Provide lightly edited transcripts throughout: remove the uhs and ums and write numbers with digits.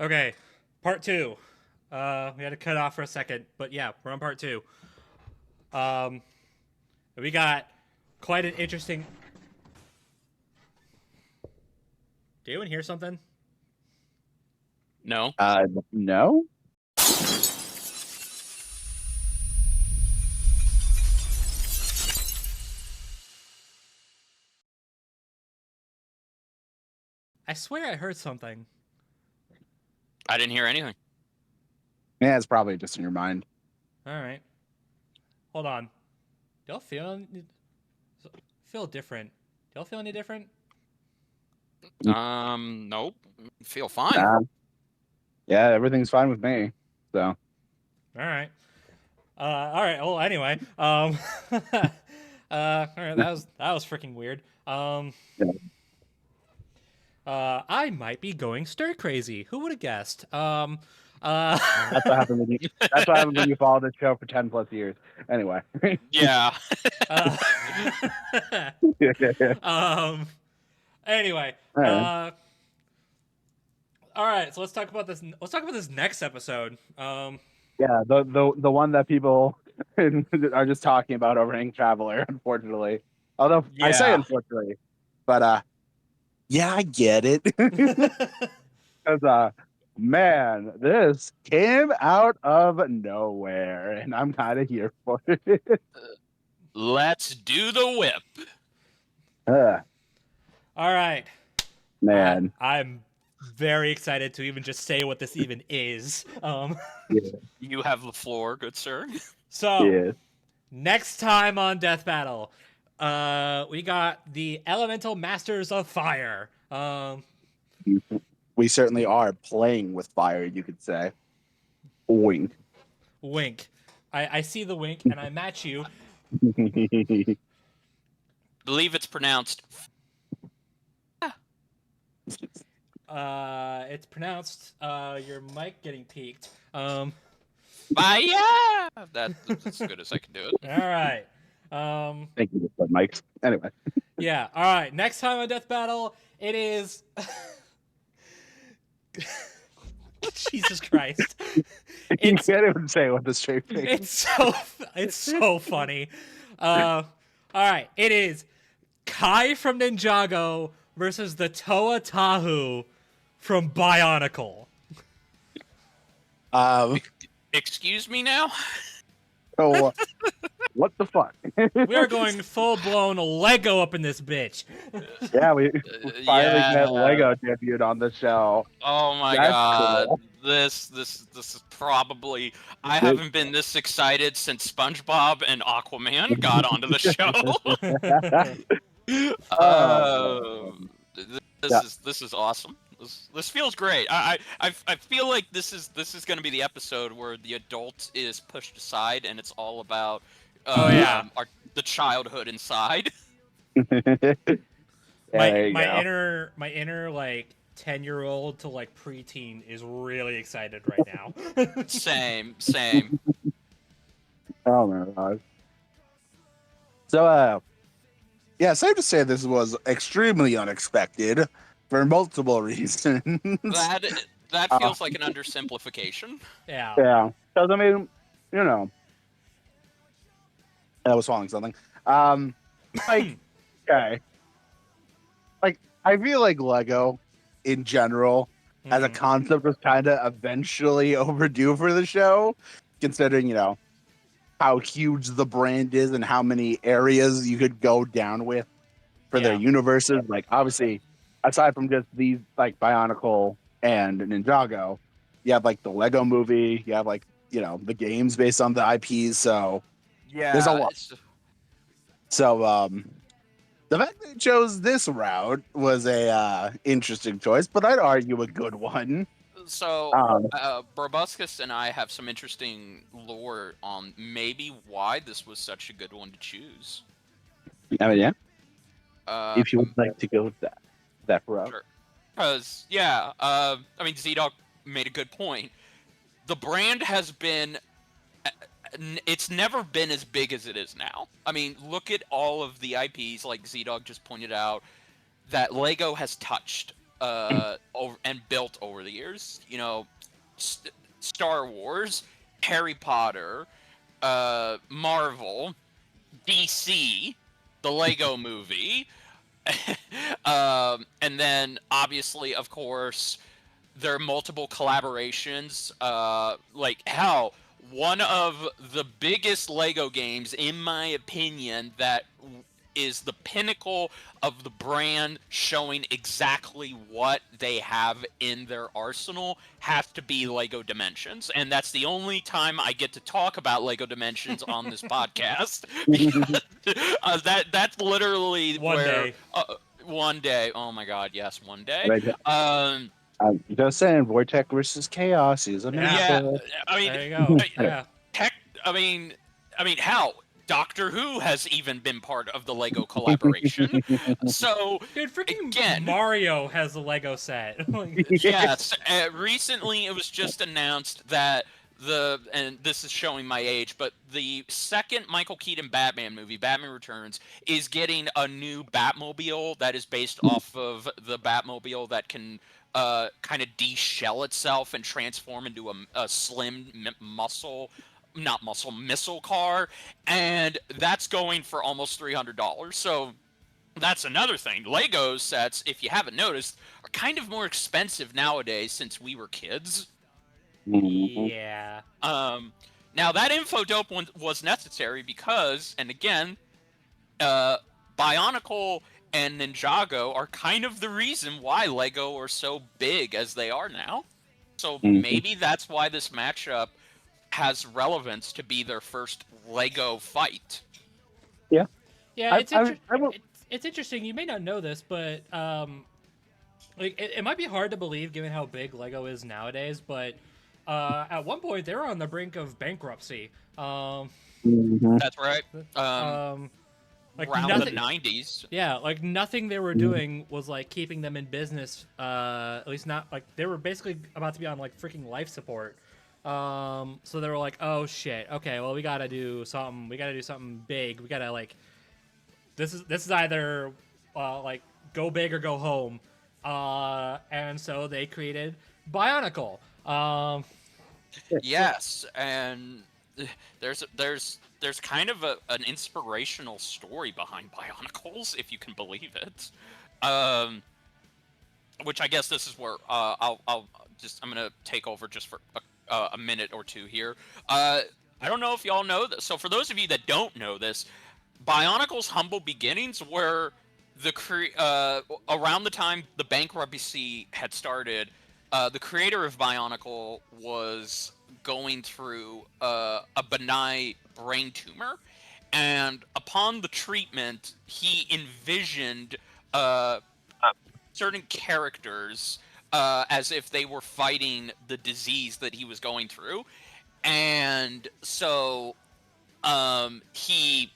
Okay, part two. We had to cut off for a second, but yeah, we're on part two. We got quite an interesting. Do anyone hear something? No. No. I swear I heard something. I didn't hear anything. Yeah, it's probably just in your mind. All right. Hold on. Do y'all feel different? Do y'all feel any different? Nope. Feel fine. Yeah, everything's fine with me. So. All right. All right. Well, anyway. All right. That was freaking weird. I might be going stir crazy. Who would have guessed? That's what happens when you. That's what happens when you follow this show for 10+ years. Anyway. Yeah. Anyway. All right. So let's talk about this. Let's talk about this next episode. Yeah, the one that people are just talking about over Ink Traveler, unfortunately. Although I say unfortunately, but yeah, I get it. Because man, this came out of nowhere, and I'm kind of here for it. Let's do the whip. All right, man. I'm very excited to even just say what this even is. Yeah. You have the floor, good sir. So, next time on Death Battle, we got the Elemental Masters of Fire. We certainly are playing with fire, you could say. Wink. Wink. I see the wink, and I match you. Believe it's pronounced. It's pronounced. Your mic getting peaked. FIYAAAH! That's as good as I can do it. All right. Thank you for mics. Anyway. Yeah. All right. Next time on Death Battle, it is. Jesus Christ! You can't even say it with a straight face. It's so funny. All right. It is Kai from Ninjago versus the Toa Tahu from Bionicle. Excuse me now? So, what the fuck? We are going full-blown Lego up in this bitch. Yeah, we finally met Lego debuted on the show. Oh my god. Cool. This is probably... I haven't been this excited since SpongeBob and Aquaman got onto the show. This is awesome. This feels great. I feel like this is going to be the episode where the adult is pushed aside and it's all about the childhood inside. my inner like 10-year-old to like preteen is really excited right now. Same. Oh my god. So yeah, safe to say this was extremely unexpected. For multiple reasons. That feels like an undersimplification. Yeah. Yeah. Because, I mean, you know. I was swallowing something. Like, okay. Like, I feel like Lego, in general, as a concept, was kind of eventually overdue for the show. Considering, you know, how huge the brand is and how many areas you could go down with for their universes. Like, obviously... Aside from just these like Bionicle and Ninjago. You have like the Lego Movie. You have like the games based on the IPs. So there's a Yeah, lot. So the fact they chose this route was a interesting choice, but I'd argue a good one. so Um, BrobusCast and I have some interesting lore on maybe why this was such a good one to choose. I mean, yeah, Uh, if you would like to go that route. sure. Because I mean, ZDogg made a good point. The brand has been it's never been as big as it is now. I mean, look at all of the IPs like ZDogg just pointed out that Lego has touched over and built over the years. You know, Star Wars, Harry Potter, Marvel, DC, the Lego Movie, and then obviously, of course, there are multiple collaborations. Like hell, one of the biggest Lego games, in my opinion, that is the pinnacle of the brand showing exactly what they have in their arsenal has to be Lego Dimensions. And that's the only time I get to talk about Lego Dimensions on this podcast. Because that's literally One where day. one day, oh my god, yes, one day. Like, I'm just saying, Vortex versus Chaos is an Yeah. Yeah, episode. I mean, There you go. Yeah. tech. I mean, hell, Doctor Who has even been part of the Lego collaboration. So Dude, freaking again, Mario has a Lego set. Like, yes, recently it was just announced that and this is showing my age, but the second Michael Keaton Batman movie, Batman Returns, is getting a new Batmobile that is based off of the Batmobile that can kind of de-shell itself and transform into a slim missile car, and that's going for almost $300. So that's another thing. Lego sets, if you haven't noticed, are kind of more expensive nowadays since we were kids. yeah. Now that info dope one was necessary because, and again, Bionicle and Ninjago are kind of the reason why Lego are so big as they are now. So maybe that's why this matchup has relevance to be their first Lego fight. Yeah. Yeah, I it's interesting. You may not know this, but like it might be hard to believe given how big Lego is nowadays. But at one point they were on the brink of bankruptcy. That's right. Like Around nothing, the 90s. yeah, like nothing they were doing was like keeping them in business. At least not like they were basically about to be on like freaking life support. So they were like, oh shit, okay, well we gotta do something. We gotta do something big. We gotta like this is either like go big or go home. And so they created Bionicle. Yes, and there's kind of an inspirational story behind Bionicles, if you can believe it. Which I guess this is where I'm gonna take over just for a minute or two here. I don't know if y'all know this. So for those of you that don't know this, Bionicle's humble beginnings were around the time the bankruptcy had started. The creator of Bionicle was going through a benign brain tumor, and upon the treatment, he envisioned certain characters as if they were fighting the disease that he was going through, and so he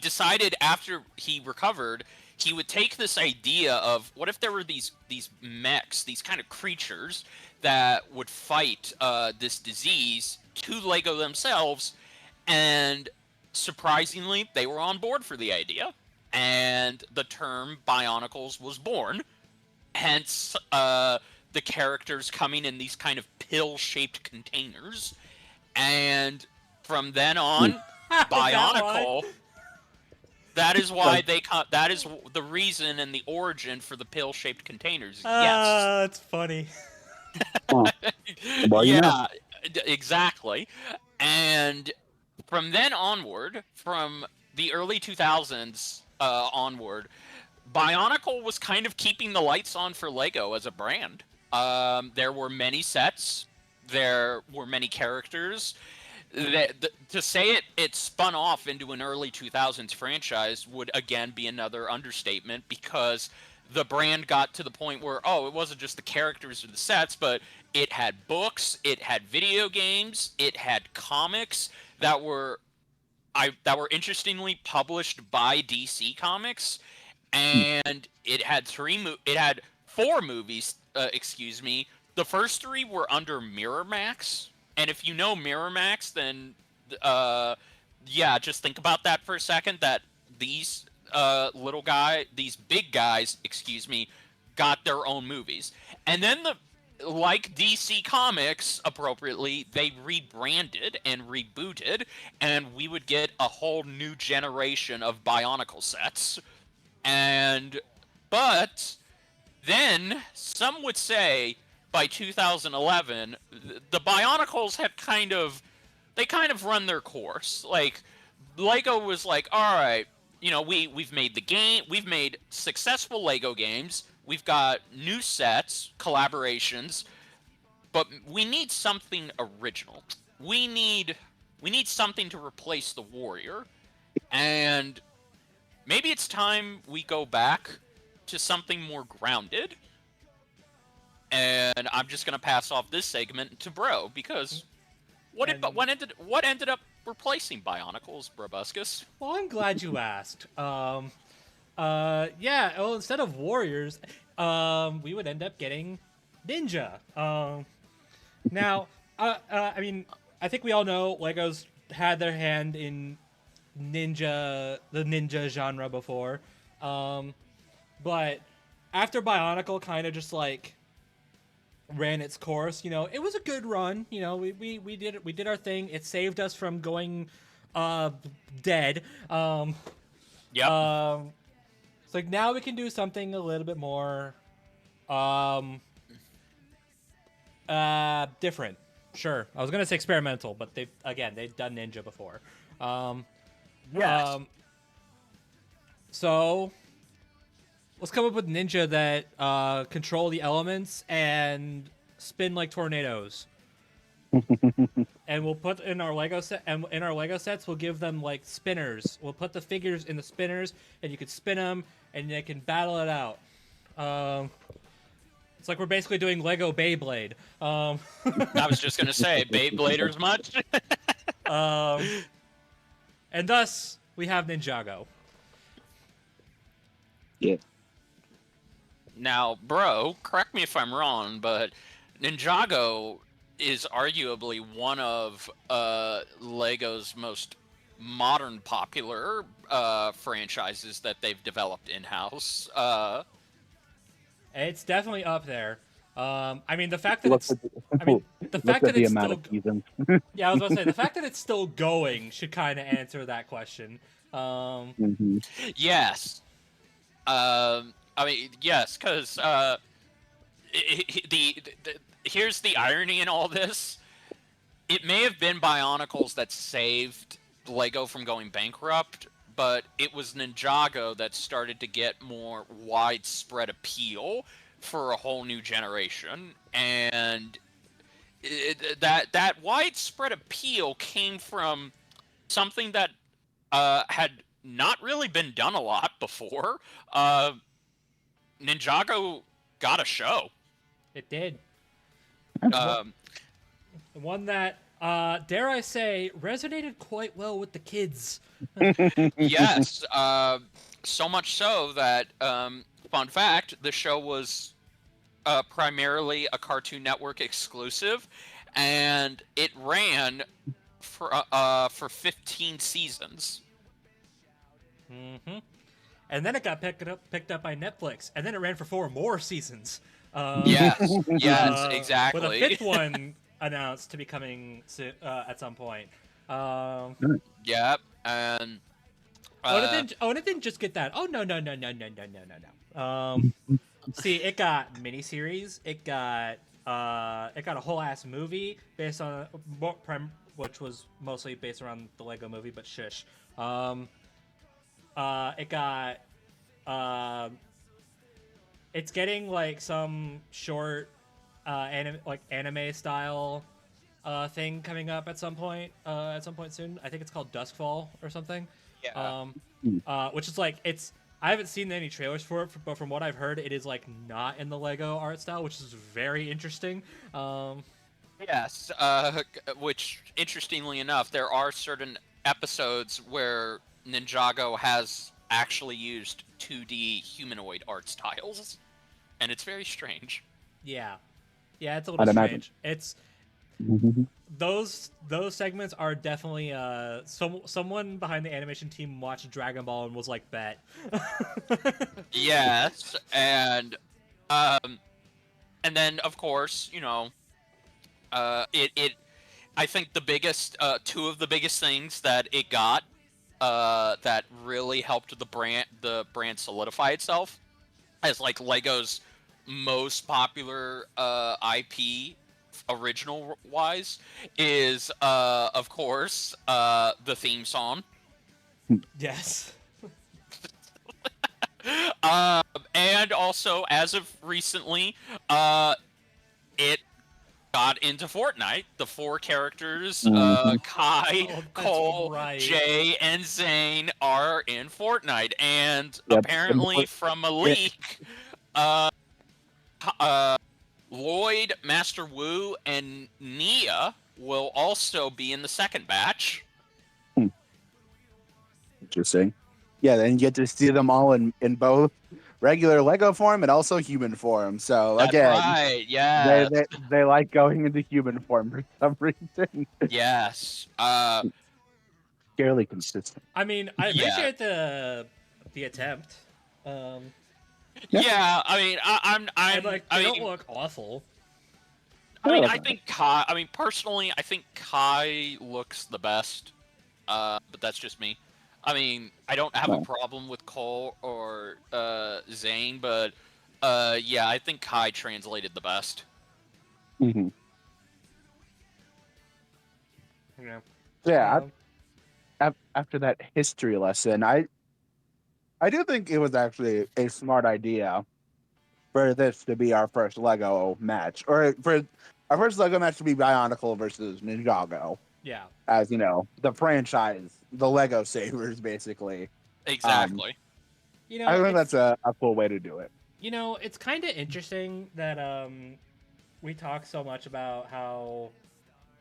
decided after he recovered he would take this idea of what if there were these mechs, these kind of creatures that would fight this disease to Lego themselves, and surprisingly they were on board for the idea, and the term Bionicles was born, hence the characters coming in these kind of pill-shaped containers, and from then on Bionicle. That is why that is the reason and the origin for the pill-shaped containers. Yes. That's funny. Well, yeah, exactly. And from then onward, from the early 2000s onward, Bionicle was kind of keeping the lights on for Lego as a brand. There were many sets, there were many characters. To say it spun off into an early 2000s franchise would again be another understatement, because the brand got to the point where, oh, it wasn't just the characters or the sets, but it had books, it had video games, it had comics that were interestingly published by DC Comics, and it had four movies. Excuse me. The first three were under Miramax, and if you know Miramax, then yeah, just think about that for a second. That these these big guys, excuse me, got their own movies, and then like DC Comics, appropriately, they rebranded and rebooted, and we would get a whole new generation of Bionicle sets. But then some would say by 2011, the Bionicles had kind of run their course. Like, Lego was like, all right, we've made the game, we've made successful Lego games, we've got new sets, collaborations, but we need something original. We need something to replace the Warrior, and maybe it's time we go back to something more grounded. And I'm just gonna pass off this segment to Bro, because what ended up replacing Bionicles, BrobusCast? Well, I'm glad you asked. Yeah. Well, instead of Warriors, we would end up getting Ninja. Now, I mean, I think we all know Lego's had their hand in the ninja genre before, but after Bionicle kind of just like ran its course, it was a good run. We did our thing. It saved us from going dead. Yep. It's like now we can do something a little bit more different. Sure. I was gonna say experimental, but they've done Ninja before. Yes. So let's come up with Ninja that control the elements and spin like tornadoes. And we'll put in our Lego set, and in our Lego sets, we'll give them like spinners. We'll put the figures in the spinners, and you can spin them, and they can battle it out. It's like we're basically doing Lego Beyblade. I was just gonna say Beybladers much. And thus we have Ninjago. Yeah. Now, Bro, correct me if I'm wrong, but Ninjago is arguably one of Lego's most modern popular franchises that they've developed in-house. It's definitely up there. I mean, the fact that Look it's, at I mean, the fact that the it's amount still, of seasons. yeah, I was gonna say the fact that it's still going should kind of answer that question. Mhm. Yes. I mean, yes, because here's the irony in all this. It may have been Bionicles that saved Lego from going bankrupt, but it was Ninjago that started to get more widespread appeal for a whole new generation, and that widespread appeal came from something that had not really been done a lot before. Ninjago got a show. It did. Um, One that, dare I say, resonated quite well with the kids. yes, so much so that, fun fact, the show was primarily a Cartoon Network exclusive, and it ran for 15 seasons. Mm-hmm. And then it got picked up by Netflix, and then it ran for 4 more seasons. Yes, exactly. With a 5th one announced to be coming at some point. Yep, and and it didn't just get that. Oh no. See, it got miniseries. It got a whole ass movie based on which was mostly based around the Lego Movie, but shush. It got it's getting like some short anime style thing coming up at some point soon. I think it's called Duskfall or something. Yeah. Which is like I haven't seen any trailers for it, but from what I've heard, it is like not in the Lego art style, which is very interesting. Yes, which, interestingly enough, there are certain episodes where Ninjago has actually used 2D humanoid art styles, and it's very strange. Yeah, it's a I'd little imagine. strange. It's those segments are definitely someone behind the animation team watched Dragon Ball and was like, bet. Yes, um, and then of course, it I think the biggest two of the biggest things that it got that really helped the brand solidify itself as like Lego's most popular IP original wise is of course the theme song. Yes. And also as of recently it got into Fortnite. The four characters, Kai, Oh, that's Cole, right. Jay, and Zane are in Fortnite. And Yep. apparently from a leak, Lloyd, Master Wu, and Nia will also be in the second batch. Interesting. Yeah, then you get to see them all in both regular Lego form and also human form. So That's again, right, yes. they like going into human form for some reason. Yes. Fairly consistent. I mean, I Yeah. appreciate the attempt. Yeah, I mean, And like they I don't mean, look awful. I think Kai. I mean, personally, I think Kai looks the best. But that's just me. I mean, I don't have a problem with Cole or Zane, but yeah, I think Kai translated the best. Mm-hmm. Yeah. Yeah. After that history lesson, I do think it was actually a smart idea for this to be our first Lego match, or for our first Lego match to be Bionicle versus Ninjago. Yeah. As you know, the franchise, the Lego Savers, basically. Exactly. I think that's a cool way to do it. It's kind of interesting that we talk so much about how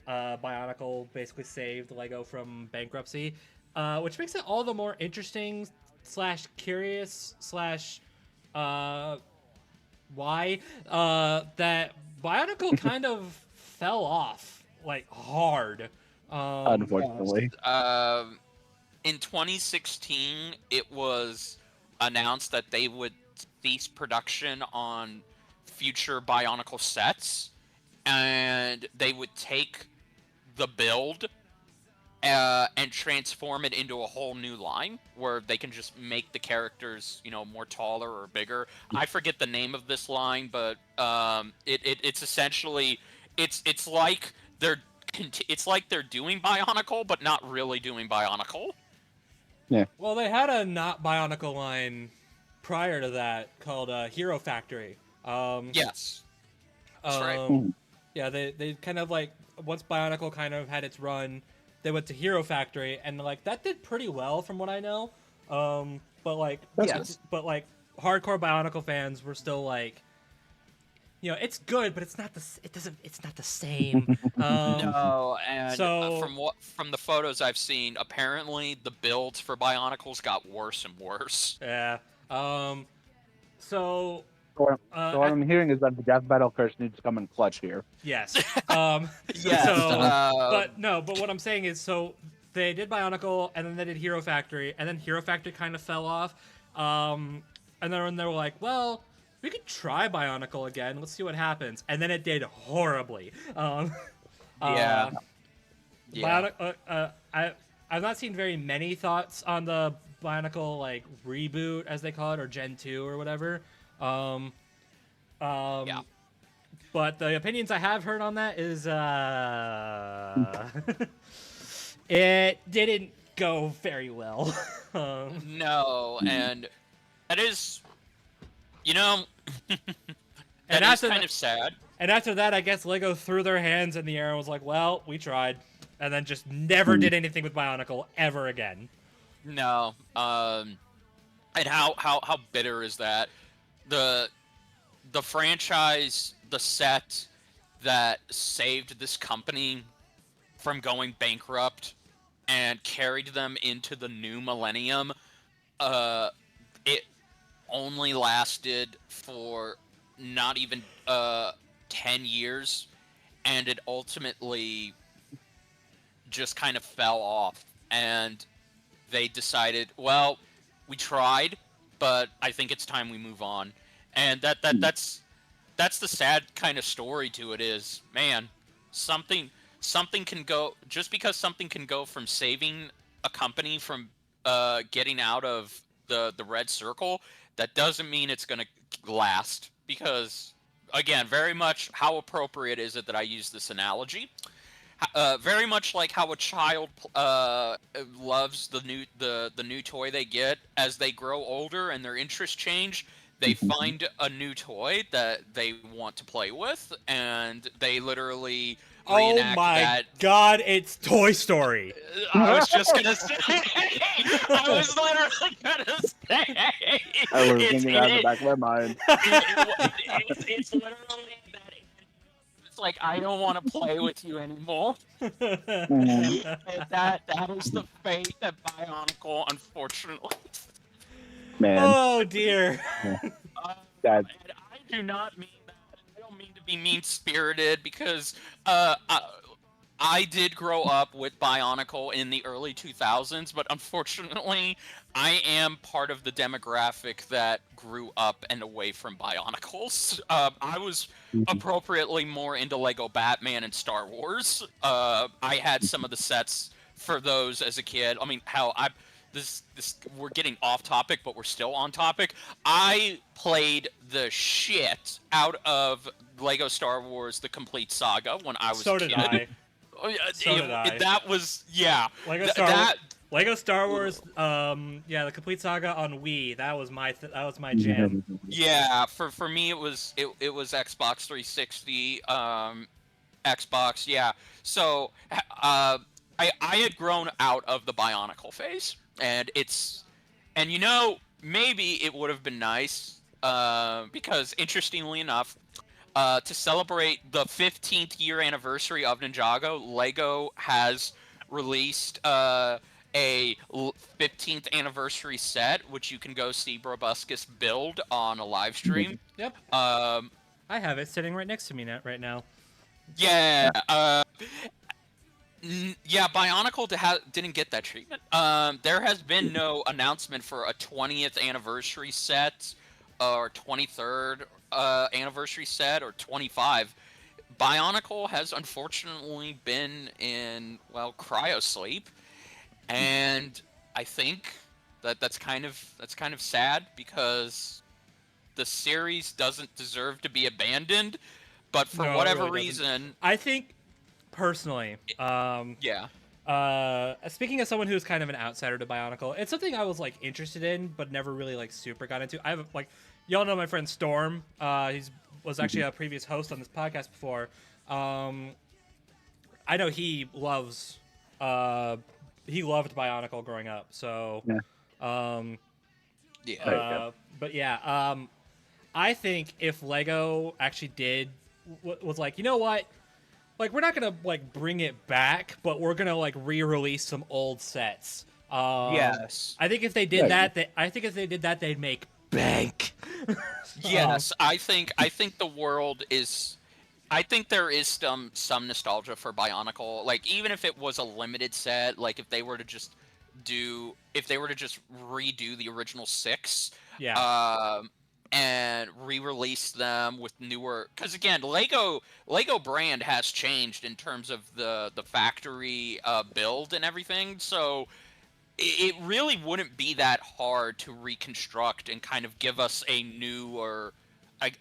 Bionicle basically saved Lego from bankruptcy, which makes it all the more interesting / curious / why that Bionicle kind of fell off like hard. Unfortunately, In 2016, it was announced that they would cease production on future Bionicle sets, and they would take the build and transform it into a whole new line where they can just make the characters, more taller or bigger. I forget the name of this line, but it's essentially it's like they're doing Bionicle, but not really doing Bionicle. yeah. Well, they had a not Bionicle line prior to that called Hero Factory. Yes, that's right. Yeah, they kind of like once Bionicle kind of had its run, they went to Hero Factory, and like that did pretty well from what I know. But like Yes. but like hardcore Bionicle fans were still like, it's good, but it's not the same. No, and so from the photos I've seen, apparently the builds for Bionicles got worse and worse. yeah. So So what I'm hearing is that the Death Battle curse needs to come in clutch here. yes. Yes. But what I'm saying is, so they did Bionicle, and then they did Hero Factory, and then Hero Factory kind of fell off. And then they were like, well, we could try Bionicle again. Let's see what happens. And then it did horribly. Yeah. I've not seen very many thoughts on the Bionicle like reboot, as they call it, or Gen 2 or whatever. Yeah. But the opinions I have heard on that is it didn't go very well. No, and That is, you know, And that is after kind of sad. And after that, I guess Lego threw their hands in the air and was like, "Well, we tried," and then just never did anything with Bionicle ever again. No. And how bitter is that? The franchise, the set that saved this company from going bankrupt and carried them into the new millennium, it only lasted for not even 10 years, and it ultimately just kind of fell off, and they decided, well, we tried, but I think it's time we move on. And that's the sad kind of story to it is, man, something can go, just because something can go from saving a company from getting out of the red circle, that doesn't mean it's going to last. Because again, very much how appropriate is it that I use this analogy? Very much like how a child loves the new toy they get. As they grow older and their interests change, they find a new toy that they want to play with, and they literally reenact that. God, it's Toy Story. I was just gonna say. I was literally gonna say. I was thinking that in the back of my mind. It's literally that. It's like, I don't want to play with you anymore. That is the fate that Bionicle, unfortunately. Man. Oh dear. That. And I do not mean that. I don't mean to be mean-spirited, because I did grow up with Bionicle in the early 2000s, but unfortunately, I am part of the demographic that grew up and away from Bionicles. I was appropriately more into Lego Batman and Star Wars. I had some of the sets for those as a kid. I mean, hell, this we're getting off topic, but we're still on topic. I played the shit out of Lego Star Wars: The Complete Saga when I was a kid. So did I. That was, yeah. Lego Star Wars, the Complete Saga on Wii. That was my jam. Yeah, for me it was Xbox 360, Xbox, yeah. So I had grown out of the Bionicle phase, and maybe it would have been nice, because interestingly enough, to celebrate the 15th year anniversary of Ninjago, Lego has released a 15th anniversary set, which you can go see BrobusCast build on a live stream. Yep. I have it sitting right next to me right now. Yeah. Yeah, Bionicle didn't get that treatment. There has been no announcement for a 20th anniversary set, or 23rd anniversary set, or 25. Bionicle has unfortunately been in, well, cryosleep, and I think that's kind of sad, because the series doesn't deserve to be abandoned, but for whatever reason, I think personally, yeah. Speaking as someone who's kind of an outsider to Bionicle, it's something I was like interested in, but never really like super got into. I have y'all know my friend Storm. He's was actually a previous host on this podcast before. I know he loved Bionicle growing up. So, but yeah, I think if Lego actually was like, you know what? Like, we're not gonna like bring it back, but we're gonna like re-release some old sets. Yes. I think if they did that, they'd make bank. Yes, I think the world is. I think there is some nostalgia for Bionicle. Like, even if it was a limited set, like if they were to just redo the original 6, and re-release them with newer, because again, Lego brand has changed in terms of the factory build and everything, so it really wouldn't be that hard to reconstruct and kind of give us a new or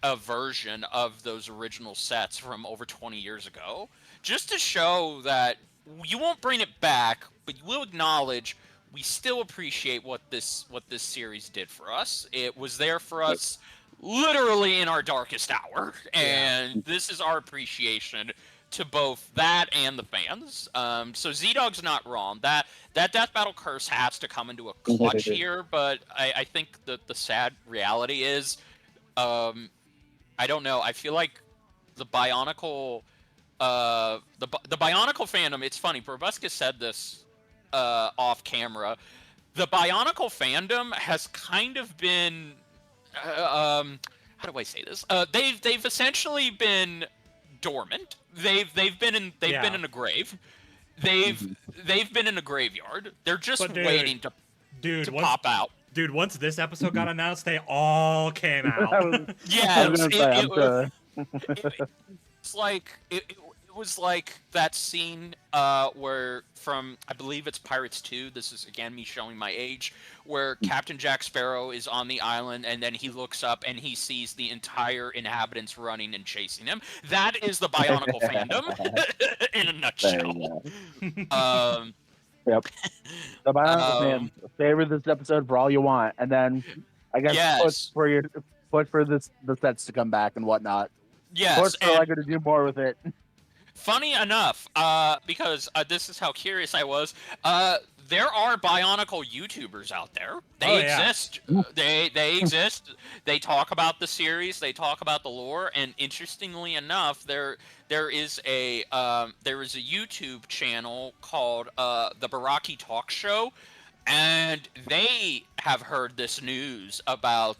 a version of those original sets from over 20 years ago, just to show that you won't bring it back, but you will acknowledge we still appreciate what this series did for us. It was there for us literally in our darkest hour, and this is our appreciation to both that and the fans. So ZDogg's not wrong. That Death Battle curse has to come into a clutch here, but I think that the sad reality is, I don't know. I feel like the Bionicle, the Bionicle fandom. It's funny. BrobusCast said this off camera. The Bionicle fandom has kind of been, how do I say this? They've essentially been dormant. They've been in a grave. They've been in a graveyard. They're just waiting to pop out. Dude, once this episode got announced, they all came out. It's like it was like that scene where from, I believe it's Pirates 2. This is again me showing my age, where Captain Jack Sparrow is on the island and then he looks up and he sees the entire inhabitants running and chasing him. That is the Bionicle fandom in a nutshell. Yep. The Bionicle fans, favor this episode for all you want, and then I guess push for the sets to come back and whatnot. Yes, push for Lego to do more with it. Funny enough, because this is how curious I was, there are Bionicle YouTubers out there. They exist. They exist. They talk about the series. They talk about the lore. And interestingly enough, there is a YouTube channel called the Baraki Talk Show, and they have heard this news about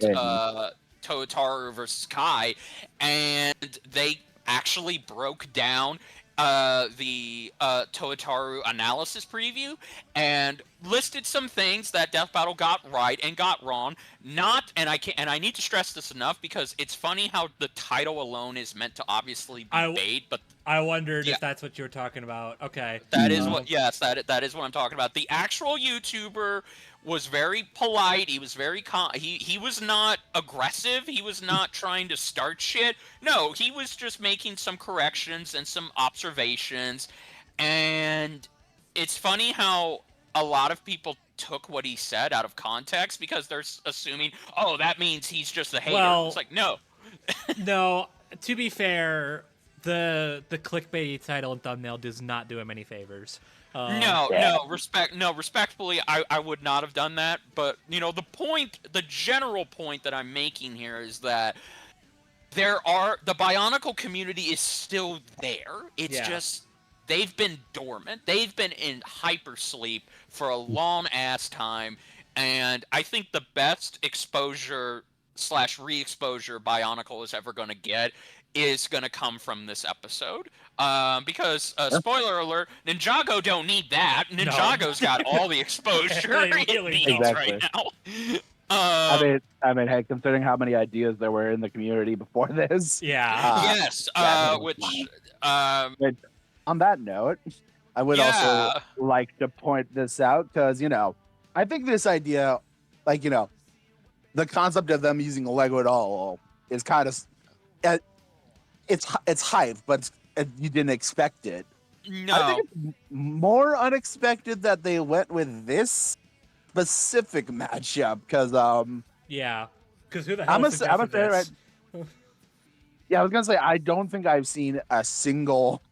Toyotaru versus Kai, and they actually broke down the Toyotaru analysis preview and listed some things that Death Battle got right and got wrong. And I need to stress this enough because it's funny how the title alone is meant to obviously be bait, but I wondered if that's what you were talking about. Okay. That is what I'm talking about. The actual YouTuber was very polite. He was very he was not aggressive. He was not trying to start shit. No, he was just making some corrections and some observations. And it's funny how a lot of people took what he said out of context because they're assuming, oh, that means he's just a hater. Well, it's like, no. No, to be fair, the clickbaity title and thumbnail does not do him any favors. Respectfully, I would not have done that. But, the general point that I'm making here is that the Bionicle community is still there. It's just, they've been dormant. They've been in hypersleep for a long-ass time. And I think the best exposure / re-exposure Bionicle is ever going to get is going to come from this episode. Because, spoiler alert, Ninjago don't need that. Ninjago's got all the exposure it needs right now. I mean, hey, considering how many ideas there were in the community before this. On that note, I would also like to point this out because, I think this idea, the concept of them using Lego at all is kind of, it's hype, but you didn't expect it. No. I think it's more unexpected that they went with this specific matchup because because who the hell suggested this? I was gonna say I don't think I've seen a single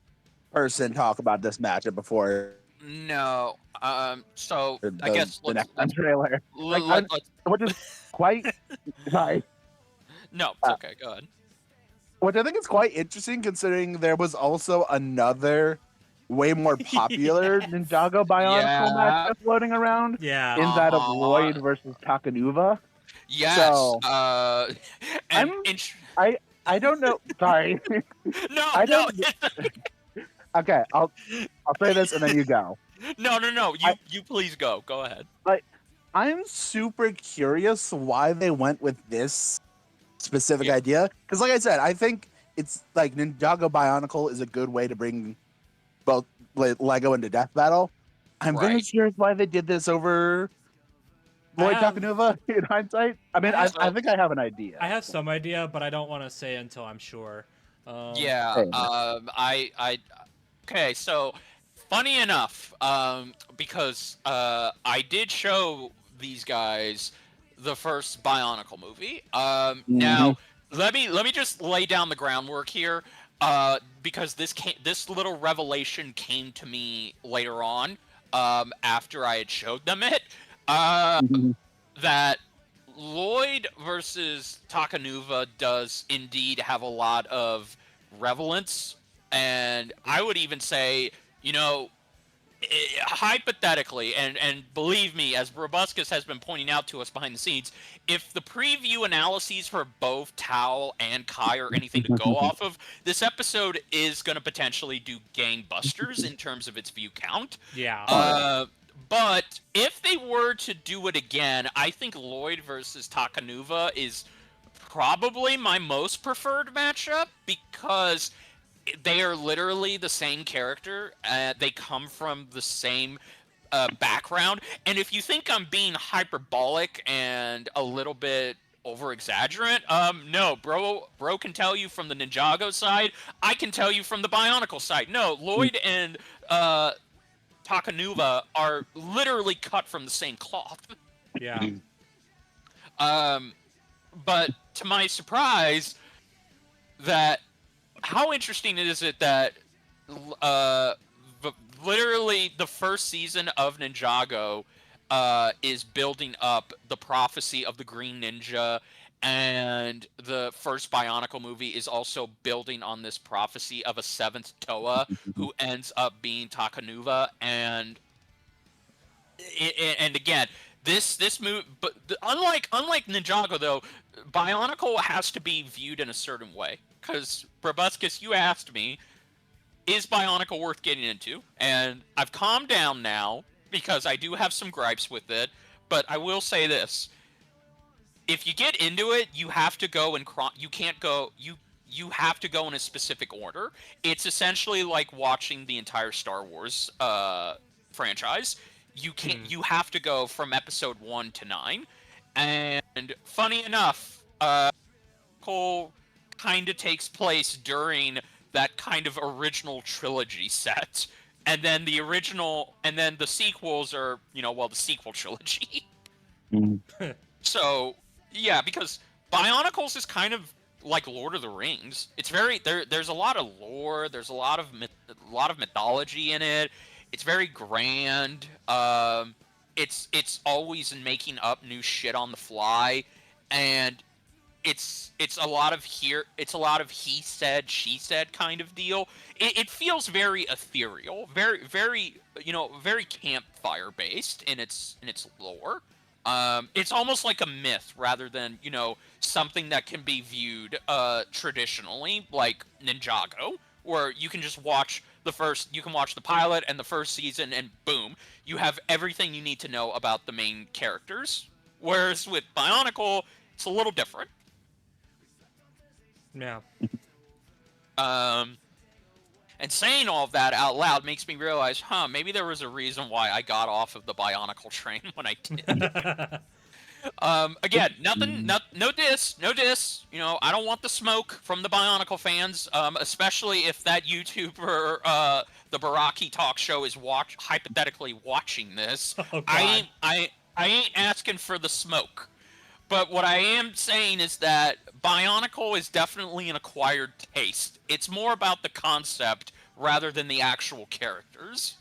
person talk about this matchup before. No. So I guess the next trailer, which is quite nice. No, it's okay. Go ahead. Which I think is quite interesting considering there was also another way more popular Ninjago Bionicle matchup floating around. Yeah. In that of Lloyd versus Takanuva. Yes. So, I don't know. Sorry. No. Okay, I'll say this and then you go. No. You please go. Go ahead. I'm super curious why they went with this specific idea. Because like I said, I think it's like Ninjago Bionicle is a good way to bring both Lego into Death Battle. I'm very curious why they did this over Lloyd Takanuva in hindsight. I mean, I think I have an idea. I have some idea, but I don't want to say until I'm sure. Okay, so funny enough, because I did show these guys the first Bionicle movie. Now let me just lay down the groundwork here, because this little revelation came to me later on, after I had showed them it, that Lloyd versus Takanuva does indeed have a lot of relevance, and I would even say, you know, hypothetically, and believe me, as BrobusCast has been pointing out to us behind the scenes, if the preview analyses for both Tao and Kai are anything to go off of, this episode is going to potentially do gangbusters in terms of its view count. Yeah. But if they were to do it again, I think Lloyd versus Takanuva is probably my most preferred matchup, because they are literally the same character. They come from the same background. And if you think I'm being hyperbolic and a little bit over exaggerate, no, bro can tell you from the Ninjago side. I can tell you from the Bionicle side. No, Lloyd and Takanuva are literally cut from the same cloth. Yeah. But to my surprise, that how interesting is it that literally the first season of Ninjago is building up the prophecy of the Green Ninja, and the first Bionicle movie is also building on this prophecy of a seventh Toa who ends up being Takanuva, and again, this movie, but unlike Ninjago though, Bionicle has to be viewed in a certain way. Because BrobusCast, you asked me, is Bionicle worth getting into? And I've calmed down now because I do have some gripes with it. But I will say this: if you get into it, you have to go in you can't go you have to go in a specific order. It's essentially like watching the entire Star Wars franchise. You can't. You have to go from episode 1 to 9. And funny enough, Cole kind of takes place during that kind of original trilogy set, and then the sequels are, the sequel trilogy. So yeah, because Bionicles is kind of like Lord of the Rings. It's very there's a lot of lore, there's a lot of mythology in it. It's very grand. It's always making up new shit on the fly, and it's a lot of he said, she said kind of deal. It feels very ethereal, very very campfire based in its lore. It's almost like a myth rather than something that can be viewed traditionally like Ninjago, where you can just watch the pilot and the first season, and boom, you have everything you need to know about the main characters. Whereas with Bionicle, it's a little different. Yeah. And saying all of that out loud makes me realize, maybe there was a reason why I got off of the Bionicle train when I did. Again, no diss. I don't want the smoke from the Bionicle fans, especially if that YouTuber, the Baraki Talk Show, is hypothetically watching this. Oh, God. I ain't asking for the smoke. But what I am saying is that Bionicle is definitely an acquired taste. It's more about the concept rather than the actual characters.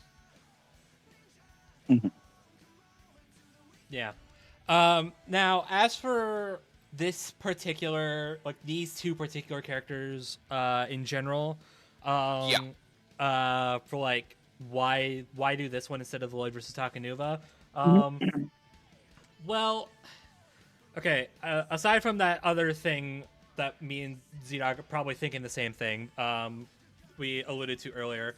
Yeah. Now, as for these two particular characters, in general, for like why do this one instead of Lloyd versus Takanuva? Well, okay. Aside from that other thing that me and ZDogg are probably thinking the same thing, we alluded to earlier.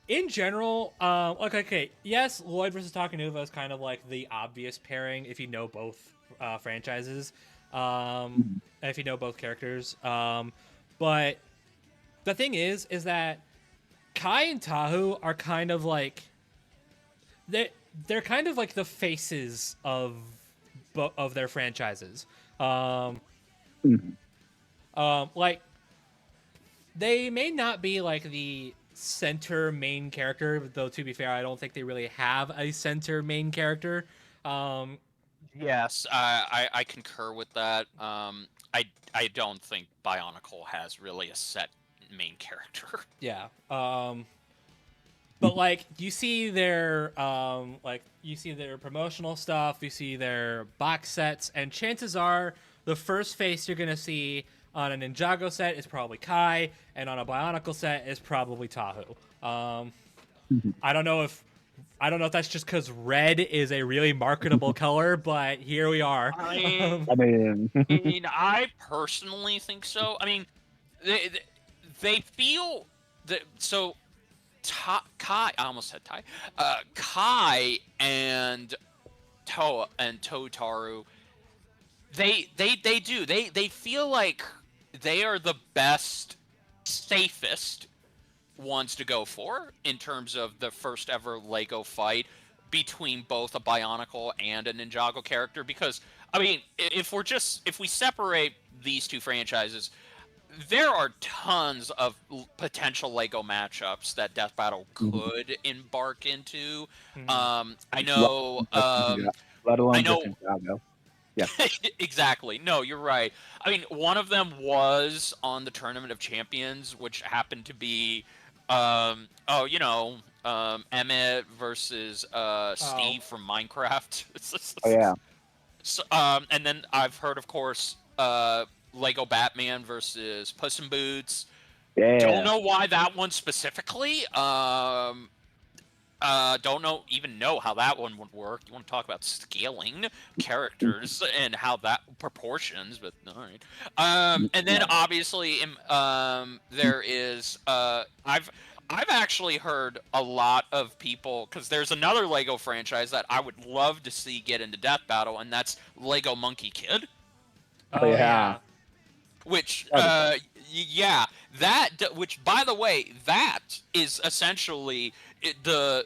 In general, okay, yes, Lloyd versus Takanuva is kind of like the obvious pairing if you know both franchises, and if you know both characters. But the thing is that Kai and Tahu are kind of like they're kind of like the faces of their franchises. Like they may not be like the center main character, though. To be fair, I don't think they really have a center main character. Um, Yes, I concur with that. I don't think Bionicle has really a set main character. yeah. But like you see their promotional stuff, you see their box sets, and chances are the first face you're gonna see on a Ninjago set is probably Kai, and on a Bionicle set is probably Tahu. I don't know if that's just because red is a really marketable color, but here we are. I mean, I personally think so. I mean, they feel that so. Kai, I almost said Ty. Kai and Totaru, they feel like they are the best, safest ones to go for in terms of the first ever Lego fight between both a Bionicle and a Ninjago character. Because I mean, if we separate these two franchises, there are tons of potential Lego matchups that Death Battle could embark into. I know. Let alone I know. Ninjago. Yeah. Exactly. No, you're right. I mean, one of them was on the Tournament of Champions, which happened to be, Emmett versus Steve from Minecraft. Oh yeah. So, and then I've heard, of course, Lego Batman versus Puss in Boots. Yeah. Don't know why that one specifically. Don't know how that one would work. You want to talk about scaling characters and how that proportions, but all right. And then obviously, there is I've actually heard a lot of people, because there's another Lego franchise that I would love to see get into Death Battle, and that's Lego Monkey Kid. Oh yeah. Which, which, by the way, that is essentially the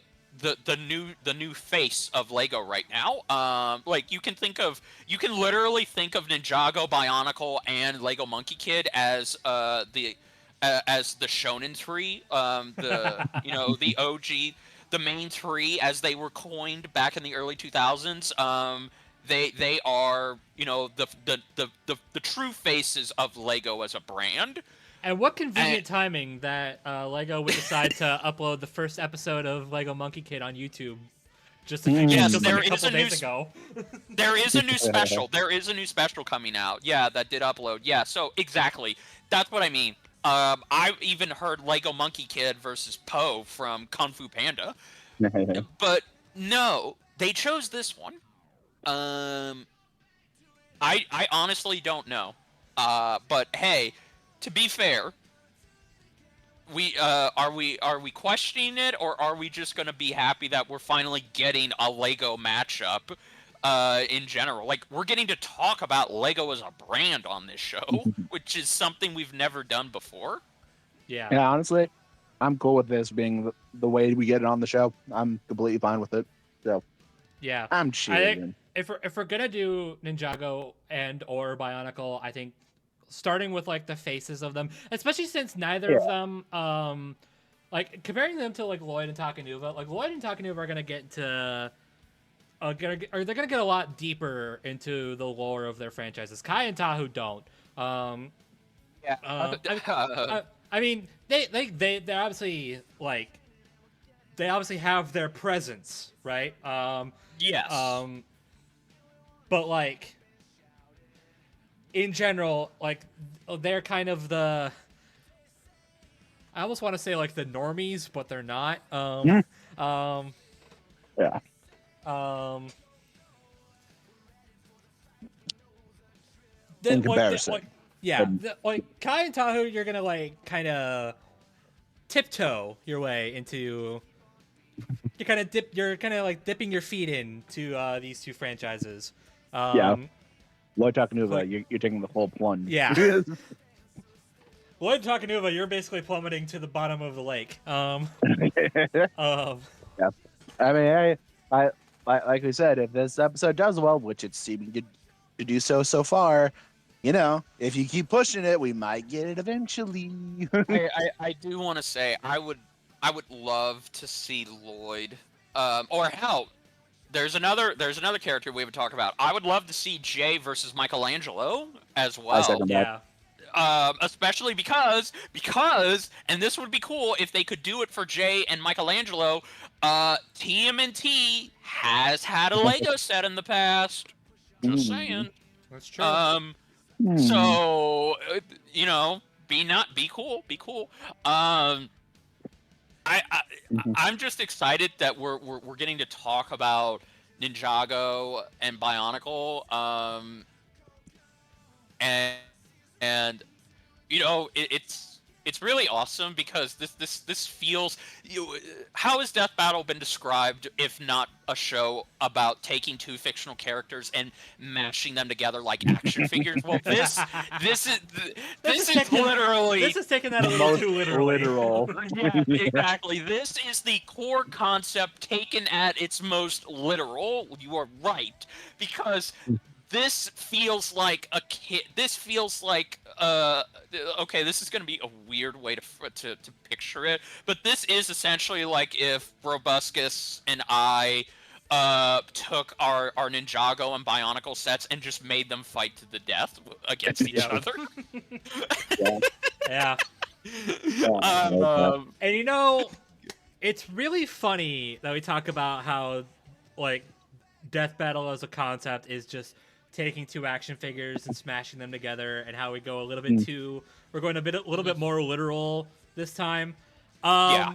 new face of Lego right now. Like you can literally think of Ninjago, Bionicle, and Lego Monkey Kid as the Shonen tree, the OG, the main three as they were coined back in the early 2000s. They are, the true faces of Lego as a brand. And what convenient timing that Lego would decide to upload the first episode of Lego Monkey Kid on YouTube just a couple days ago. There is a new special. There is a new special coming out. Yeah, that did upload. Yeah, so exactly. That's what I mean. I've even heard Lego Monkey Kid versus Poe from Kung Fu Panda. But no, they chose this one. I honestly don't know. But hey, to be fair, are we questioning it, or are we just gonna be happy that we're finally getting a Lego matchup? In general, like, we're getting to talk about Lego as a brand on this show, which is something we've never done before. Yeah. Yeah, honestly, I'm cool with this being the way we get it on the show. I'm completely fine with it. So yeah, I'm cheering. If we're gonna do Ninjago and or Bionicle, I think starting with like the faces of them, especially since neither of them, like comparing them to like Lloyd and Takanuva, like Lloyd and Takanuva are gonna get to. They're gonna get a lot deeper into the lore of their franchises. Kai and Tahu don't. I mean, they obviously they obviously have their presence, right? Yes. But like in general, like they're kind of the. I almost want to say like the normies, but they're not. Yeah. In comparison. Kai and Tahu, you're gonna like kind of tiptoe your way into. You're kind of like dipping your feet into these two franchises. Lloyd Takanuva, you're taking the full plunge. Yeah. Lloyd Takanuva, you're basically plummeting to the bottom of the lake. Yeah. I mean, I like we said, if this episode does well, which it's seeming to do so far, you know, if you keep pushing it, we might get it eventually. I do want to say I would love to see Lloyd, or hell, there's another character we haven't talked about. I would love to see Jay versus Michelangelo as I well. second that. Yeah. Especially because and this would be cool if they could do it for Jay and Michelangelo. TMNT has had a Lego set in the past. Just saying. That's true. So you know, be cool, be cool. I'm just excited that we're getting to talk about Ninjago and Bionicle. And you know, it's really awesome because this feels. How has Death Battle been described if not a show about taking two fictional characters and mashing them together like action figures? Well, this is literally. This is taking that a little too literally. Yeah, exactly. This is the core concept taken at its most literal. You are right, because this feels like a kid. This feels like okay. This is going to be a weird way to picture it, but this is essentially like if BrobusCast and I took our Ninjago and Bionicle sets and just made them fight to the death against each other. Yeah. And you know, it's really funny that we talk about how like Death Battle as a concept is just taking two action figures and smashing them together, and how we go a little bit too. We're going a little bit more literal this time. Yeah.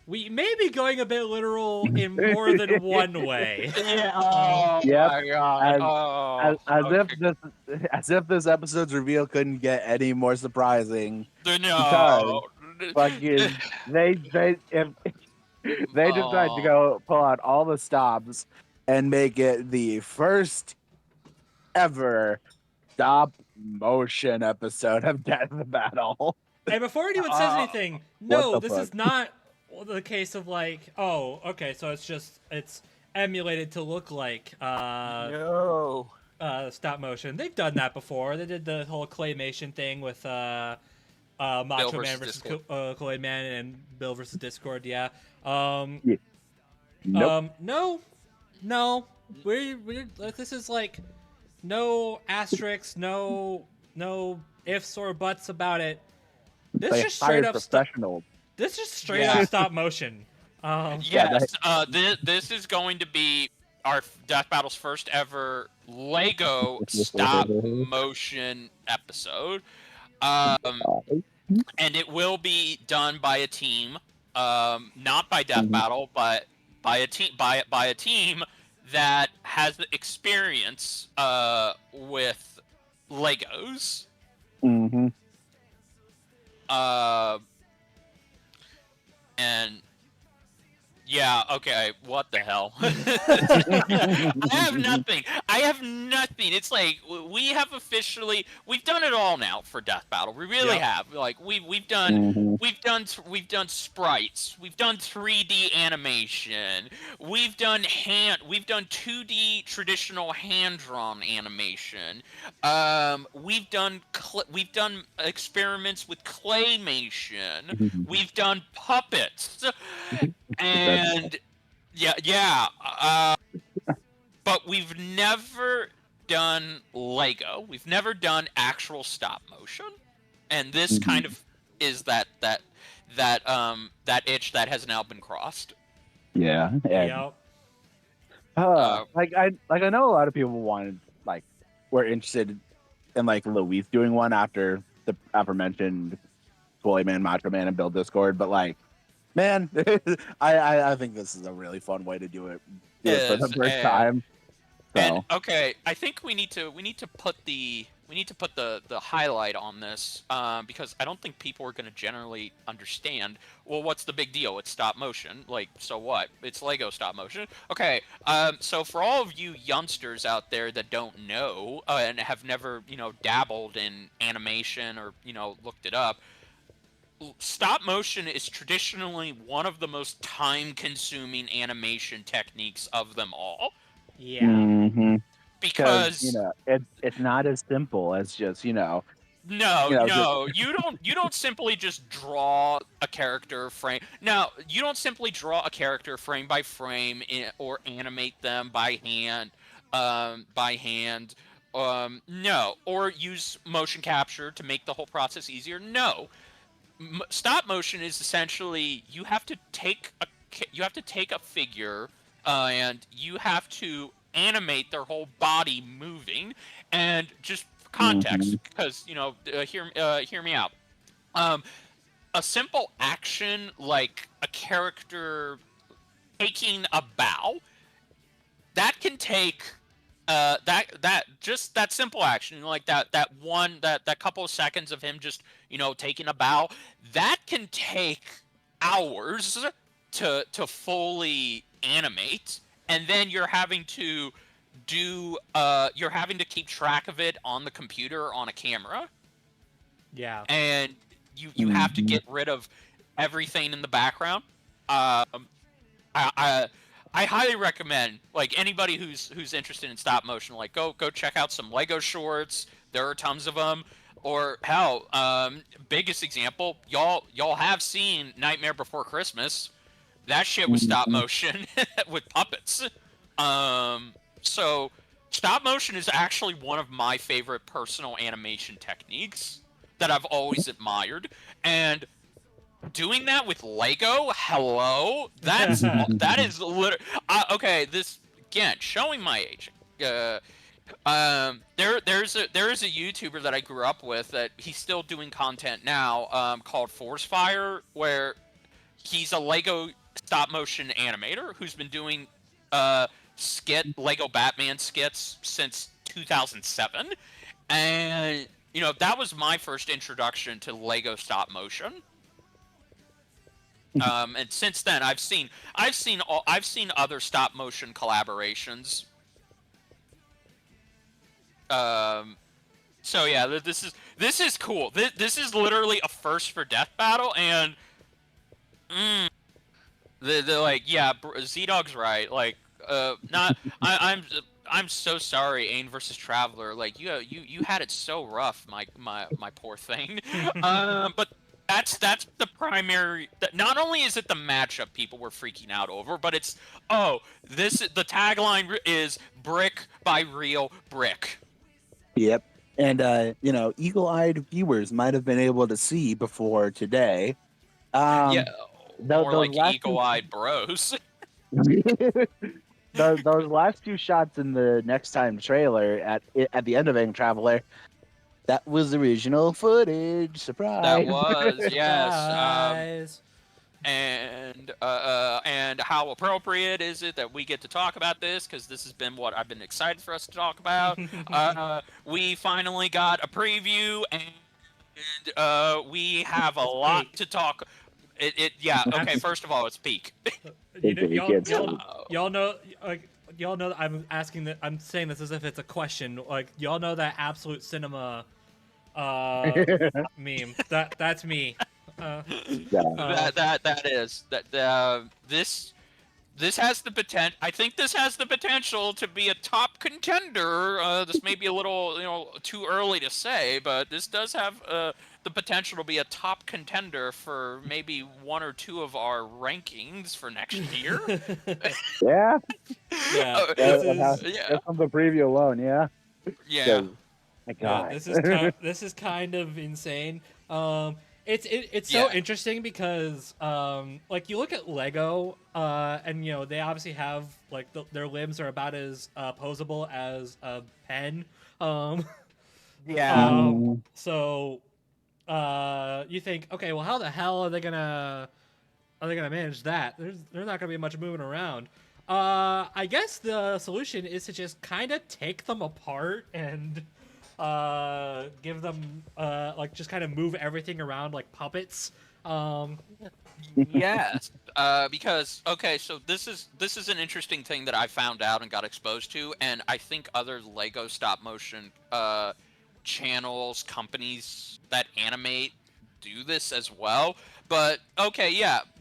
We may be going a bit literal in more than one way. Yeah. Oh Yep. my god. As if this episode's reveal couldn't get any more surprising. No. Fucking if they decide to go pull out all the stops and make it the first ever stop motion episode of Death Battle. And before anyone says anything, no, this fuck? is not the case of like, oh, okay, so it's emulated to look like No. stop motion. They've done that before. They did the whole claymation thing with Macho Man versus Kool-Aid Man and Bill versus Discord. Yeah. Nope. No. We're like, this is like no asterisks, no ifs or buts about it. This They just straight hired up professional. This is straight up stop motion. Yes, this is going to be our Death Battle's first ever Lego stop motion episode, and it will be done by a team, not by Death Battle, but by a team that has experience with Legos. And yeah, okay, what the hell? I have nothing. It's like we've done it all now for Death Battle. We really have. Like we've done sprites. We've done 3D animation. We've done 2D traditional hand-drawn animation. We've done experiments with claymation. We've done puppets. And but we've never done Lego. We've never done actual stop motion, and this kind of is that itch that has now been crossed. Yeah. Yep. I know a lot of people were interested in like Luis doing one after the aforementioned Kool-Aid Man, Macho Man, and Bill Discord, but like, man, I think this is a really fun way to do it for the first time. So. And okay, I think we need to put the highlight on this because I don't think people are going to generally understand. Well, what's the big deal? It's stop motion. Like, so what? It's Lego stop motion. Okay, so for all of you youngsters out there that don't know and have never dabbled in animation or looked it up. Stop motion is traditionally one of the most time-consuming animation techniques of them all. Yeah. because because it's not as simple as just no, you don't simply just draw a character frame. Now, you don't simply draw a character frame by frame or animate them by hand, no, or use motion capture to make the whole process easier. No, stop motion is essentially you have to take a figure, and you have to animate their whole body moving, and just for context, because hear me out. Um, a simple action like a character taking a bow, that can take that simple action, like that couple of seconds of him just taking a bow, that can take hours to fully animate, and then you're having to keep track of it on the computer on a camera, Yeah. and you have to get rid of everything in the background. Um, I I highly recommend, like, anybody who's interested in stop motion, like, go check out some Lego shorts. There are tons of them. Or hell, biggest example, y'all have seen Nightmare Before Christmas. That shit was stop motion with puppets. So stop motion is actually one of my favorite personal animation techniques that I've always admired. And doing that with Lego, hello, that is literally okay. This again, showing my age. There's a YouTuber that I grew up with that he's still doing content now, called ForceFire, where he's a Lego stop motion animator who's been doing Lego Batman skits since 2007, and that was my first introduction to Lego stop motion. And since then, I've seen other stop motion collaborations. So yeah, this is cool. This is literally a first for Death Battle, and they're like, yeah, ZDogg's right. Like, not I'm so sorry, Ain versus Traveler. Like, you had it so rough, my poor thing. But that's the primary. Not only is it the matchup people were freaking out over, but it's the tagline is "Brick by Real Brick." Yep. And eagle-eyed viewers might have been able to see before today. Yeah, more like eagle-eyed bros. Those last two shots in the Next Time trailer at the end of Ink Traveler, that was original footage. Surprise! That was, yes. Surprise. And how appropriate is it that we get to talk about this? Because this has been what I've been excited for us to talk about. We finally got a preview, and we have a lot to talk. Okay. First of all, it's peak. Y'all know, like, y'all know that I'm saying this as if it's a question. Like, y'all know that Absolute Cinema meme. That's me. This has the potential. I think this has the potential to be a top contender. This may be a little, too early to say, but this does have the potential to be a top contender for maybe one or two of our rankings for next year. Yeah. Yeah. Just from the preview alone, yeah. Yeah. My God. This is kind of insane. It's so interesting because like, you look at Lego, and they obviously have, like, their limbs are about as posable as a pen. So you think, okay, well, how the hell are they gonna manage that? There's not gonna be much moving around. I guess the solution is to just kind of take them apart and give them like, just kind of move everything around like puppets. Yes, because so this is an interesting thing that I found out and got exposed to, and I think other Lego stop motion channels, companies that animate do this as well. But the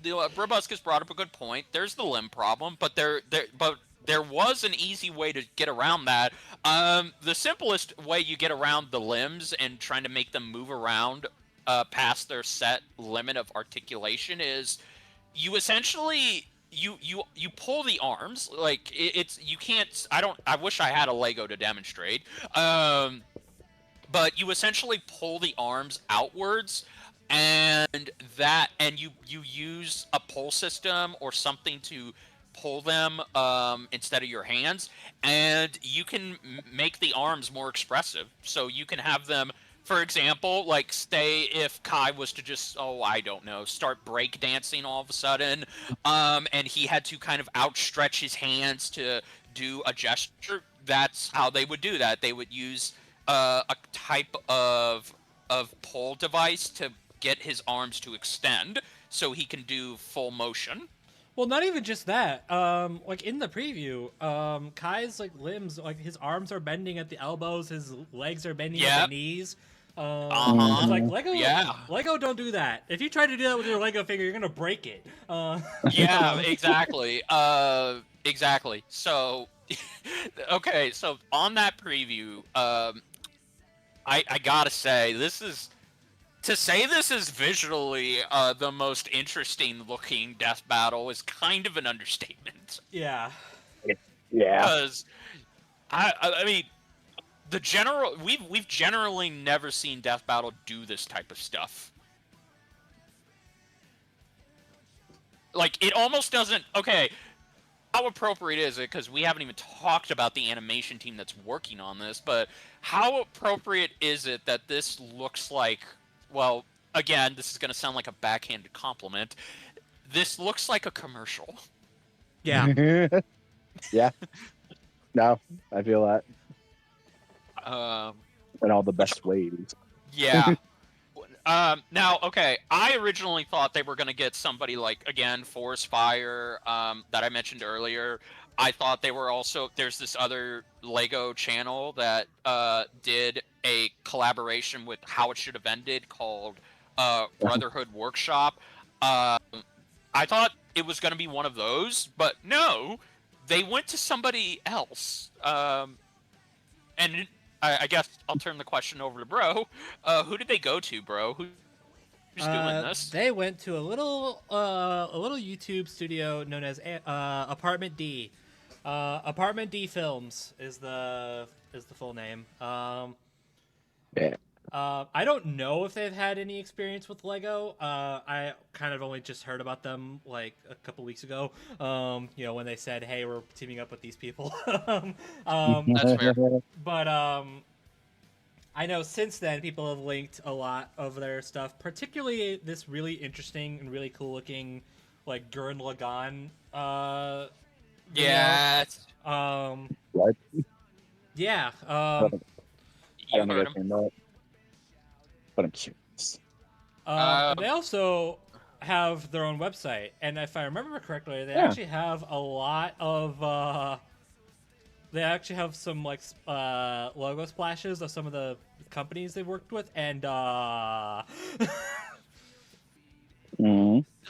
BrobusCast brought up a good point. There's the limb problem, but there was an easy way to get around that. The simplest way you get around the limbs and trying to make them move around past their set limit of articulation is you essentially you pull the arms like it's you can't. I wish I had a Lego to demonstrate. But you essentially pull the arms outwards, and you use a pull system or something to pull them instead of your hands, and you can make the arms more expressive. So you can have them, for example, like say if Kai was to just, oh, I don't know, start break dancing all of a sudden, and he had to kind of outstretch his hands to do a gesture. That's how they would do that. They would use a type of pull device to get his arms to extend so he can do full motion. Well, not even just that. Like in the preview, Kai's like limbs, like his arms are bending at the elbows, his legs are bending at the knees. It's like Lego don't do that. If you try to do that with your Lego figure, you're gonna break it. Yeah, exactly. Exactly. So, okay, so on that preview, I gotta say, this is visually the most interesting looking death battle is kind of an understatement. Yeah. Yeah. Because I mean, we've generally never seen Death Battle do this type of stuff. Like, it almost doesn't. Okay, how appropriate is it? Because we haven't even talked about the animation team that's working on this, but how appropriate is it that this looks like, well, again, this is going to sound like a backhanded compliment, this looks like a commercial. Yeah. Yeah. No, I feel that. In all the best ways. Yeah. Now, okay, I originally thought they were going to get somebody like, again, Forest Fire, that I mentioned earlier. I thought they were also, there's this other Lego channel that did a collaboration with How It Should Have Ended called Brotherhood Workshop. I thought it was going to be one of those, but no, they went to somebody else. And I guess I'll turn the question over to Bro. Who did they go to, Bro? Who's doing this? They went to a little YouTube studio known as Apartment D. Apartment D Films is the full name. Yeah. I don't know if they've had any experience with Lego. I kind of only just heard about them like a couple weeks ago. You know, when they said, "Hey, we're teaming up with these people." That's fair. But I know since then people have linked a lot of their stuff, particularly this really interesting and really cool looking like Gurren Lagann. Yeah. What? Yeah. I don't know anything about it, but I'm curious. They also have their own website, and if I remember correctly, they actually have a lot of. They actually have some like logo splashes of some of the companies they've worked with, and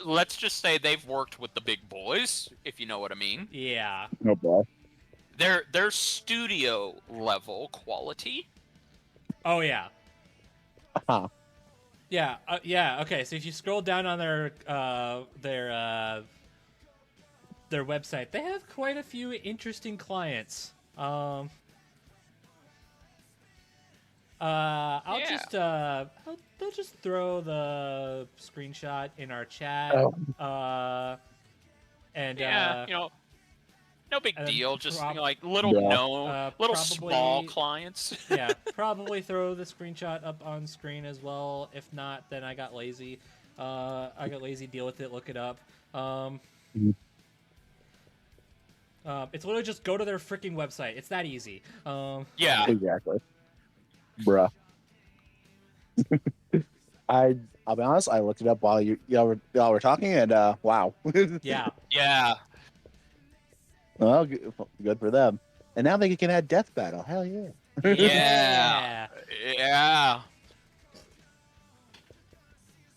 Let's just say they've worked with the big boys, if you know what I mean. yeah. No boy. They're studio level quality. Oh yeah. Uh-huh. Yeah, yeah. Okay, so if you scroll down on their website, they have quite a few interesting clients. I'll just throw the screenshot in our chat. And Yeah, no big deal. Just like little probably, small clients. Yeah, probably throw the screenshot up on screen as well. If not, then I got lazy. Deal with it. Look it up. It's literally just go to their freaking website. It's that easy. Yeah, exactly. Bruh. I'll be honest. I looked it up while y'all were talking, and wow. Yeah. Yeah. Well, good for them. And now they can add Death Battle. Hell yeah. Yeah. Yeah.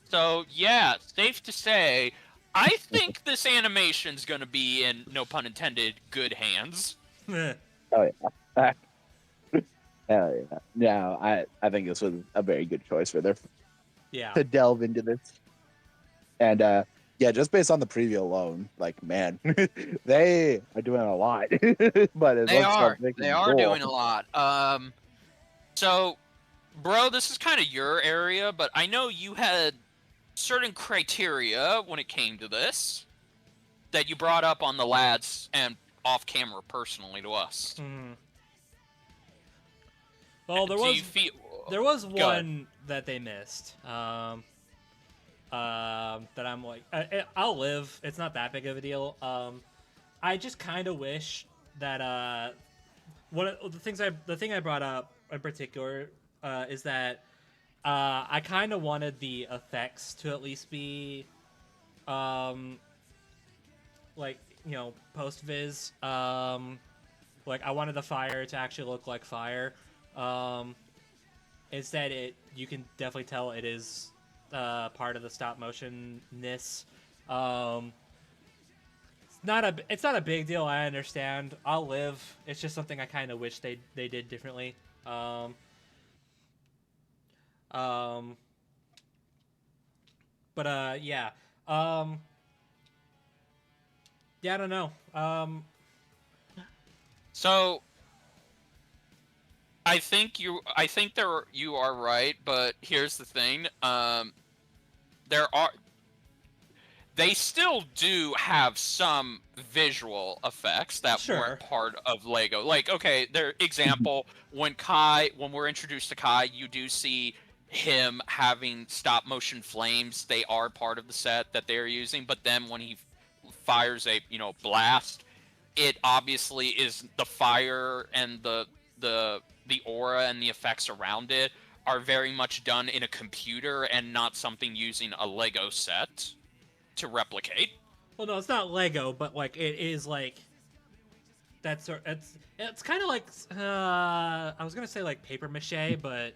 So yeah, safe to say, I think this animation's gonna be in, no pun intended, good hands. Oh yeah. Hell yeah. No, I think this was a very good choice for them to delve into this. And yeah, just based on the preview alone, like man, they are doing a lot. But it They looks so are. freaking They are cool. doing a lot. So, bro, this is kind of your area, but I know you had certain criteria when it came to this that you brought up on the lads and off camera personally to us. Well, there was one that they missed. That I'm like, I'll live. It's not that big of a deal. I just kind of wish that one of the thing I brought up in particular is that I kind of wanted the effects to at least be like, you know, post viz. Like I wanted the fire to actually look like fire. Instead, you can definitely tell it is part of the stop motion-ness. It's not a big deal. I understand. I'll live. It's just something I kind of wish they did differently. But yeah. Yeah, I don't know. So I think you are right, but here's the thing. They still do have some visual effects that weren't part of Lego. Like, okay, their example, when we're introduced to Kai, you do see him having stop motion flames. They are part of the set that they're using, but then when he fires a, blast, it obviously is the fire and the aura and the effects around it are very much done in a computer and not something using a Lego set to replicate. Well, no, it's not Lego, but like it is like it's kind of like I was gonna say like paper mache, but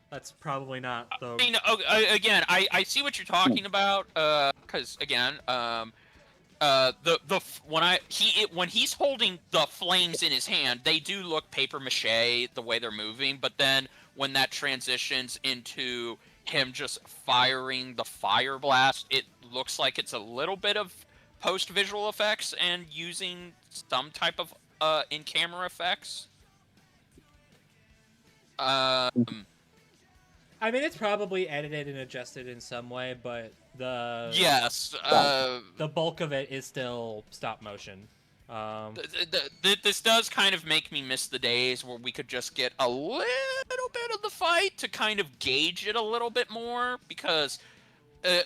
that's probably not the. I mean, again, I see what you're talking about, because again, when he's holding the flames in his hand, they do look paper mache the way they're moving, but then when that transitions into him just firing the fire blast, it looks like it's a little bit of post visual effects and using some type of in camera effects. I mean, it's probably edited and adjusted in some way, but the bulk of it is still stop motion. This does kind of make me miss the days where we could just get a little bit of the fight to kind of gauge it a little bit more, because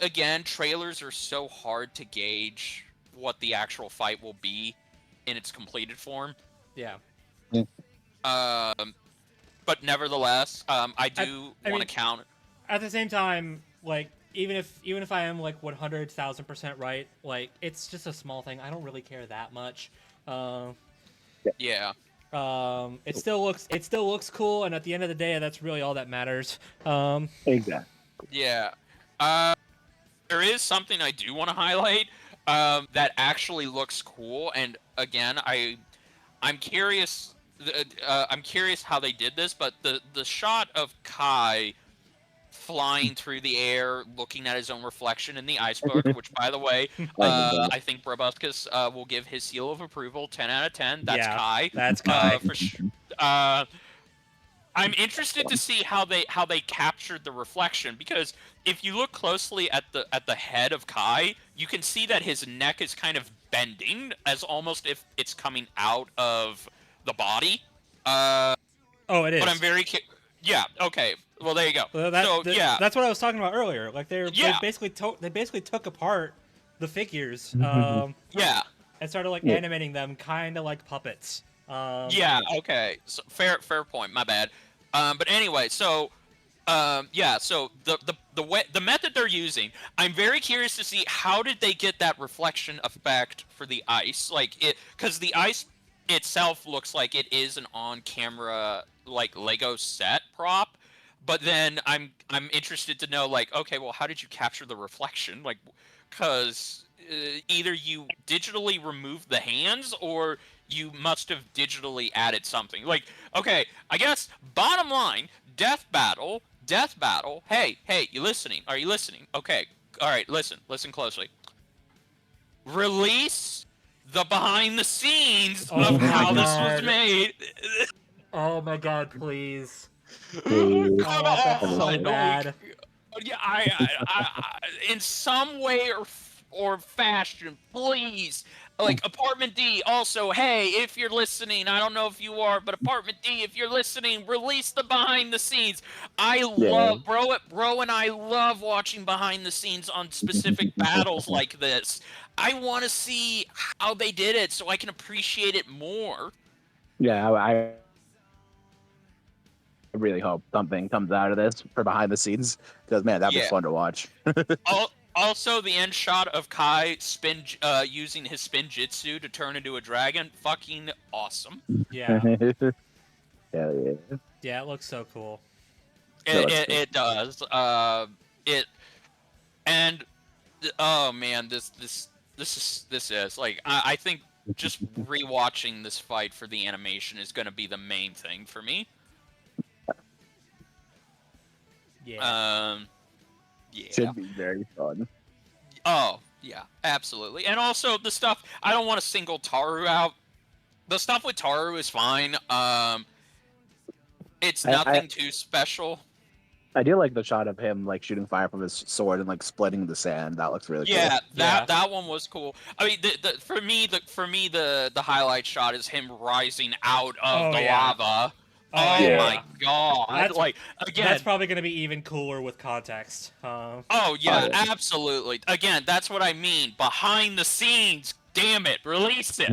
again, trailers are so hard to gauge what the actual fight will be in its completed form. Yeah. But nevertheless, I do want to counter. At the same time, like even if I am like 100,000% right, like it's just a small thing. I don't really care that much. Yeah. It still looks cool, and at the end of the day, that's really all that matters. Exactly. Yeah. There is something I do want to highlight that actually looks cool, and again, I'm curious. I'm curious how they did this, but the shot of Kai flying through the air, looking at his own reflection in the ice book, which, by the way, I think BrobusCast will give his seal of approval, 10 out of 10. That's Kai. That's Kai. I'm interested to see how they captured the reflection, because if you look closely at the head of Kai, you can see that his neck is kind of bending, as almost if it's coming out of the body. Oh, it is. But I'm very yeah. Okay. Well, there you go. Well, that's what I was talking about earlier. Like they basically took apart the figures. Yeah. And started like animating them, kind of like puppets. Yeah. Okay. So, fair point. My bad. But anyway, so so the method they're using, I'm very curious to see how did they get that reflection effect for the ice, like it, because the ice itself looks like it is an on-camera like Lego set prop. but then I'm interested to know, like, okay, well, how did you capture the reflection? Like, because either you digitally removed the hands or you must have digitally added something. Like, okay, I guess bottom line, death battle. Hey, you listening? Are you listening? Okay, all right, listen closely. Release the behind the scenes Oh of my how this was God. made. Oh my God, please. Please. Come Oh, that's so on, like, bad. yeah, in some way or fashion, please, like Apartment D. Also, hey, if you're listening, I don't know if you are, but Apartment D, if you're listening, release the behind the scenes. I Yeah. love bro, and I love watching behind the scenes on specific battles like this. I want to see how they did it so I can appreciate it more. Yeah, I really hope something comes out of this for behind the scenes because man, that'd be Yeah. fun to watch. Also, the end shot of Kai using his spin jutsu to turn into a dragon, fucking awesome. Yeah. Hell yeah. Yeah, it looks so cool. It does. It and oh man, this is like I think just rewatching this fight for the animation is going to be the main thing for me. Yeah. Yeah. Should be very fun. Oh, yeah, absolutely. And also the stuff, I don't want to single Taru out. The stuff with Taru is fine. It's nothing too special. I do like the shot of him like shooting fire from his sword and like splitting the sand. That looks really Yeah, cool. that one was cool. I mean, for me the highlight shot is him rising out of the lava. Oh yeah. my god! That's, like again, that's probably gonna be even cooler with context. Oh yeah, absolutely. Again, that's what I mean. Behind the scenes, damn it, release it.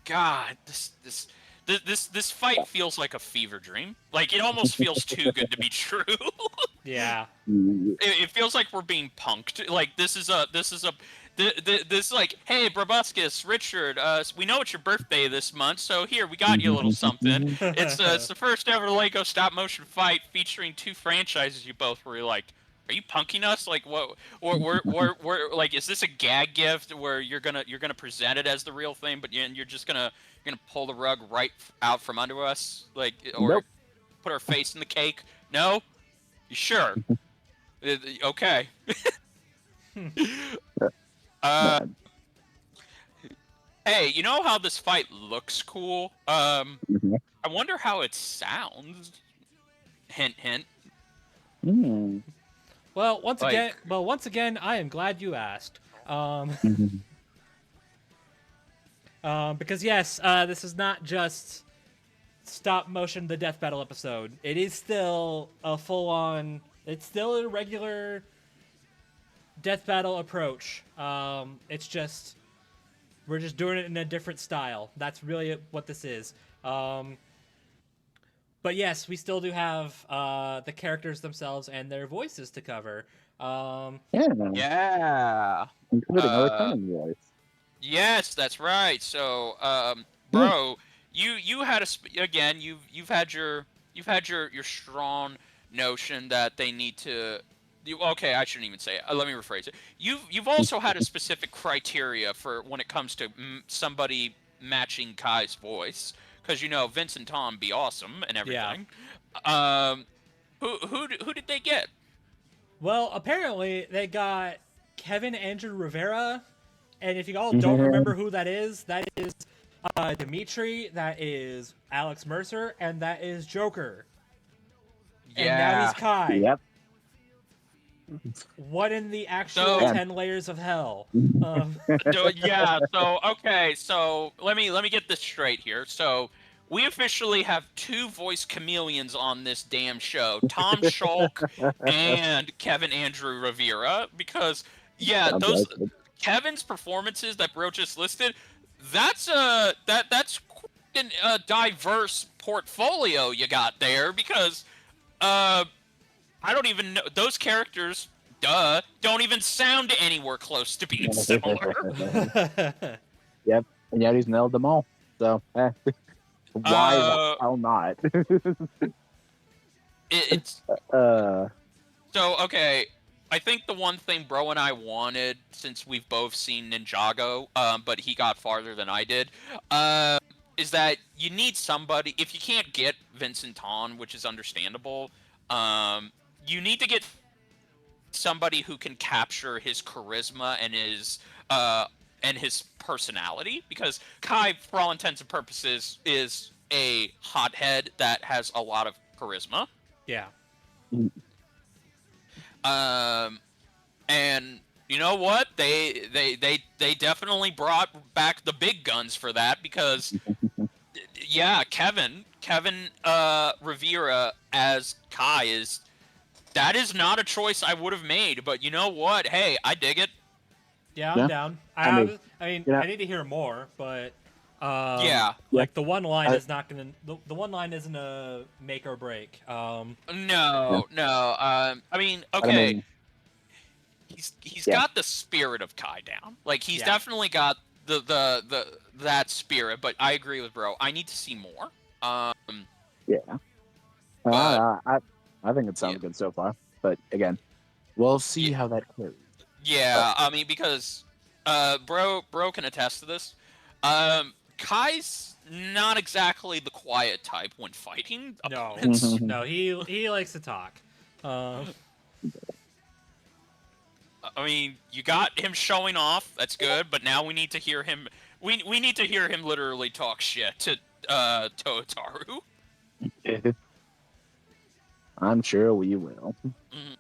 God, this fight feels like a fever dream. Like it almost feels too good to be true. Yeah. It feels like we're being punked. Like this is like, hey, Brobuscus, Richard, we know it's your birthday this month, so here we got you a little something. It's the first ever Lego stop motion fight featuring two franchises you both were like, are you punking us? Like what? Or like, is this a gag gift where you're gonna present it as the real thing, but you're just gonna pull the rug right out from under us, like, or put our face in the cake? No, you sure? Okay. Hey, you know how this fight looks cool? I wonder how it sounds. Hint, hint. Well, once again, I am glad you asked. Because yes, this is not just stop motion the death battle episode. It is still a full-on. It's still a regular death battle approach. It's just we're just doing it in a different style. That's really what this is. But yes, we still do have the characters themselves and their voices to cover. Yeah. Including a returning voice. Yes, that's right. So, bro, you had again. You've had your strong notion that they need to. Okay, I shouldn't even say it. Let me rephrase it. You've also had a specific criteria for when it comes to somebody matching Kai's voice, because Vince and Tom be awesome and everything. Yeah. Who did they get? Well, apparently they got Kevin Andrew Rivera, and if you all don't remember who that is Dimitri, that is Alex Mercer, and that is Joker. Yeah. And now he's Kai. Yep. What in the actual 10 layers of hell? Yeah. So okay. So let me get this straight here. So we officially have two voice chameleons on this damn show: Tom Schalk and Kevin Andrew Rivera. Because those Kevin's performances that Bro just listed, that's that's quite a diverse portfolio you got there. Because I don't even know those characters. Don't even sound anywhere close to being similar. Yep, and yet he's nailed them all. So. Why the hell not? It's uh, so okay. I think the one thing Bro and I wanted, since we've both seen Ninjago, but he got farther than I did, is that you need somebody. If you can't get Vincent Ton, which is understandable, you need to get somebody who can capture his charisma and his personality, because Kai, for all intents and purposes, is a hothead that has a lot of charisma. Yeah. And you know what? They definitely brought back the big guns for that, because yeah, Kevin Rivera as Kai that is not a choice I would have made, but you know what? Hey, I dig it. Yeah, I'm down. I mean, I need to hear more, but yeah, like the one line is not gonna. The one line isn't a make or break. No. I mean, okay. He's got the spirit of Kai down. Like, he's definitely got the that spirit. But I agree with Bro. I need to see more. Yeah. I think it sounds good so far. But again, we'll see how that goes. Yeah, I mean, because Bro can attest to this. Kai's not exactly the quiet type when fighting. No, no, he likes to talk. I mean, you got him showing off. That's good, but now we need to hear him. We need to hear him literally talk shit to Toyotaru. I'm sure we will. Mm-hmm.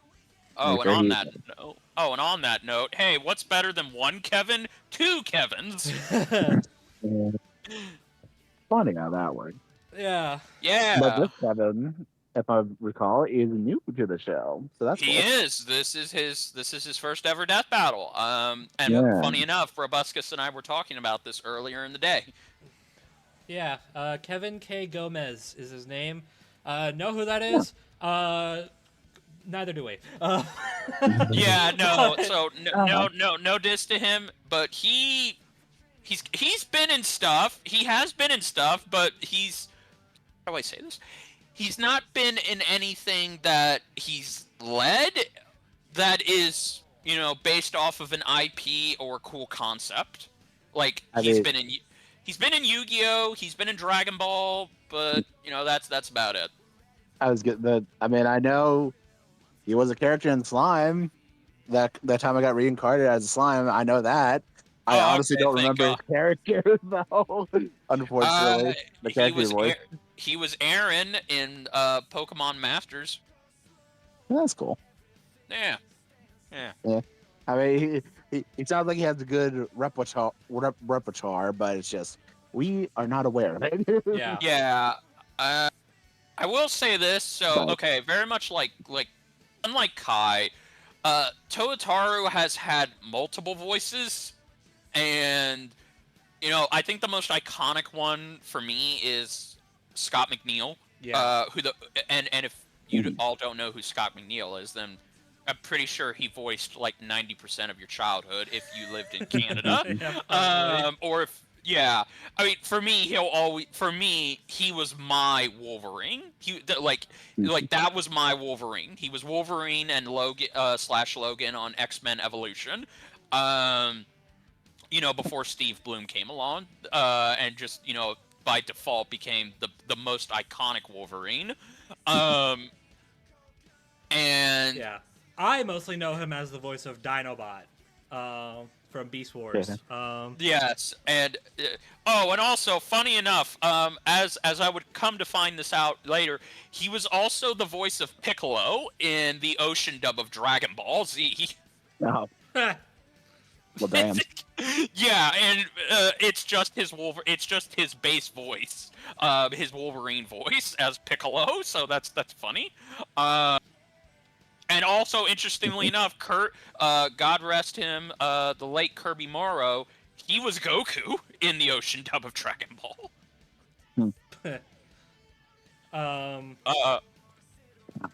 Oh, and on that note, hey, what's better than one Kevin? Two Kevins. Funny how that works. Yeah. Yeah. But this Kevin, if I recall, is new to the show, so that's he cool. is. This is his first ever death battle. Funny enough, BrobusCast and I were talking about this earlier in the day. Yeah. Kevin K. Gomez is his name. Know who that is? Neither do we. Yeah, no. So no diss to him, but he's been in stuff. He has been in stuff, but how do I say this? He's not been in anything that he's led that is, based off of an IP or a cool concept. Like, he's been in Yu-Gi-Oh, he's been in Dragon Ball, but that's about it. I know he was a character in Slime. That time I got reincarnated as a slime, I know that. I honestly don't remember his character though. Unfortunately, the character voice. He was Aaron in Pokemon Masters. That's cool. Yeah. I mean, he sounds like he has a good repertoire, but it's just we are not aware of it. Yeah. Yeah. I will say this. So okay, very much like unlike Kai, Toyotaru has had multiple voices, and I think the most iconic one for me is Scott McNeil. Yeah. And if you all don't know who Scott McNeil is, then I'm pretty sure he voiced like 90% of your childhood if you lived in Canada. Or if I mean, for me, he was my Wolverine. That was my Wolverine. He was Wolverine and Logan /Logan on X-Men Evolution. Before Steve Bloom came along, and just by default became the most iconic Wolverine. And yeah, I mostly know him as the voice of Dinobot from Beast Wars. Yes, and and also, funny enough, as I would come to find this out later, he was also the voice of Piccolo in the Ocean dub of Dragon Ball Z. Oh. Well, damn. Yeah, and it's just his base voice, his Wolverine voice as Piccolo. So that's funny. And also, interestingly enough, God rest him, the late Kirby Morrow, he was Goku in the Ocean dub of Dragon Ball.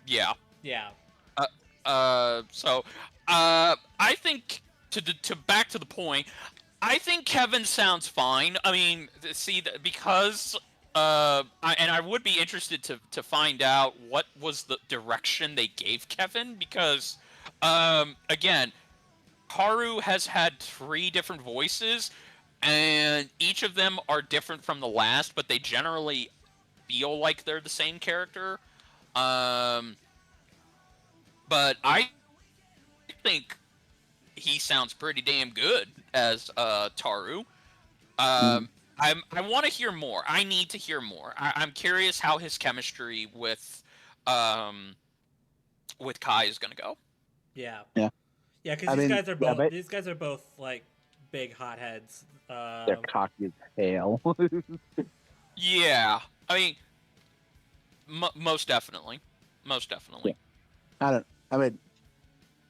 Yeah. Yeah. So, I think to back to the point, I think Kevin sounds fine. I mean, see, because I would be interested to find out what was the direction they gave Kevin, because, again, Haru has had 3 different voices, and each of them are different from the last, but they generally feel like they're the same character. But I think he sounds pretty damn good as Taru. I want to hear more. I need to hear more. I'm curious how his chemistry with Kai is gonna go. Yeah. Yeah. Yeah, because these guys are both like big hotheads. They're cocky as hell. Yeah, I mean, most definitely, most definitely. Yeah. I mean,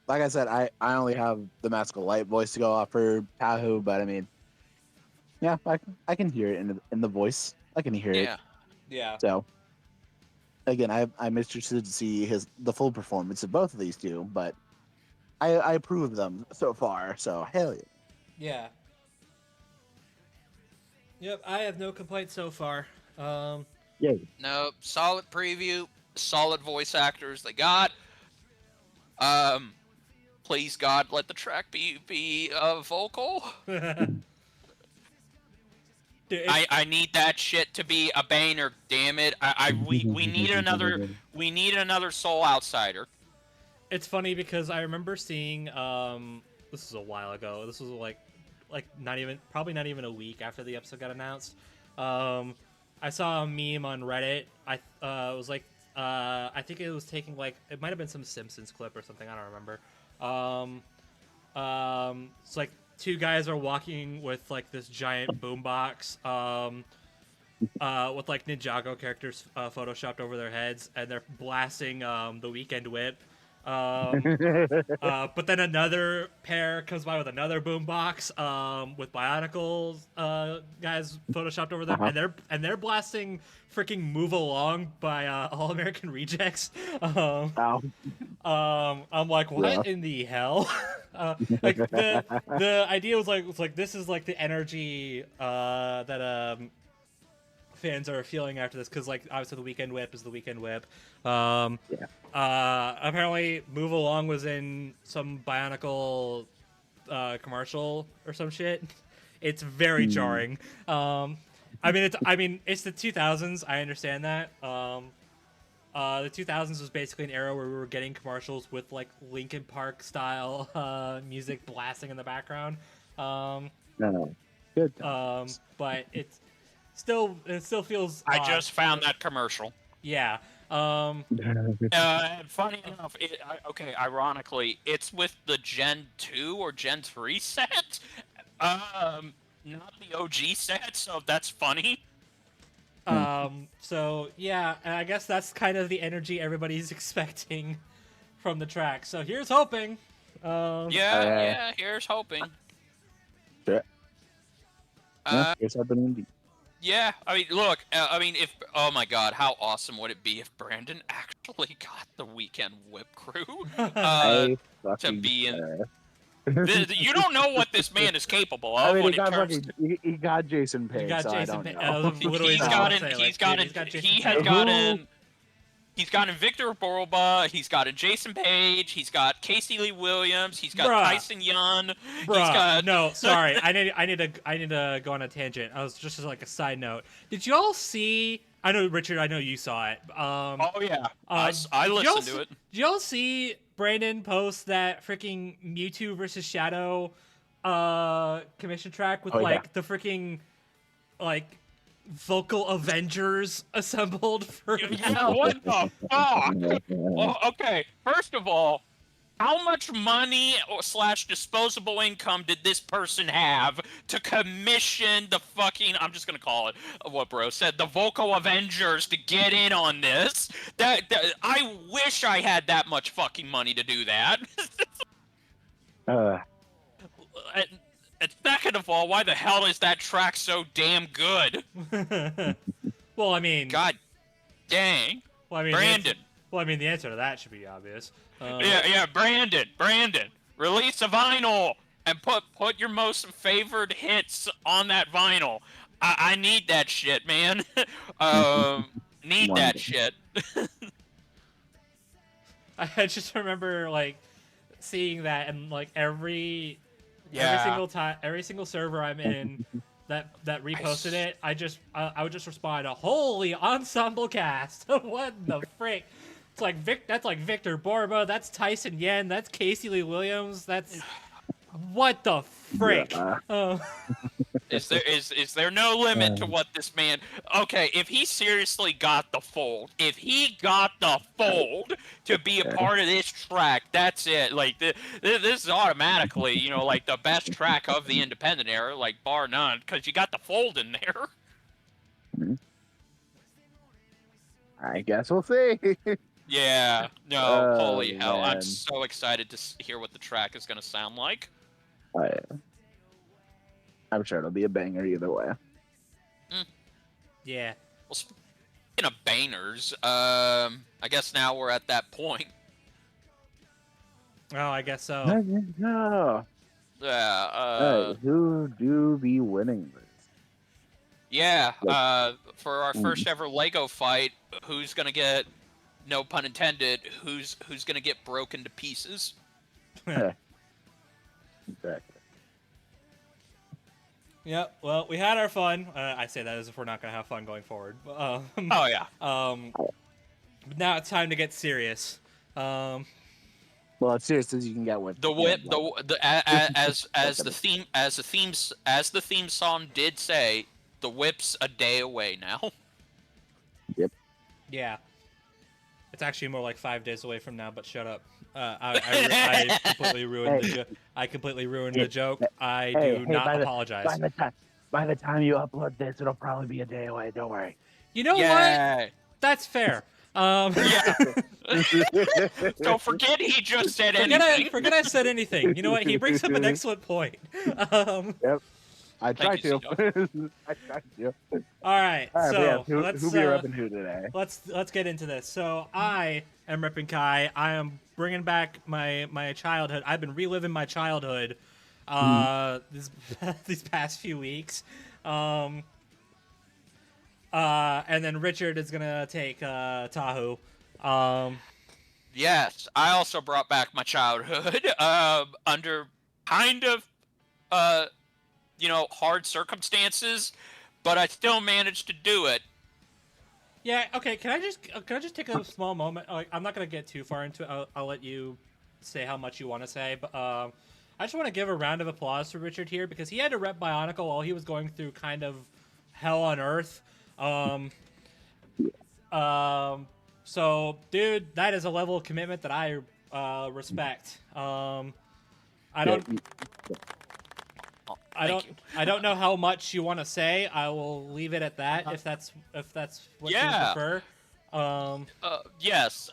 like I said, I only have the Magical Light voice to go off for Tahu, but I mean, yeah, I can hear it in the voice. I can hear it. Yeah. So again, I'm interested to see the full performance of both of these two, but I approve of them so far. So hell yeah. Yeah. Yep, I have no complaints so far. Yay. No, solid preview, solid voice actors they got. Please God, let the track be vocal. Dude, I need that shit to be a banger. Damn it! We need another Soul Outsider. It's funny because I remember seeing this was a while ago. This was like probably not even a week after the episode got announced. I saw a meme on Reddit. It was like I think it was taking like it might have been some Simpsons clip or something. I don't remember. It's like 2 guys are walking with like this giant boombox with like Ninjago characters photoshopped over their heads, and they're blasting the Weekend Whip. But then another pair comes by with another boombox with Bionicles guys photoshopped over them, and they're blasting freaking "Move Along" by All American Rejects. I'm like, what in the hell? Like the idea was like this is like the energy that fans are feeling after this, because like obviously the Weekend Whip is the Weekend Whip. Apparently Move Along was in some Bionicle commercial or some shit. It's very jarring. I mean it's the 2000s. I understand that. The 2000s was basically an era where we were getting commercials with like Linkin Park style music blasting in the background. Good. But it still feels I odd. just found that commercial. Yeah. Funny enough, ironically, it's with the Gen 2 or Gen 3 set. Not the OG set, so that's funny. So yeah, I guess that's kind of the energy everybody's expecting from the track. So here's hoping. Here's hoping. Sure. Here's hoping indeed. Yeah, I mean, look, oh my God, how awesome would it be if Brandon actually got the Weekend Whip crew to be in? You don't know what this man is capable of. He got Jason Page. He's gotten Victor Borba, he's gotten Jason Page, he's got Casey Lee Williams, he's got Tyson Young. No, sorry, I need to go on a tangent. I was just as like a side note. Did you all see? I know Richard. I know you saw it. Oh yeah, I listened to it. Did y'all see Brandon post that freaking Mewtwo versus Shadow commission track with the freaking like vocal Avengers assembled for? Yeah, what the fuck? Well, okay, first of all, how much money / disposable income did this person have to commission the fucking, I'm just gonna call it what bro said, the vocal Avengers to get in on this? That I wish I had that much fucking money to do that. And second of all, why the hell is that track so damn good? Well, I mean, God dang. Well, I mean, Brandon. The answer to that should be obvious. Brandon, release a vinyl and put your most favored hits on that vinyl. I need that shit, man. Need that Wonderful. shit. I just remember like seeing that, and like every Yeah. single time, every single server I'm in that reposted it, I would just respond a holy ensemble cast. What the frick? It's like that's like Victor Borba, that's Tyson Yen, that's Casey Lee Williams, that's what the frick? Yeah. Is there no limit to what this man? Okay, if he seriously got the fold, to be a part of this track, that's it. Like this is automatically, you know, like the best track of the independent era, like bar none, because you got the fold in there. I guess we'll see. Yeah. No. Oh, Holy hell! I'm man. so excited to hear what the track is gonna sound like. I'm sure it'll be a banger either way. Yeah. Well, speaking of bangers, I guess now we're at that point. Oh, I guess so. No. Yeah. Who do be winning this? Yeah. For our first ever Lego fight, who's gonna get, no pun intended, who's gonna get broken to pieces? Exactly. Yep. Well, we had our fun. I say that as if we're not gonna have fun going forward. Oh yeah. But now it's time to get serious. Well, as serious as you can get with The whip, as the theme song did say, the whip's a day away now. Yep. Yeah. It's actually more like 5 days away from now. But shut up. I completely ruined the joke. I completely ruined the joke. I do not apologize. By the time you upload this, it'll probably be a day away. Don't worry. You know what? That's fair. Yeah. Don't forget he just said anything. Forget I said anything. You know what? He brings up an excellent point. Yep. I tried to. I tried to. All right. So who let's be repping who today? Let's get into this. So I am repping Kai. I am bringing back my childhood. I've been reliving my childhood these past few weeks. And then Richard is gonna take Tahu. Yes, I also brought back my childhood under kind of hard circumstances, but I still managed to do it. Yeah. Okay. Can I just take a small moment? Like, I'm not gonna get too far into it. I'll let you say how much you want to say, but I just want to give a round of applause for Richard here because he had to rep Bionicle while he was going through kind of hell on earth. So, dude, that is a level of commitment that I respect. I don't know how much you want to say. I will leave it at that if that's what you prefer. Yes.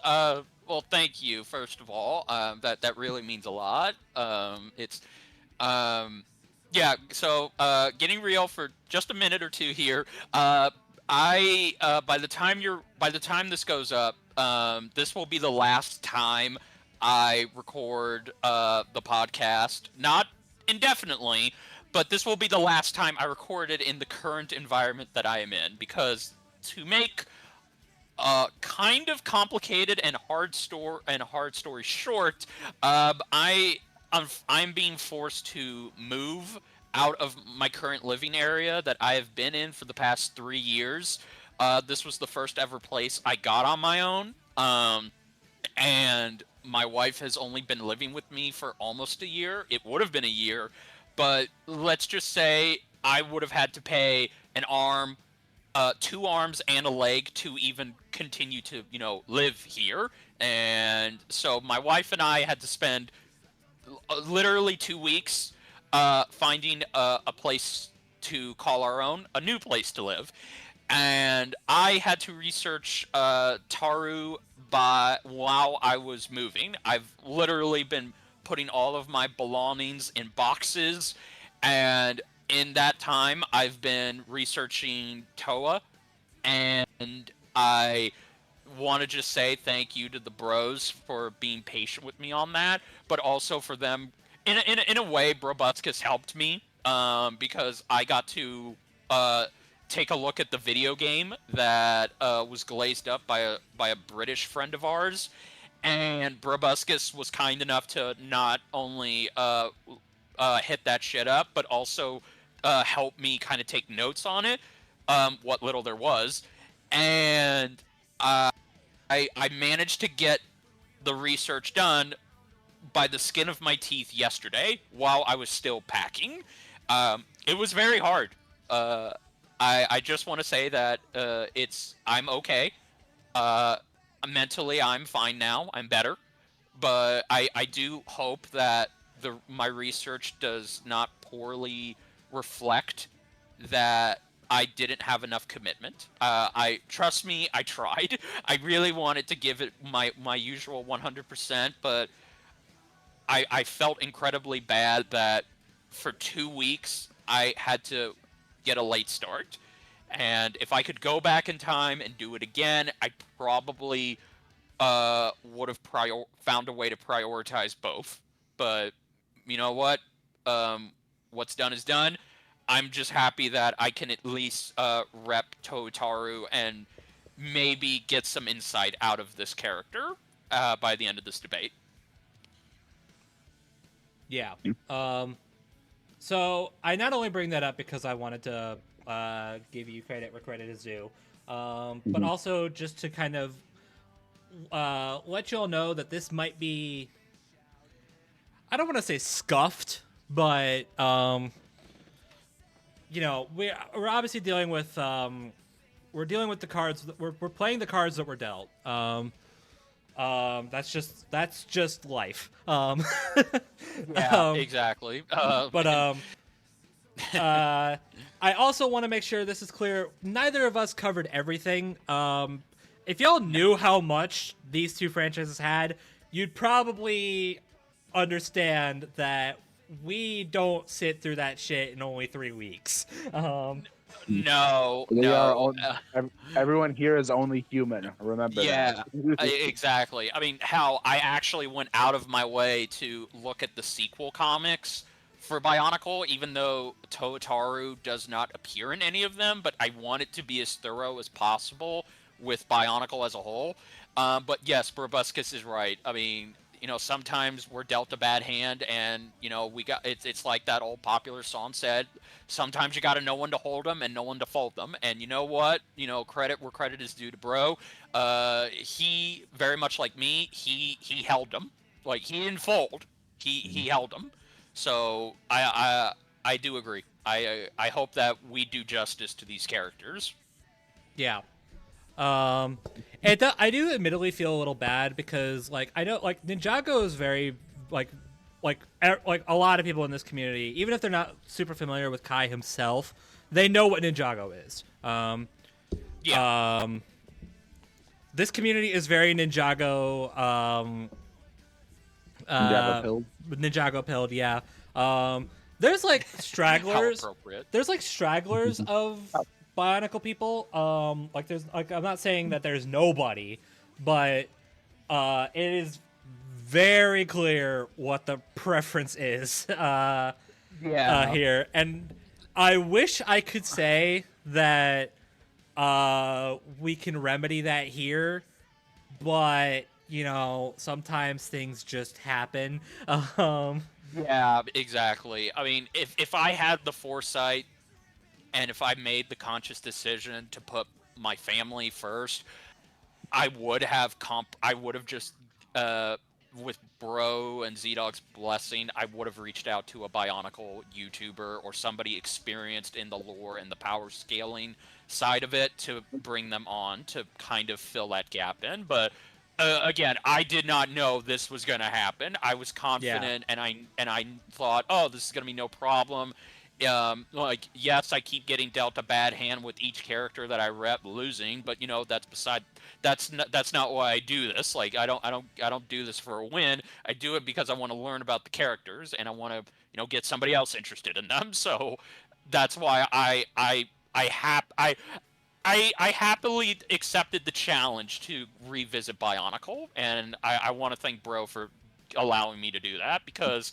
Well, thank you first of all. That really means a lot. Yeah. So, getting real for just a minute or two here. By the time this goes up, this will be the last time I record the podcast. Not indefinitely, but this will be the last time I record it in the current environment that I am in, because to make kind of complicated and hard story short, I'm being forced to move out of my current living area that I have been in for the past 3 years. This was the first ever place I got on my own, and my wife has only been living with me for almost a year. It would have been a year, but let's just say I would have had to pay an arm, 2 arms and a leg to even continue to, live here. And so my wife and I had to spend literally 2 weeks finding a place to call our own, a new place to live. And I had to research Taru while I was moving. I've literally been putting all of my belongings in boxes, and in that time I've been researching Toa, and I want to just say thank you to the bros for being patient with me on that, but also for them in a way. BrobusCast helped me because I got to take a look at the video game that was glazed up by a British friend of ours, and BrobusCast was kind enough to not only hit that shit up, but also help me kind of take notes on it, what little there was, and I managed to get the research done by the skin of my teeth yesterday while I was still packing. It was very hard. I just want to say that I'm okay. Uh, Mentally, I'm fine now. I'm better, but I do hope that my research does not poorly reflect that I didn't have enough commitment. I trust me, I tried. I really wanted to give it my usual 100%, but I felt incredibly bad that for 2 weeks I had to get a late start. And if I could go back in time and do it again, I probably would have found a way to prioritize both. But you know what? What's done is done. I'm just happy that I can at least rep Totaru and maybe get some insight out of this character by the end of this debate. Yeah. So I not only bring that up because I wanted to give you credit where credit is due, but also just to kind of let you all know that this might be, I don't want to say scuffed, but you know, we're obviously dealing with we're dealing with the cards. We're playing the cards that were dealt. That's just life. Yeah, exactly. But I also want to make sure this is clear. Neither of us covered everything. If y'all knew how much these two franchises had, you'd probably understand that we don't sit through that shit in only 3 weeks. No. Everyone here is only human. Remember that. Exactly. I mean, how I actually went out of my way to look at the sequel comics for Bionicle, even though Totaru does not appear in any of them, but I want it to be as thorough as possible with Bionicle as a whole. But yes, BrobusCast is right. I mean, you know, sometimes we're dealt a bad hand, and you know, it's like that old popular song said. Sometimes you got to know when to hold them and know when to fold them. And you know what? You know, credit where credit is due to Bro. He very much like me. He held them. Like, he didn't fold. He held them. So I do agree. I hope that we do justice to these characters. Yeah. I do admittedly feel a little bad because, like, I know, like, Ninjago is very, like a lot of people in this community, even if they're not super familiar with Kai himself, they know what Ninjago is. This community is very Ninjago. Ninjago pilled, yeah. There's like stragglers. There's like stragglers of Bionicle people. Like, there's, like, I'm not saying that there's nobody, but it is very clear what the preference is here. And I wish I could say that we can remedy that here, but you know, sometimes things just happen. Yeah, exactly. I mean, if I had the foresight and if I made the conscious decision to put my family first, I would have just with Bro and ZDogg's blessing, I would have reached out to a Bionicle YouTuber or somebody experienced in the lore and the power scaling side of it to bring them on to kind of fill that gap in. But again, I did not know this was going to happen. I was confident, and I thought, oh, this is going to be no problem. Like, yes, I keep getting dealt a bad hand with each character that I rep losing, but you know, that's not why I do this. Like, I don't do this for a win. I do it because I want to learn about the characters and I want to, you know, get somebody else interested in them. So that's why I happily accepted the challenge to revisit Bionicle, and I want to thank Bro for allowing me to do that, because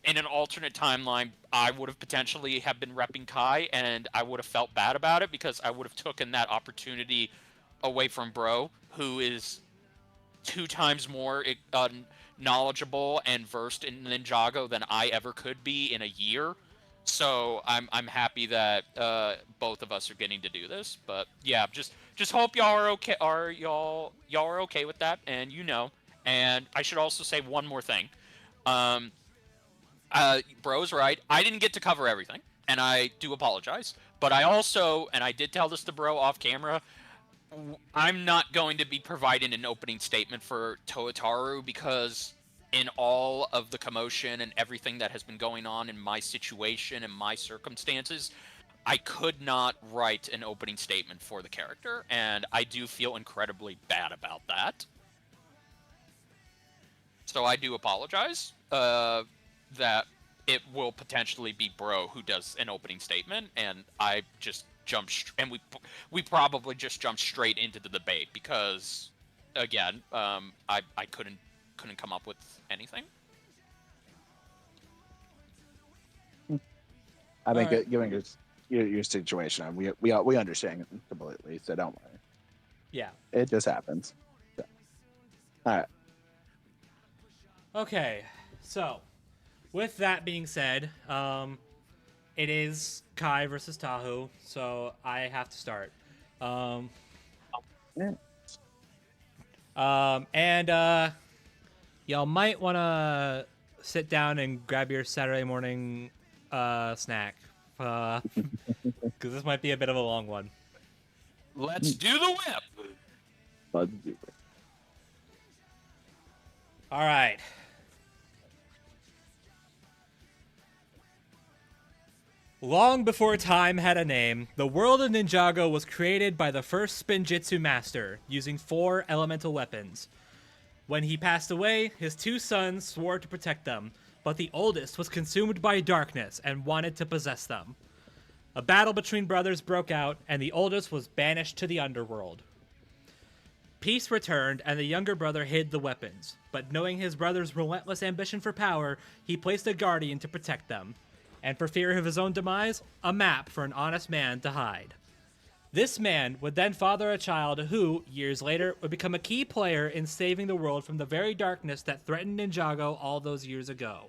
in an alternate timeline, I would have potentially have been repping Kai, and I would have felt bad about it because I would have taken that opportunity away from Bro, who is 2 times more knowledgeable and versed in Ninjago than I ever could be in a year. So I'm happy that both of us are getting to do this. But yeah, just hope y'all are okay. Y'all are okay with that? And And I should also say one more thing. Um, Bro's right. I didn't get to cover everything, and I do apologize. But I also, and I did tell this to Bro off camera, I'm not going to be providing an opening statement for Toyotaru because in all of the commotion and everything that has been going on in my situation and my circumstances, I could not write an opening statement for the character, and I do feel incredibly bad about that. So I do apologize that it will potentially be Bro who does an opening statement, and I just and we probably just jumped straight into the debate because, again, I couldn't come up with anything. I think given your situation, we understand it completely, so don't worry. Yeah, it just happens. So. All right. Okay, so with that being said, it is Kai versus Tahu, so I have to start. Y'all might want to sit down and grab your Saturday morning snack, because this might be a bit of a long one. Let's do the whip! Let's do it. All right. Long before time had a name, the world of Ninjago was created by the first Spinjitzu master, using 4 elemental weapons. When he passed away, his 2 sons swore to protect them, but the oldest was consumed by darkness and wanted to possess them. A battle between brothers broke out, and the oldest was banished to the underworld. Peace returned, and the younger brother hid the weapons, but knowing his brother's relentless ambition for power, he placed a guardian to protect them. And for fear of his own demise, a map for an honest man to hide. This man would then father a child who, years later, would become a key player in saving the world from the very darkness that threatened Ninjago all those years ago.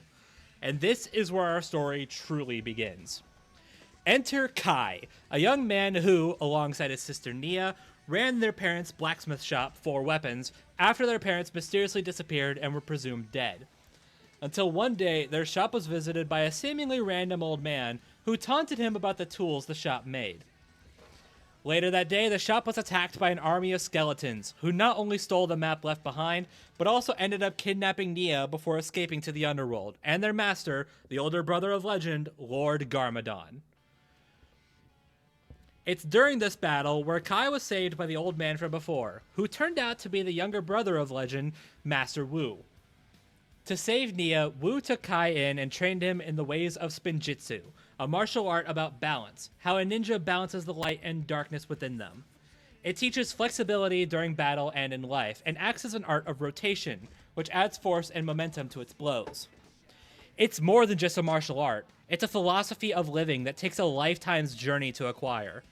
And this is where our story truly begins. Enter Kai, a young man who, alongside his sister Nia, ran their parents' blacksmith shop for weapons after their parents mysteriously disappeared and were presumed dead. Until one day, their shop was visited by a seemingly random old man who taunted him about the tools the shop made. Later that day, the shop was attacked by an army of skeletons, who not only stole the map left behind, but also ended up kidnapping Nia before escaping to the underworld, and their master, the older brother of legend, Lord Garmadon. It's during this battle where Kai was saved by the old man from before, who turned out to be the younger brother of legend, Master Wu. To save Nia, Wu took Kai in and trained him in the ways of Spinjitzu, a martial art about balance, how a ninja balances the light and darkness within them. It teaches flexibility during battle and in life, and acts as an art of rotation, which adds force and momentum to its blows. It's more than just a martial art, it's a philosophy of living that takes a lifetime's journey to acquire.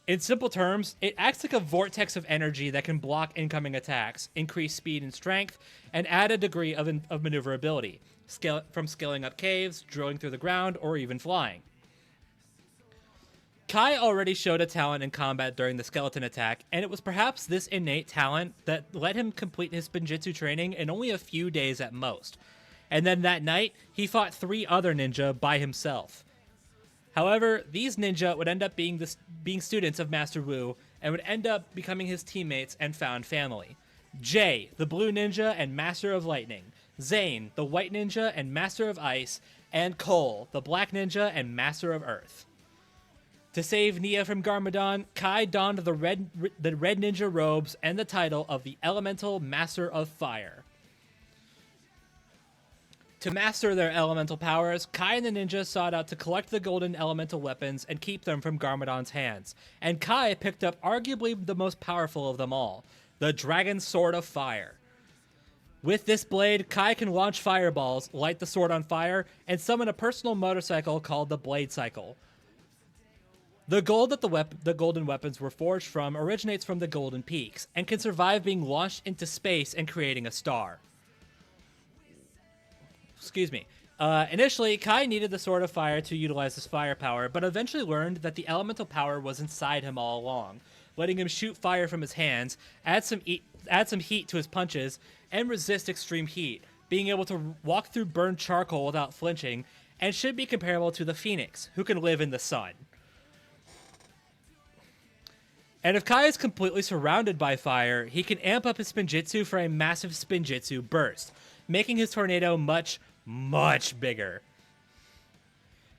In simple terms, it acts like a vortex of energy that can block incoming attacks, increase speed and strength, and add a degree of maneuverability, from scaling up caves, drilling through the ground, or even flying. Kai already showed a talent in combat during the skeleton attack, and it was perhaps this innate talent that let him complete his Spinjitzu training in only a few days at most. And then that night, he fought 3 other ninja by himself. However, these ninja would end up being students of Master Wu, and would end up becoming his teammates and found family. Jay, the blue ninja and master of lightning. Zane, the white ninja and master of ice. And Cole, the black ninja and master of earth. To save Nia from Garmadon, Kai donned the red ninja robes and the title of the Elemental Master of Fire. To master their elemental powers, Kai and the ninja sought out to collect the golden elemental weapons and keep them from Garmadon's hands, and Kai picked up arguably the most powerful of them all, the Dragon Sword of Fire. With this blade, Kai can launch fireballs, light the sword on fire, and summon a personal motorcycle called the Blade Cycle. The gold that the golden weapons were forged from originates from the Golden Peaks, and can survive being launched into space and creating a star. Excuse me. Initially, Kai needed the Sword of Fire to utilize his firepower, but eventually learned that the elemental power was inside him all along, letting him shoot fire from his hands, add some heat to his punches, and resist extreme heat, being able to walk through burned charcoal without flinching, and should be comparable to the Phoenix, who can live in the sun. And if Kai is completely surrounded by fire, he can amp up his Spinjitzu for a massive Spinjitzu burst, making his tornado much, much bigger.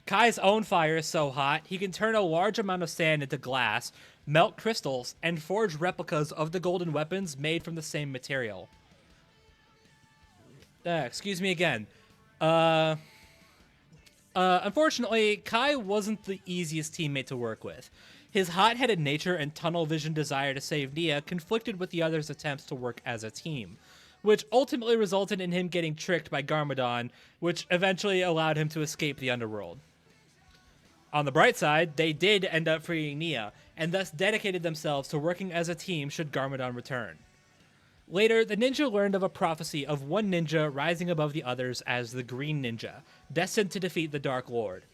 Kai's own fire is so hot, he can turn a large amount of sand into glass, melt crystals, and forge replicas of the golden weapons made from the same material. Excuse me again. Unfortunately, Kai wasn't the easiest teammate to work with. His hot-headed nature and tunnel vision desire to save Nia conflicted with the others' attempts to work as a team, which ultimately resulted in him getting tricked by Garmadon, which eventually allowed him to escape the underworld. On the bright side, they did end up freeing Nia, and thus dedicated themselves to working as a team should Garmadon return. Later, the ninja learned of a prophecy of one ninja rising above the others as the Green Ninja, destined to defeat the Dark Lord.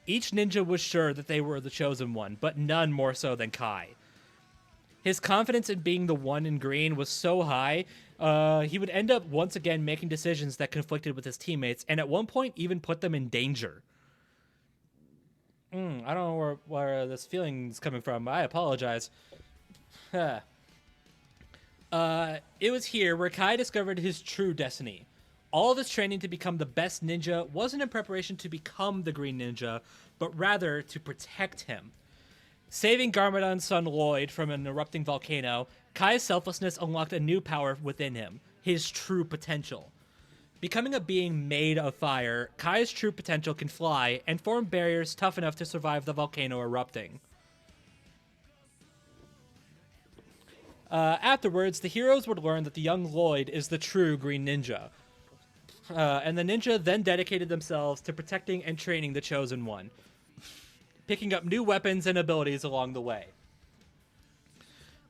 Each ninja was sure that they were the chosen one, but none more so than Kai. His confidence in being the one in green was so high, he would end up once again making decisions that conflicted with his teammates, and at one point even put them in danger. I don't know where this feeling is coming from. I apologize. It was here where Kai discovered his true destiny. All of his training to become the best ninja wasn't in preparation to become the Green Ninja, but rather to protect him. Saving Garmadon's son Lloyd from an erupting volcano, Kai's selflessness unlocked a new power within him, his true potential. Becoming a being made of fire, Kai's true potential can fly and form barriers tough enough to survive the volcano erupting. Afterwards, the heroes would learn that the young Lloyd is the true Green Ninja. And the ninja then dedicated themselves to protecting and training the Chosen One, picking up new weapons and abilities along the way.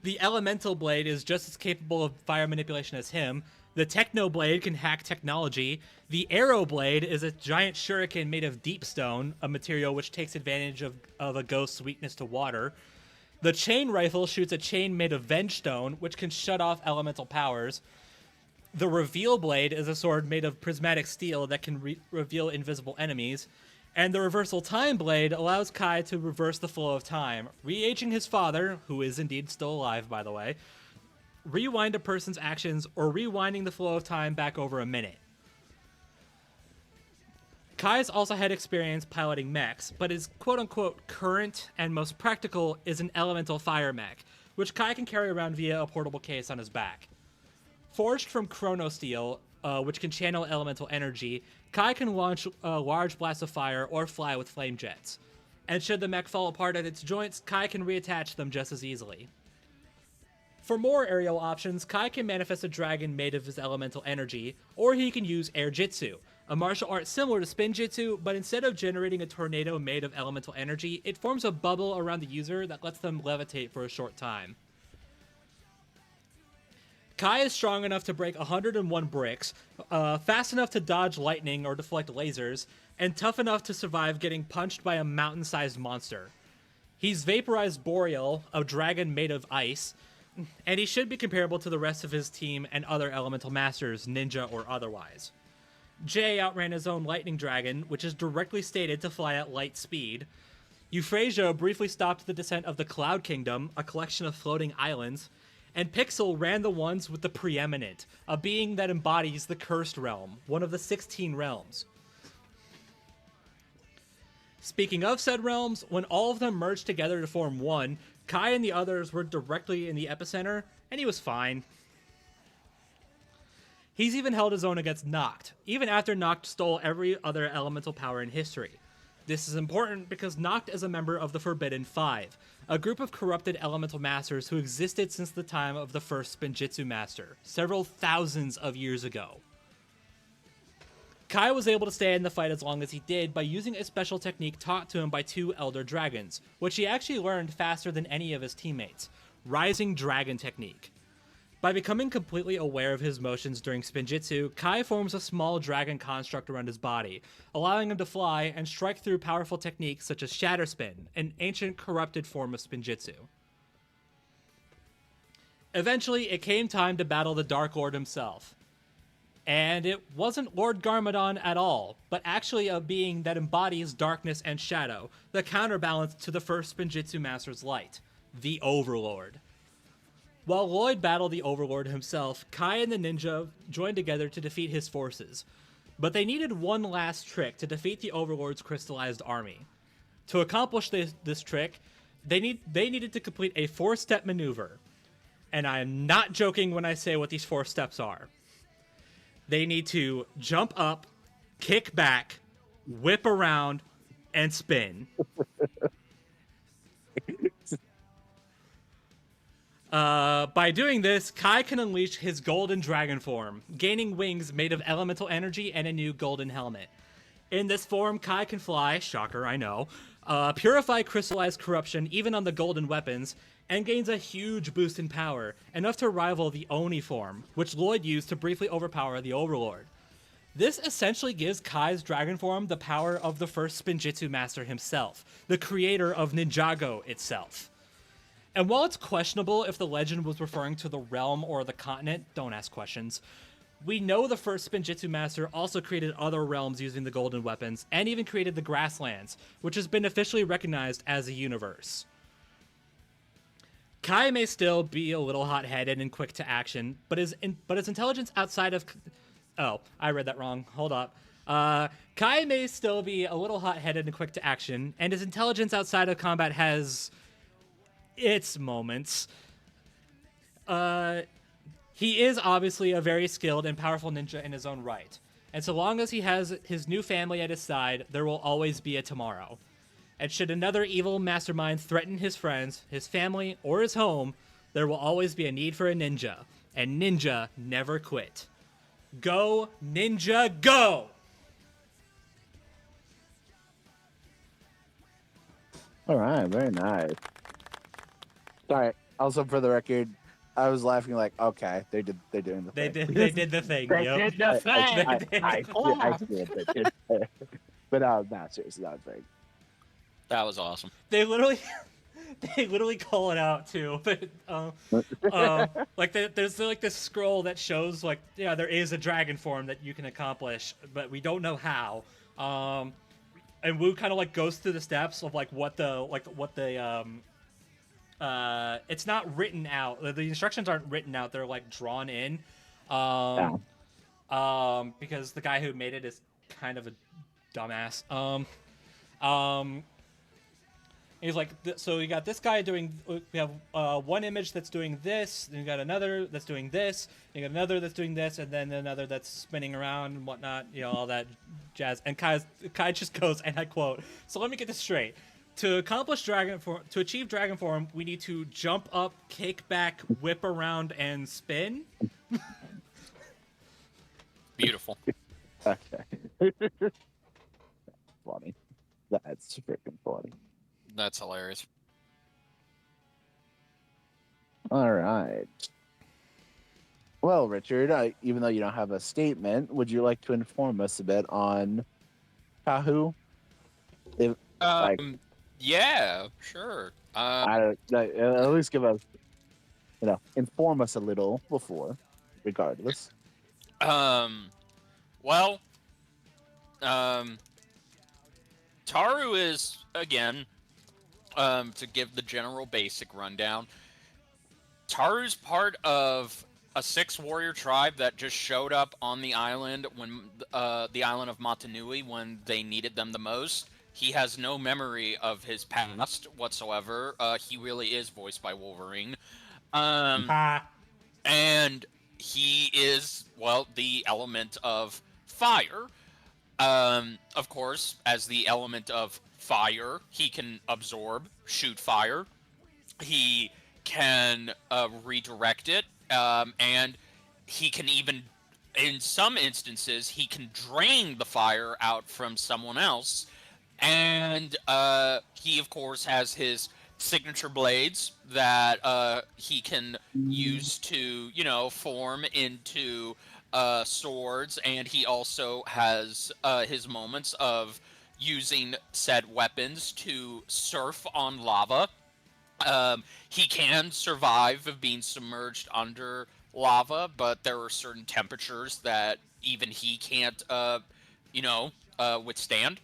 The Elemental Blade is just as capable of fire manipulation as him. The Techno Blade can hack technology. The Arrow Blade is a giant shuriken made of deep stone, a material which takes advantage of a ghost's weakness to water. The Chain Rifle shoots a chain made of Venge Stone, which can shut off elemental powers. The Reveal Blade is a sword made of prismatic steel that can reveal invisible enemies. And the Reversal Time Blade allows Kai to reverse the flow of time, re-aging his father, who is indeed still alive, by the way, rewind a person's actions, or rewinding the flow of time back over a minute. Kai's also had experience piloting mechs, but his quote-unquote current and most practical is an elemental fire mech, which Kai can carry around via a portable case on his back. Forged from chrono steel, which can channel elemental energy, Kai can launch large blasts of fire or fly with flame jets. And should the mech fall apart at its joints, Kai can reattach them just as easily. For more aerial options, Kai can manifest a dragon made of his elemental energy, or he can use Air Jitsu, a martial art similar to Spinjitzu, but instead of generating a tornado made of elemental energy, it forms a bubble around the user that lets them levitate for a short time. Kai is strong enough to break 101 bricks, fast enough to dodge lightning or deflect lasers, and tough enough to survive getting punched by a mountain-sized monster. He's Vaporized Boreal, a dragon made of ice, and he should be comparable to the rest of his team and other elemental masters, ninja or otherwise. Jay outran his own lightning dragon, which is directly stated to fly at light speed. Euphrasia briefly stopped the descent of the Cloud Kingdom, a collection of floating islands, and Pixel ran the ones with the Preeminent, a being that embodies the Cursed Realm, one of the 16 realms. Speaking of said realms, when all of them merged together to form one, Kai and the others were directly in the epicenter, and he was fine. He's even held his own against Noct, even after Noct stole every other elemental power in history. This is important because Noct is a member of the Forbidden Five, a group of corrupted elemental masters who existed since the time of the first Spinjitzu master, several thousands of years ago. Kai was able to stay in the fight as long as he did by using a special technique taught to him by two elder dragons, which he actually learned faster than any of his teammates, Rising Dragon Technique. By becoming completely aware of his motions during Spinjitzu, Kai forms a small dragon construct around his body, allowing him to fly and strike through powerful techniques such as Shatter Spin, an ancient corrupted form of Spinjitzu. Eventually, it came time to battle the Dark Lord himself. And it wasn't Lord Garmadon at all, but actually a being that embodies darkness and shadow, the counterbalance to the first Spinjitzu Master's light, the Overlord. While Lloyd battled the Overlord himself, Kai and the ninja joined together to defeat his forces. But they needed one last trick to defeat the Overlord's crystallized army. To accomplish this trick, they needed to complete a 4-step maneuver. And I am not joking when I say what these 4 steps are. They need to jump up, kick back, whip around, and spin. By doing this, Kai can unleash his golden dragon form, gaining wings made of elemental energy and a new golden helmet. In this form, Kai can fly, shocker, I know, purify crystallized corruption even on the golden weapons, and gains a huge boost in power, enough to rival the Oni form, which Lloyd used to briefly overpower the Overlord. This essentially gives Kai's dragon form the power of the first Spinjitzu master himself, the creator of Ninjago itself. And while it's questionable if the legend was referring to the realm or the continent, don't ask questions, we know the first Spinjitzu master also created other realms using the golden weapons, and even created the Grasslands, which has been officially recognized as a universe. Kai may still be a little hot-headed and quick to action, but his intelligence outside of... Oh, I read that wrong. Hold up. Kai may still be a little hot-headed and quick to action, and his intelligence outside of combat has its moments. He is obviously a very skilled and powerful ninja in his own right, and so long as he has his new family at his side, there will always be a tomorrow. And should another evil mastermind threaten his friends, his family, or his home, there will always be a need for a ninja. And ninja never quit. Go, ninja, go! All right, very nice. Sorry. Also, for the record, I was laughing like, okay, they're doing the thing. They did the thing. They Yep. did the thing. I see it. But no, seriously, that was very. That was awesome. They literally call it out too. But like there's like this scroll that shows like there is a dragon form that you can accomplish, but we don't know how. And Wu kind of like goes through the steps of it's not written out. The instructions aren't written out. They're like drawn in. Because the guy who made it is kind of a dumbass. He's like, so you got this guy doing, we have one image that's doing this, then you got another that's doing this, you got another that's doing this, and then another that's spinning around and whatnot, all that jazz. And Kai just goes, and I quote, so let me get this straight. To achieve dragon form, we need to jump up, kick back, whip around, and spin. Beautiful. Okay. Funny. That's freaking funny. That's hilarious. All right. Well, Richard, even though you don't have a statement, would you like to inform us a bit on Kahu? Yeah, sure. At least give us, inform us a little before, regardless. Well, Taru is, again, to give the general basic rundown, Taru's part of a 6-warrior tribe that just showed up on the island when the island of Matanui when they needed them the most. He has no memory of his past whatsoever. He really is voiced by Wolverine. And he is, the element of fire. Of course, as the element of fire, he can absorb, shoot fire. He can redirect it, and he can even, in some instances, he can drain the fire out from someone else. And he, of course, has his signature blades that he can use to, form into swords. And he also has his moments of using said weapons to surf on lava. He can survive of being submerged under lava, but there are certain temperatures that even he can't, withstand.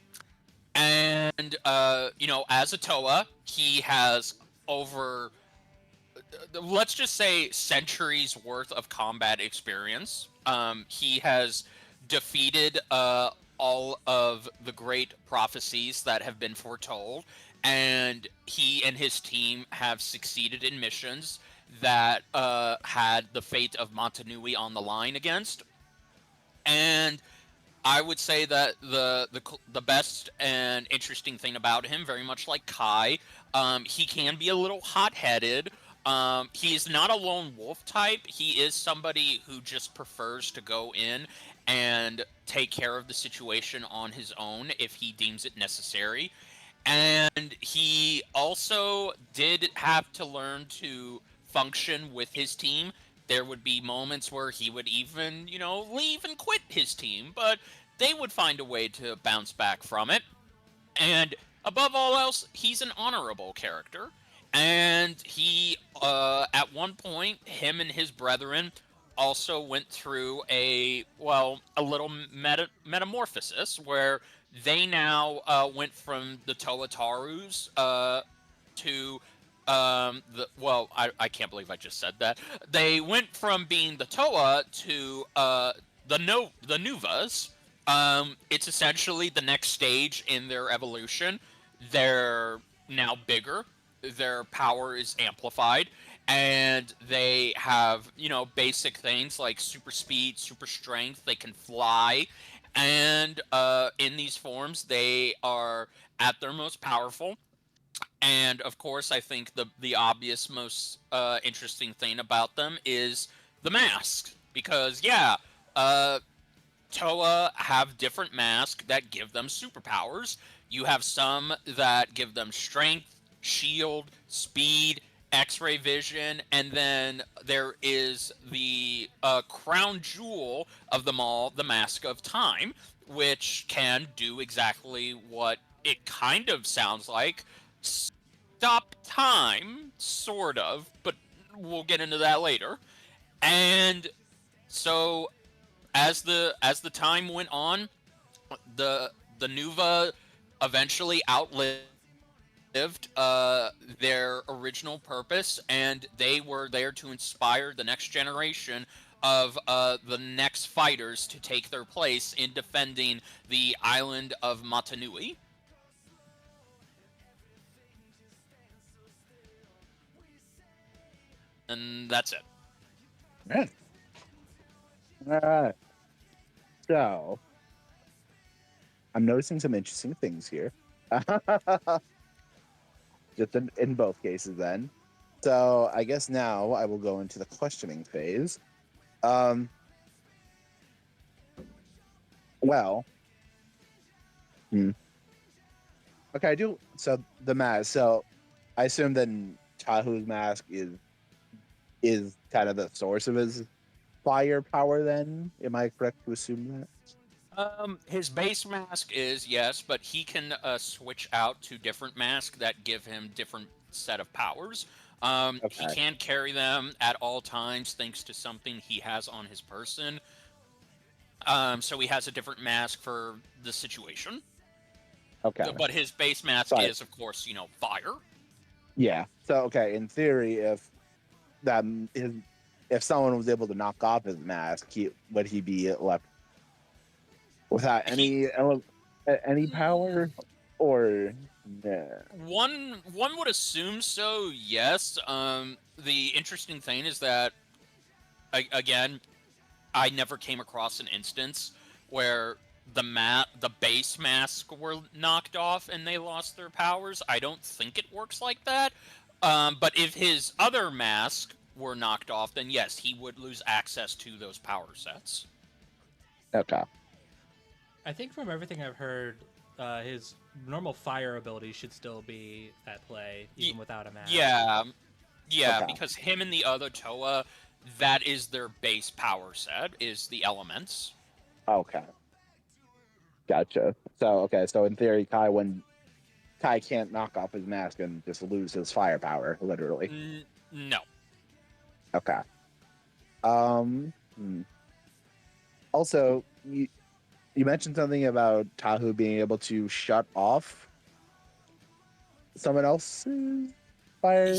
And as a Toa, he has over, let's just say, centuries worth of combat experience. He has defeated all of the great prophecies that have been foretold, and he and his team have succeeded in missions that had the fate of Montanui on the line against. And I would say that the best and interesting thing about him, very much like Kai, he can be a little hot-headed. He's not a lone wolf type. He is somebody who just prefers to go in and take care of the situation on his own if he deems it necessary. And he also did have to learn to function with his team. There would be moments where he would even, leave and quit his team, but they would find a way to bounce back from it. And above all else, he's an honorable character. And he, at one point, him and his brethren also went through a little metamorphosis where they now went from the Toatarus to I can't believe I just said that. They went from being the Toa to the Nuvas. It's essentially the next stage in their evolution. They're now bigger. Their power is amplified, and they have basic things like super speed, super strength. They can fly, and in these forms, they are at their most powerful. And of course, I think the obvious, most interesting thing about them is the mask, because uh, Toa have different masks that give them superpowers. You have some that give them strength, shield, speed, X-ray vision, and then there is the crown jewel of them all, the Mask of Time, which can do exactly what it kind of sounds like. Stop time, sort of, but we'll get into that later. And so as the time went on, the Nuva eventually outlived their original purpose, and they were there to inspire the next generation of the next fighters to take their place in defending the island of Matanui. And that's it. Man. All right. So, I'm noticing some interesting things here. Just in both cases, then. So, I guess now I will go into the questioning phase. Well, okay, I do. So the mask. So, I assume then Tahu's mask is kind of the source of his fire power. Then, am I correct to assume that? His base mask is, yes, but he can switch out to different masks that give him different set of powers. He Okay. can carry them at all times thanks to something he has on his person. So he has a different mask for the situation. Okay. But his base mask is, of course, fire. Yeah. So okay, in theory, that his, if someone was able to knock off his mask, would he be left without any power, or nah? One would assume so. Yes. The interesting thing is that again, I never came across an instance where the base mask were knocked off and they lost their powers. I don't think it works like that. But if his other mask were knocked off, then yes, he would lose access to those power sets. Okay. I think from everything I've heard, his normal fire ability should still be at play, even without a mask. Yeah, Okay. because him and the other Toa, that is their base power set, is the elements. Okay. Gotcha. So in theory, Kai can't knock off his mask and just lose his firepower, literally. No. Okay. Also, you mentioned something about Tahu being able to shut off someone else's fire.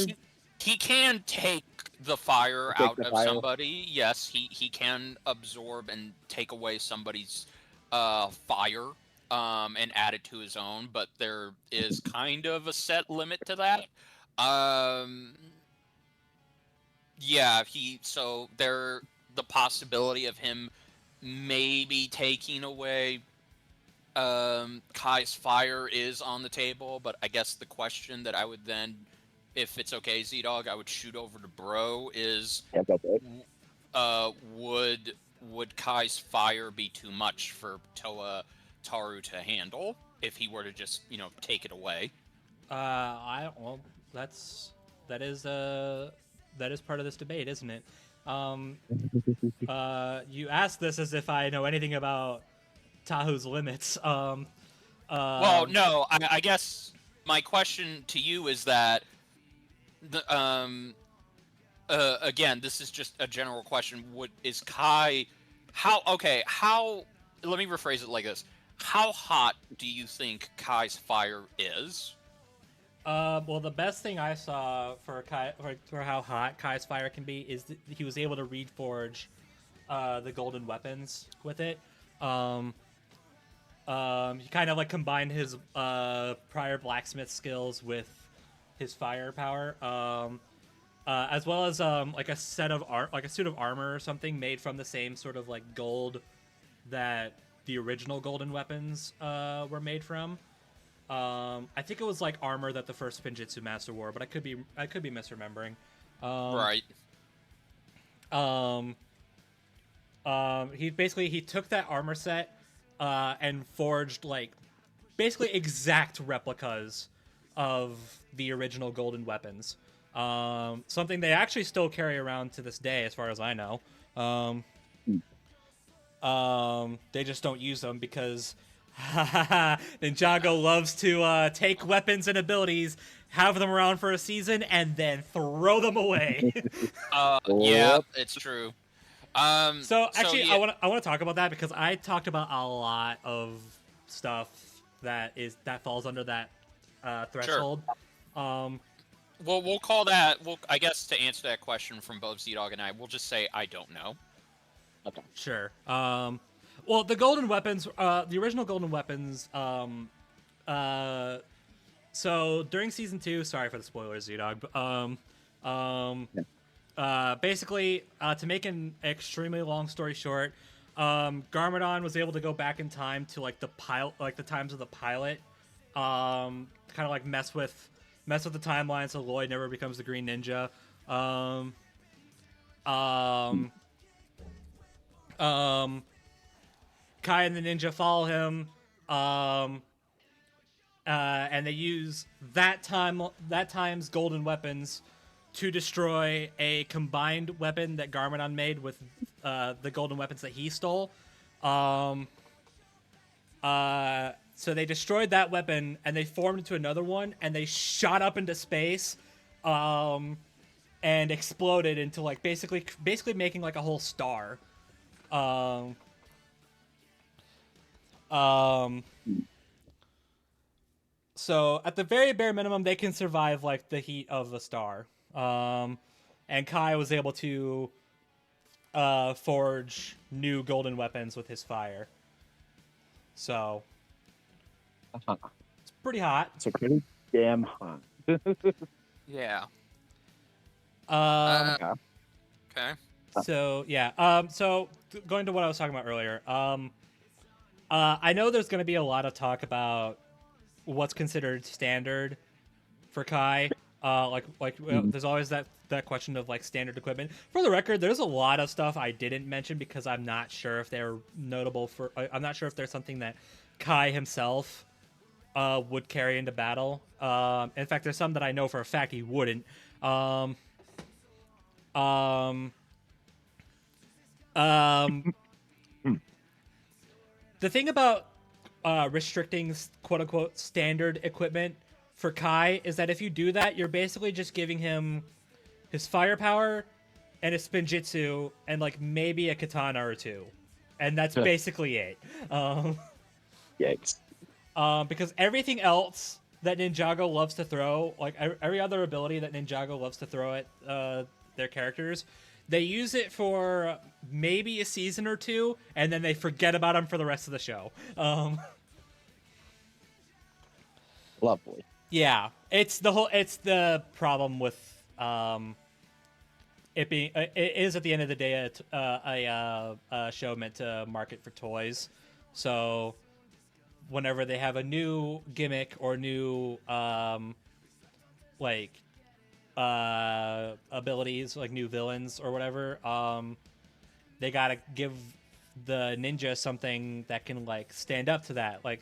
He can take the fire out of somebody. Yes, he can absorb and take away somebody's fire and add it to his own, but there is kind of a set limit to that. Yeah, the possibility of him maybe taking away Kai's fire is on the table, but I guess the question that I would then, if it's okay, ZDogg, I would shoot over to Bro is, would Kai's fire be too much for Taru to handle if he were to just, take it away? Well, that is part of this debate, isn't it? You asked this as if I know anything about Tahu's limits. Well, no, I guess my question to you is that again, this is just a general question. Is Kai let me rephrase it like this. How hot do you think Kai's fire is? Well, the best thing I saw for how hot Kai's fire can be is that he was able to reforge the golden weapons with it. He kind of like combined his prior blacksmith skills with his firepower, as well as like a suit of armor or something made from the same sort of like gold that the original golden weapons were made from. I think it was like armor that the first Finjitsu master wore, but I could be misremembering. Right. He took that armor set and forged like basically exact replicas of the original golden weapons. Something they actually still carry around to this day, as far as I know. They just don't use them because Ninjago loves to take weapons and abilities, have them around for a season, and then throw them away. Yeah, it's true. So actually, yeah. I want to talk about that because I talked about a lot of stuff that falls under that threshold. Sure. Well, we'll call that. I guess to answer that question from both ZDogg and I, we'll just say I don't know. Okay. Sure. Well, the golden weapons, the original golden weapons. So during season 2, sorry for the spoilers, ZDogg. Basically, to make an extremely long story short, Garmadon was able to go back in time to like the times of the pilot, kind of like mess with the timeline, so Lloyd never becomes the Green Ninja. Kai and the ninja follow him, and they use that time's golden weapons to destroy a combined weapon that Garmadon made with the golden weapons that he stole. So they destroyed that weapon, and they formed into another one, and they shot up into space, and exploded into like basically making like a whole star. So at the very bare minimum, they can survive like the heat of the star. And Kai was able to forge new golden weapons with his fire. So it's pretty hot. It's pretty damn hot. Yeah. Okay. So yeah. So going to what I was talking about earlier. I know there's going to be a lot of talk about what's considered standard for Kai. There's always that question of like standard equipment. For the record, there's a lot of stuff I didn't mention because I'm not sure if they're notable for. I'm not sure if there's something that Kai himself would carry into battle. In fact, there's some that I know for a fact he wouldn't. Um, the thing about restricting quote unquote standard equipment for Kai is that if you do that, you're basically just giving him his firepower and his spinjitzu and like maybe a katana or two, and that's basically it. Yikes. Because everything else that Ninjago loves to throw, like every other ability that Ninjago loves to throw at their characters, they use it for maybe a season or two, and then they forget about them for the rest of the show. Lovely. Yeah, it's the problem with it being. It is at the end of the day a show meant to market for toys, so whenever they have a new gimmick or new abilities, like new villains or whatever, they gotta give the ninja something that can like stand up to that. Like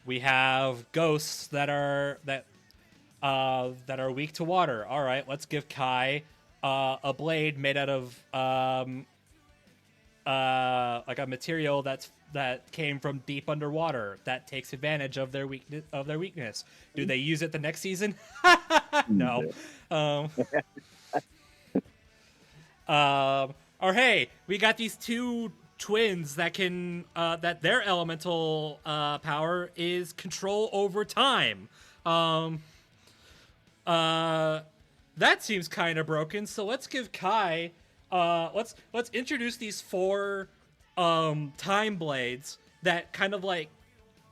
we have ghosts that are weak to water. All right, let's give Kai a blade made out of like a material that came from deep underwater that takes advantage of their weakness. Do they use it the next season? No. Or hey, we got these two twins that can that their elemental power is control over time. That seems kind of broken. So let's give Kai let's introduce these four time blades that kind of like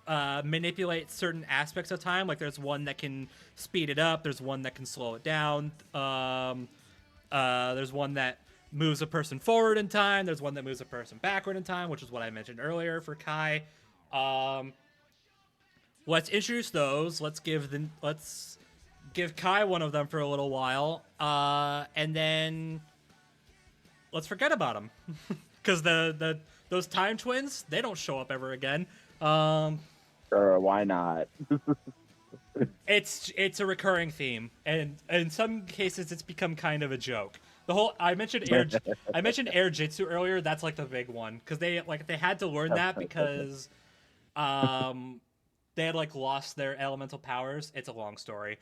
manipulate certain aspects of time. Like there's one that can speed it up, there's one that can slow it down, there's one that moves a person forward in time, there's one that moves a person backward in time, which is what I mentioned earlier for Kai. Let's introduce those. Let's give Kai one of them for a little while, and then let's forget about him. Because those time twins, they don't show up ever again. Sure, why not? It's a recurring theme, and in some cases, it's become kind of a joke. I mentioned air jitsu earlier. That's like the big one because they had to learn that because they had like lost their elemental powers. It's a long story.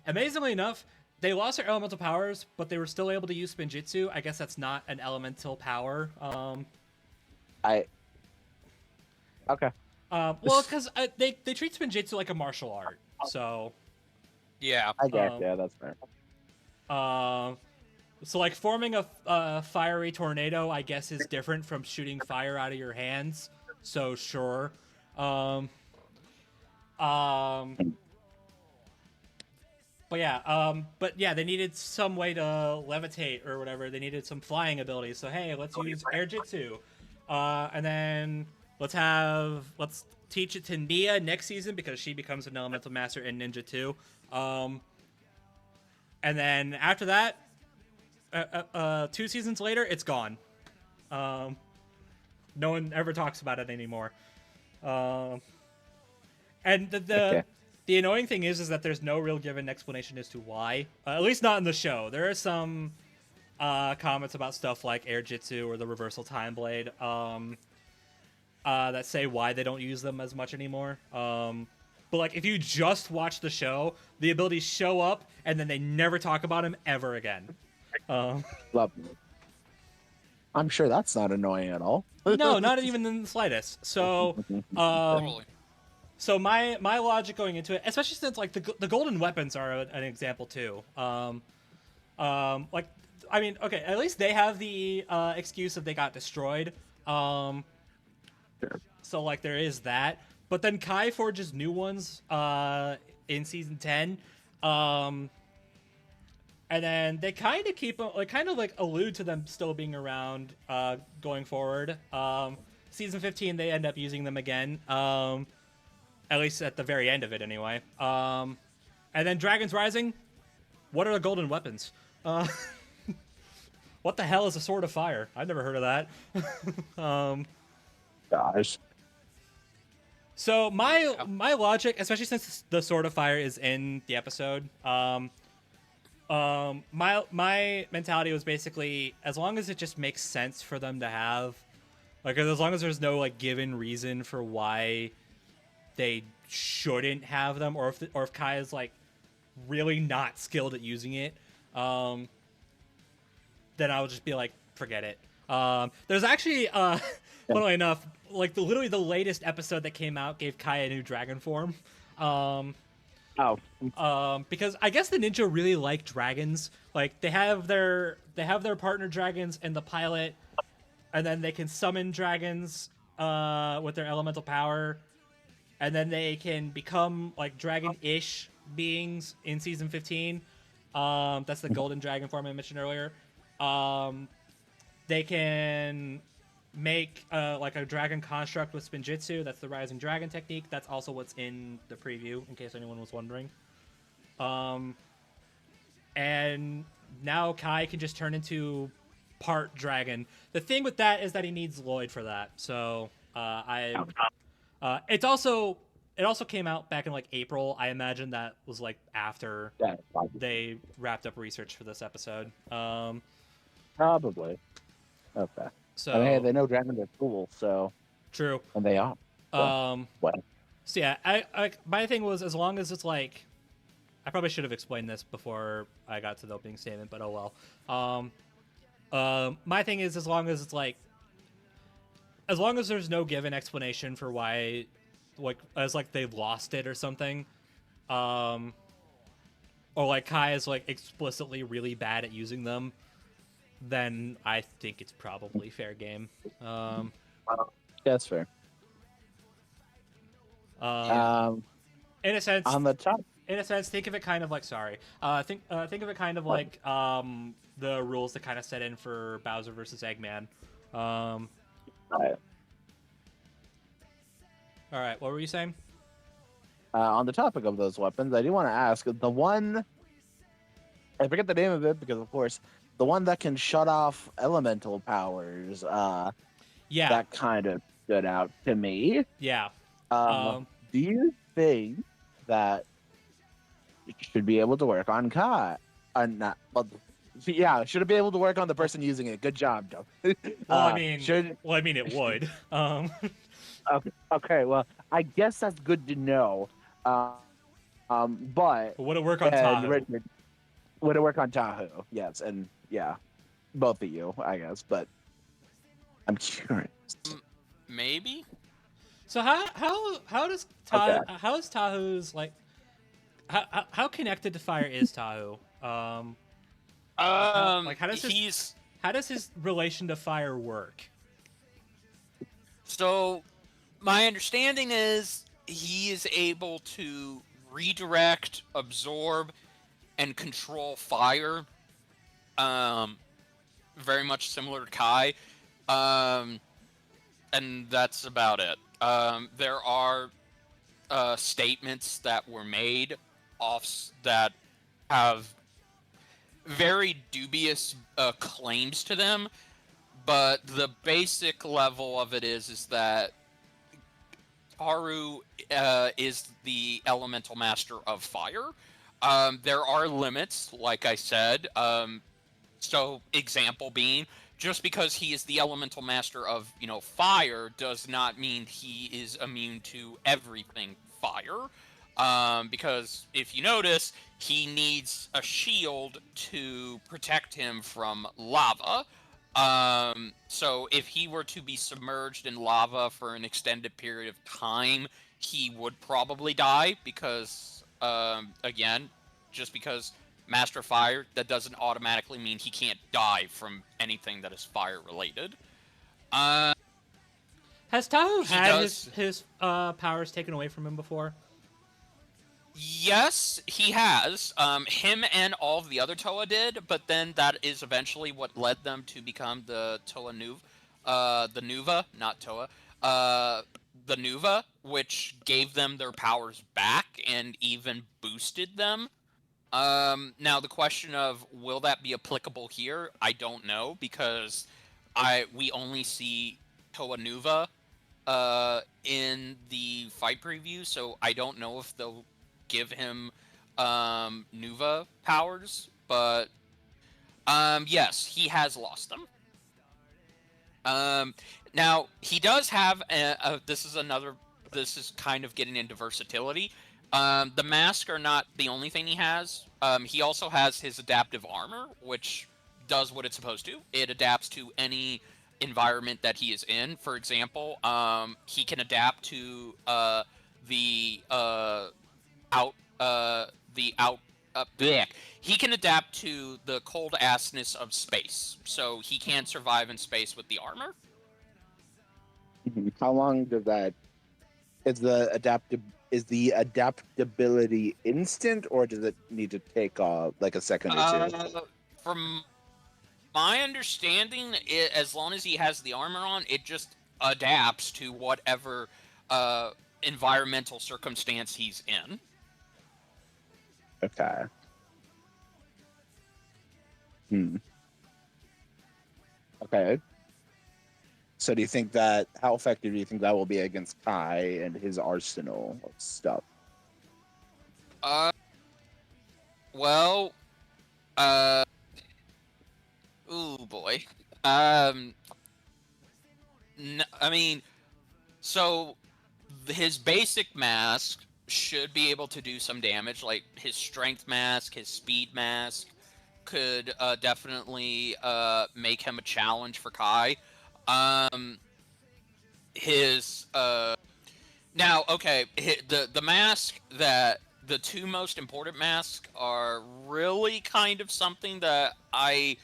Amazingly enough, they lost their elemental powers, but they were still able to use spinjitzu. I guess that's not an elemental power. Okay. Well, because they treat spinjitzu like a martial art, so. Yeah. I guess, yeah, that's fair. So like forming a fiery tornado, I guess, is different from shooting fire out of your hands. So sure. But yeah, they needed some way to levitate or whatever. They needed some flying abilities. So hey, let's use air jitsu, and then let's teach it to Nia next season because she becomes an elemental master in Ninja 2. And then after that, 2 seasons later, it's gone. No one ever talks about it anymore. And the annoying thing is that there's no real given explanation as to why. At least not in the show. There are some comments about stuff like air jitsu or the reversal time blade that say why they don't use them as much anymore. But like, if you just watch the show, the abilities show up and then they never talk about them ever again. Lovely. I'm sure that's not annoying at all. No, not even in the slightest. So, Totally. so my logic going into it, especially since like the golden weapons are an example too. Like, I mean, okay, at least they have the excuse that they got destroyed. Sure. So like there is that. But then Kai forges new ones in season 10. And and then they kind of keep like allude to them still being around going forward. Season 15, they end up using them again. At least at the very end of it, anyway. And then Dragons Rising. What are the golden weapons? What the hell is a sword of fire? I've never heard of that. Gosh. So my logic, especially since the sword of fire is in the episode, my mentality was basically as long as it just makes sense for them to have, like as long as there's no like given reason for why they shouldn't have them, or if Kai is like really not skilled at using it, then I would just be like, forget it. There's actually, funnily enough, like literally the latest episode that came out gave Kai a new dragon form. Because I guess the ninja really like dragons. Like they have their partner dragons in the pilot, and then they can summon dragons with their elemental power, and then they can become like dragon-ish beings in season 15. That's the golden dragon form I mentioned earlier. They can make like a dragon construct with Spinjitzu. That's the rising dragon technique. That's also what's in the preview, in case anyone was wondering. And now Kai can just turn into part dragon. The thing with that is that he needs Lloyd for that. So it also came out back in like April. I imagine that was like after they wrapped up research for this episode. Probably. Okay. So I mean, hey, they know dragons are cool, so true. And they are. So, what? So yeah, I my thing was as long as it's like, I probably should have explained this before I got to the opening statement, but oh well. My thing is as long as it's like, as long as there's no given explanation for why, like as like they lost it or something, or like Kai is like explicitly really bad at using them, then I think it's probably fair game. That's fair. In a sense, on the top. In a sense, think of it kind of like think of it kind of like the rules that kind of set in for Bowser versus Eggman. All right, what were you saying? On the topic of those weapons, I do want to ask the one. I forget the name of it because, of course, the one that can shut off elemental powers. Yeah, that kind of stood out to me. Yeah. Do you think that it should be able to work on Kai? Not. Well, yeah, should it be able to work on the person using it? Good job, Joe. Well, I mean, it would. Okay. Well, I guess that's good to know. But would it work on Tahoe? Richard, would it work on Tahoe? Yes, and yeah, both of you, I guess. But I'm curious. Maybe. So how does how is Tahoe's like how connected to fire is Tahoe? Like how does his relation to fire work? So my understanding is he is able to redirect, absorb, and control fire. Very much similar to Kai. And that's about it. There are statements that were made that have very dubious claims to them, but the basic level of it is that Haru is the elemental master of fire. There are limits, like I said. So, example being, just because he is the elemental master of, fire does not mean he is immune to everything fire. Because if you notice, he needs a shield to protect him from lava. So if he were to be submerged in lava for an extended period of time, he would probably die because, again, just because Master Fire, that doesn't automatically mean he can't die from anything that is fire related. Has Tahoe had his powers taken away from him before? Yes, he has. Him and all of the other Toa did, but then that is eventually what led them to become the Toa Nuva, the Nuva, not Toa, uh, the Nuva, which gave them their powers back and even boosted them. Now the question of will that be applicable here? I don't know because we only see Toa Nuva in the fight preview, so I don't know if they'll give him Nuva powers, but yes, he has lost them. Now he does have this is kind of getting into versatility. The mask are not the only thing he has. He also has his adaptive armor, which does what it's supposed to. It adapts to any environment that he is in. For example, he can adapt to the out the out bleh. He can adapt to the cold assness of space, so he can survive in space with the armor. How long does that is the adaptability instant, or does it need to take like a second or two? From my understanding, as long as he has the armor on, it just adapts to whatever environmental circumstance he's in. Okay. Okay. So do you think how effective do you think that will be against Kai and his arsenal of stuff? Well, uh, ooh boy. I mean, so his basic mask should be able to do some damage, like his strength mask, his speed mask could definitely make him a challenge for Kai. His now okay, the mask that the two most important masks are really kind of something that I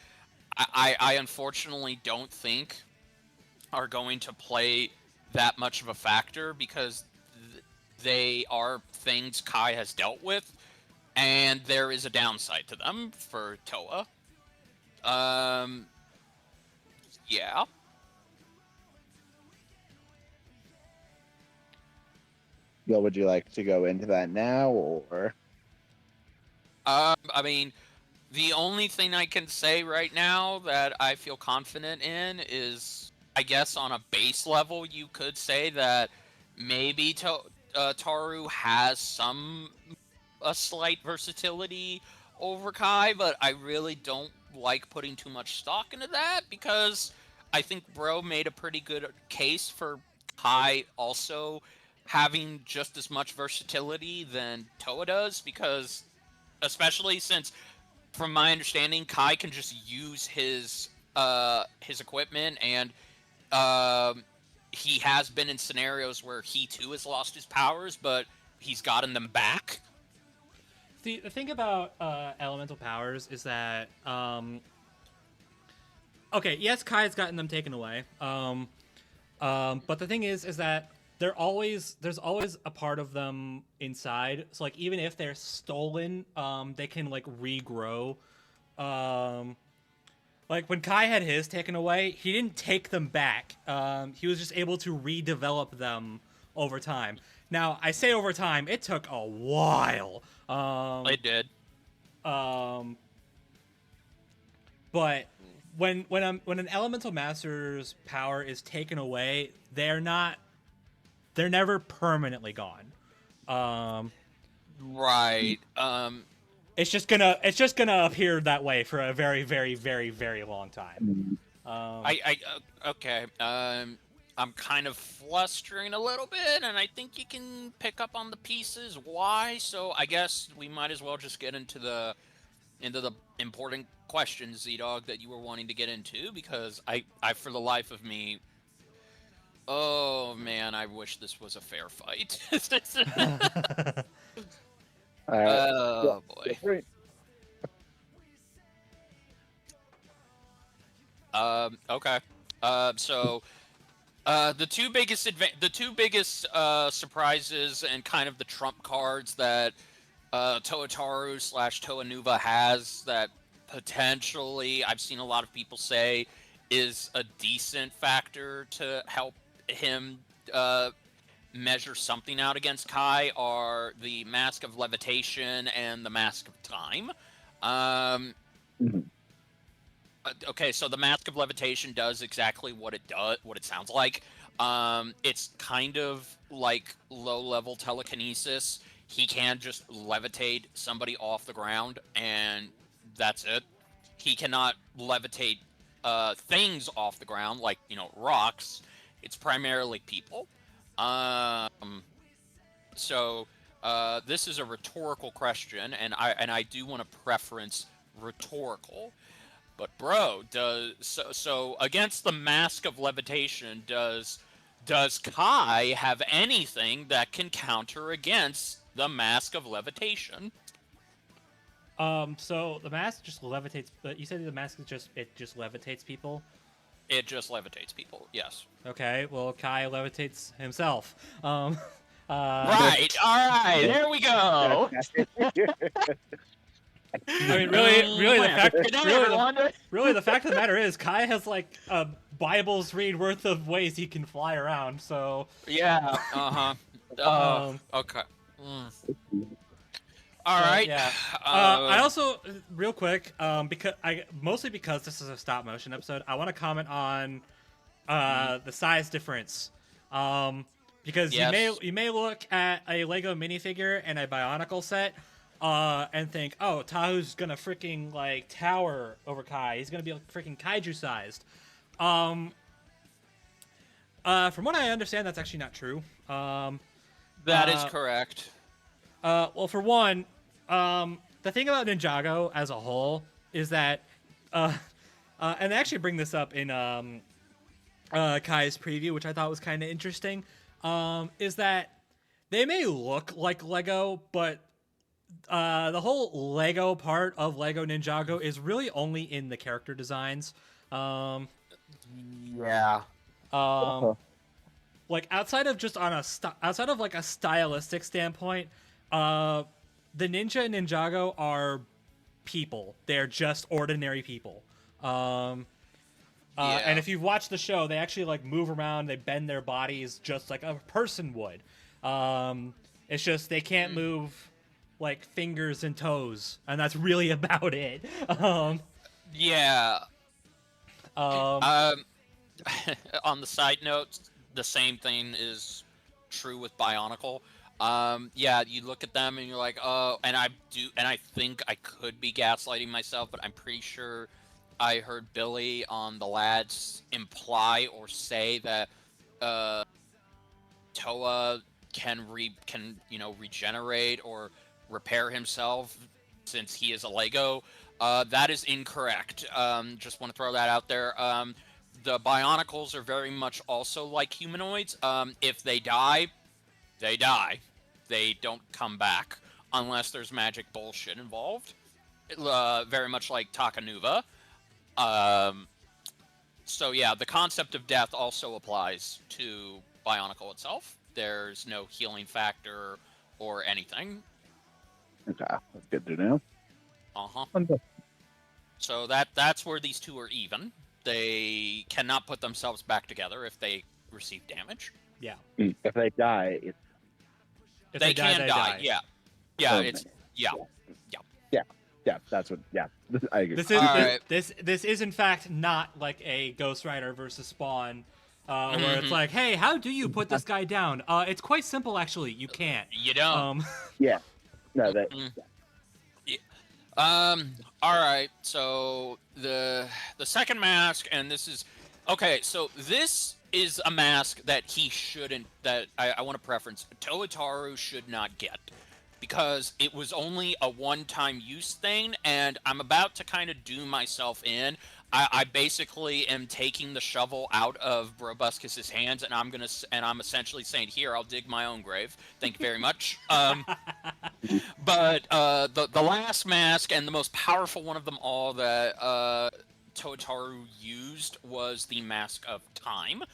unfortunately don't think are going to play that much of a factor because they are things Kai has dealt with, and there is a downside to them for Toa. Yeah. Well, would you like to go into that now, or? I mean, the only thing I can say right now that I feel confident in is, I guess, on a base level, you could say that maybe Taru has a slight versatility over Kai, but I really don't like putting too much stock into that because I think Bro made a pretty good case for Kai also having just as much versatility than Toa does because especially since from my understanding Kai can just use his equipment and um he has been in scenarios where he too has lost his powers but he's gotten them back. The thing about elemental powers is that okay, yes, Kai's gotten them taken away. But the thing is that there's always a part of them inside. So like even if they're stolen, they can like regrow. Like when Kai had his taken away, he didn't take them back. He was just able to redevelop them over time. Now I say over time, it took a while. It did. But when an elemental master's power is taken away, they're never permanently gone. Right. It's just gonna appear that way for a very very very very long time. Okay. I'm kind of flustering a little bit, and I think you can pick up on the pieces why. So I guess we might as well just get into the important questions, ZDogg, that you were wanting to get into because I for the life of me, oh man, I wish this was a fair fight. Oh boy. Okay. So the two biggest surprises and kind of the trump cards that Toyotaru / Toanuva has that potentially I've seen a lot of people say is a decent factor to help him measure something out against Kai are the Mask of Levitation and the Mask of Time. Okay, so the Mask of Levitation does exactly what it sounds like. It's kind of like low-level telekinesis. He can just levitate somebody off the ground, and that's it. He cannot levitate things off the ground, like, rocks. It's primarily people. So this is a rhetorical question, and I do want to preference rhetorical. But bro, so against the Mask of Levitation, does Kai have anything that can counter against the Mask of Levitation? So the mask just levitates, but you said the mask is just levitates people. It just levitates people. Yes. Okay. Well, Kai levitates himself. Right. All right. There we go. I mean, really, the fact of the matter is, Kai has like a Bible's read worth of ways he can fly around. So yeah. Okay. All right. Yeah. I also, real quick, because this is a stop motion episode, I want to comment on the size difference. Because you may look at a Lego minifigure and a Bionicle set, and think, oh, Tahu's gonna freaking like tower over Kai. He's gonna be like freaking kaiju sized. From what I understand, that's actually not true. That is correct. Well, for one, the thing about Ninjago as a whole is that, and they actually bring this up in Kai's preview, which I thought was kind of interesting, is that they may look like Lego, but the whole Lego part of Lego Ninjago is really only in the character designs. Yeah. Like outside of like a stylistic standpoint, the Ninja and Ninjago are people. They're just ordinary people. And if you've watched the show, they actually like move around. They bend their bodies just like a person would. It's just they can't move like fingers and toes, and that's really about it. Yeah. On the side note, the same thing is true with Bionicle. Yeah, you look at them and you're like, oh, and I think I could be gaslighting myself, but I'm pretty sure I heard Billy on the Lads imply or say that Toa can regenerate or repair himself since he is a Lego. That is incorrect. Just want to throw that out there. The Bionicles are very much also like humanoids. If they die, they die. They don't come back unless there's magic bullshit involved. Very much like Takanuva. So yeah, the concept of death also applies to Bionicle itself. There's no healing factor or anything. Okay, that's good to know. So that's where these two are even. They cannot put themselves back together if they receive damage. Yeah. If they die, it's... If they can die. Yeah. Yeah, Permanent. Yeah. Yeah, that's what... Yeah, I agree. This is in fact not like a Ghost Rider versus Spawn, where it's like, hey, how do you put this guy down? It's quite simple, actually. You can't. You don't. Yeah. No, that... All right. So the second mask, and this is okay. So this is a mask that he shouldn't. That I want to preference. Toyotaru should not get because it was only a one-time use thing, and I'm about to kind of do myself in. I basically am taking the shovel out of BrobusCast's hands, and I'm essentially saying, "Here, I'll dig my own grave. Thank you very much." But the last mask and the most powerful one of them all that Toyotaru used was the Mask of Time.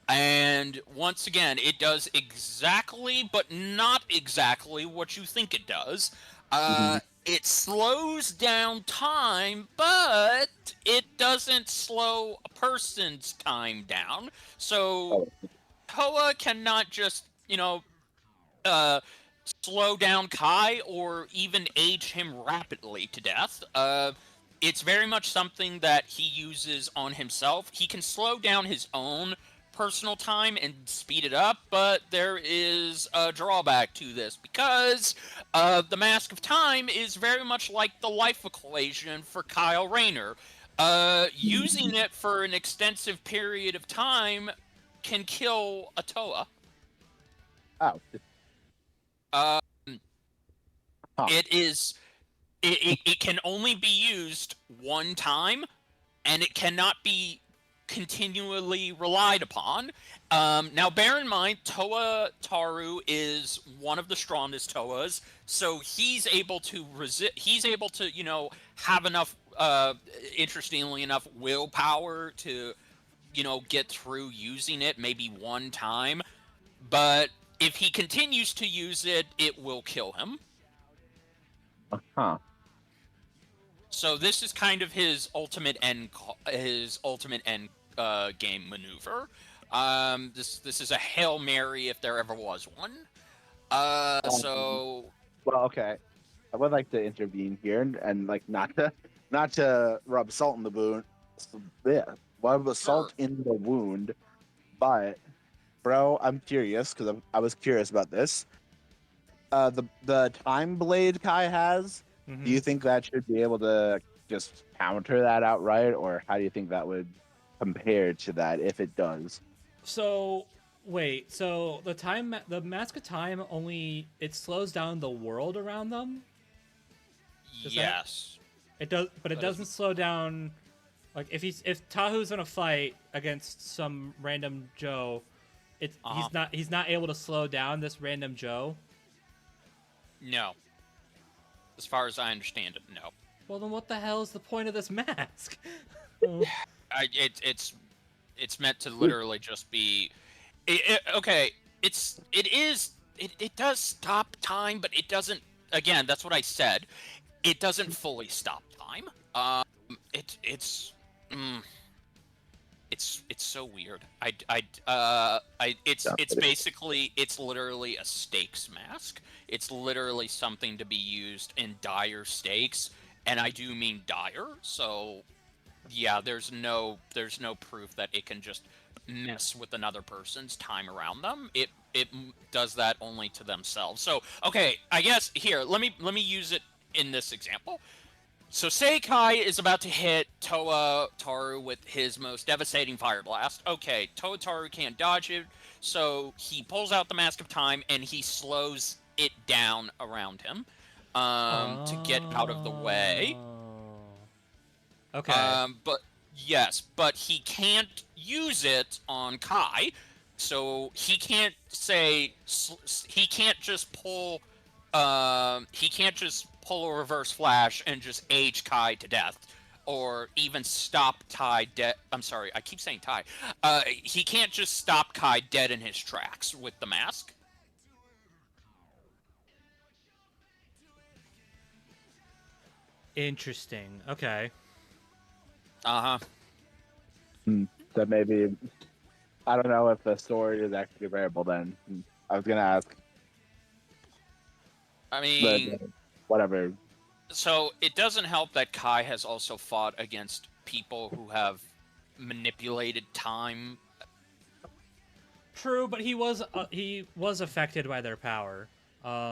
And once again, it does exactly, but not exactly what you think it does. It slows down time, but it doesn't slow a person's time down. So Toa cannot just, uh, slow down Kai or even age him rapidly to death. It's very much something that he uses on himself. He can slow down his own personal time and speed it up, but there is a drawback to this because the Mask of Time is very much like the life equation for Kyle Rayner. Using it for an extensive period of time can kill a Toa. Oh. It can only be used one time, and it cannot be continually relied upon. Now, bear in mind, Toa Taru is one of the strongest Toas, so he's able to resist. He's able to, have enough, interestingly enough, willpower to, get through using it maybe one time. But if he continues to use it, it will kill him. So this is kind of his ultimate end game maneuver. This is a Hail Mary if there ever was one. So Well, okay. I would like to intervene here and like not to rub salt in the wound. Yeah, rub salt in the wound. But, bro, I'm curious because I was curious about this. The time blade Kai has. Mm-hmm. Do you think that should be able to just counter that outright, or how do you think that would compare to that if it does? So wait, so the Mask of Time it slows down the world around them? yes. It does, but it doesn't slow down. Like if Tahu's in a fight against some random Joe, he's not able to slow down this random Joe. No. As far as I understand it, no. Well, then what the hell is the point of this mask? It's meant to literally just be. Okay, it does stop time, but it doesn't. Again, that's what I said. It doesn't fully stop time. It's so weird. It's literally a stakes mask. It's literally something to be used in dire stakes, and I do mean dire. So, yeah, there's no proof that it can just mess with another person's time around them. It does that only to themselves. So, okay, I guess here let me use it in this example. So say Kai is about to hit Toa Taru with his most devastating fire blast. Okay, Toa Taru can't dodge it, so he pulls out the Mask of Time and he slows it down around him to get out of the way. Okay. But he can't use it on Kai, so he can't just pull a reverse flash and just age Kai to death, or even stop Ty dead. I'm sorry, I keep saying Ty. He can't just stop Kai dead in his tracks with the mask. Interesting. Okay. So maybe I don't know if the sword is actually variable. Then I was gonna ask. I mean, but, whatever. So it doesn't help that Kai has also fought against people who have manipulated time. True, but he was affected by their power.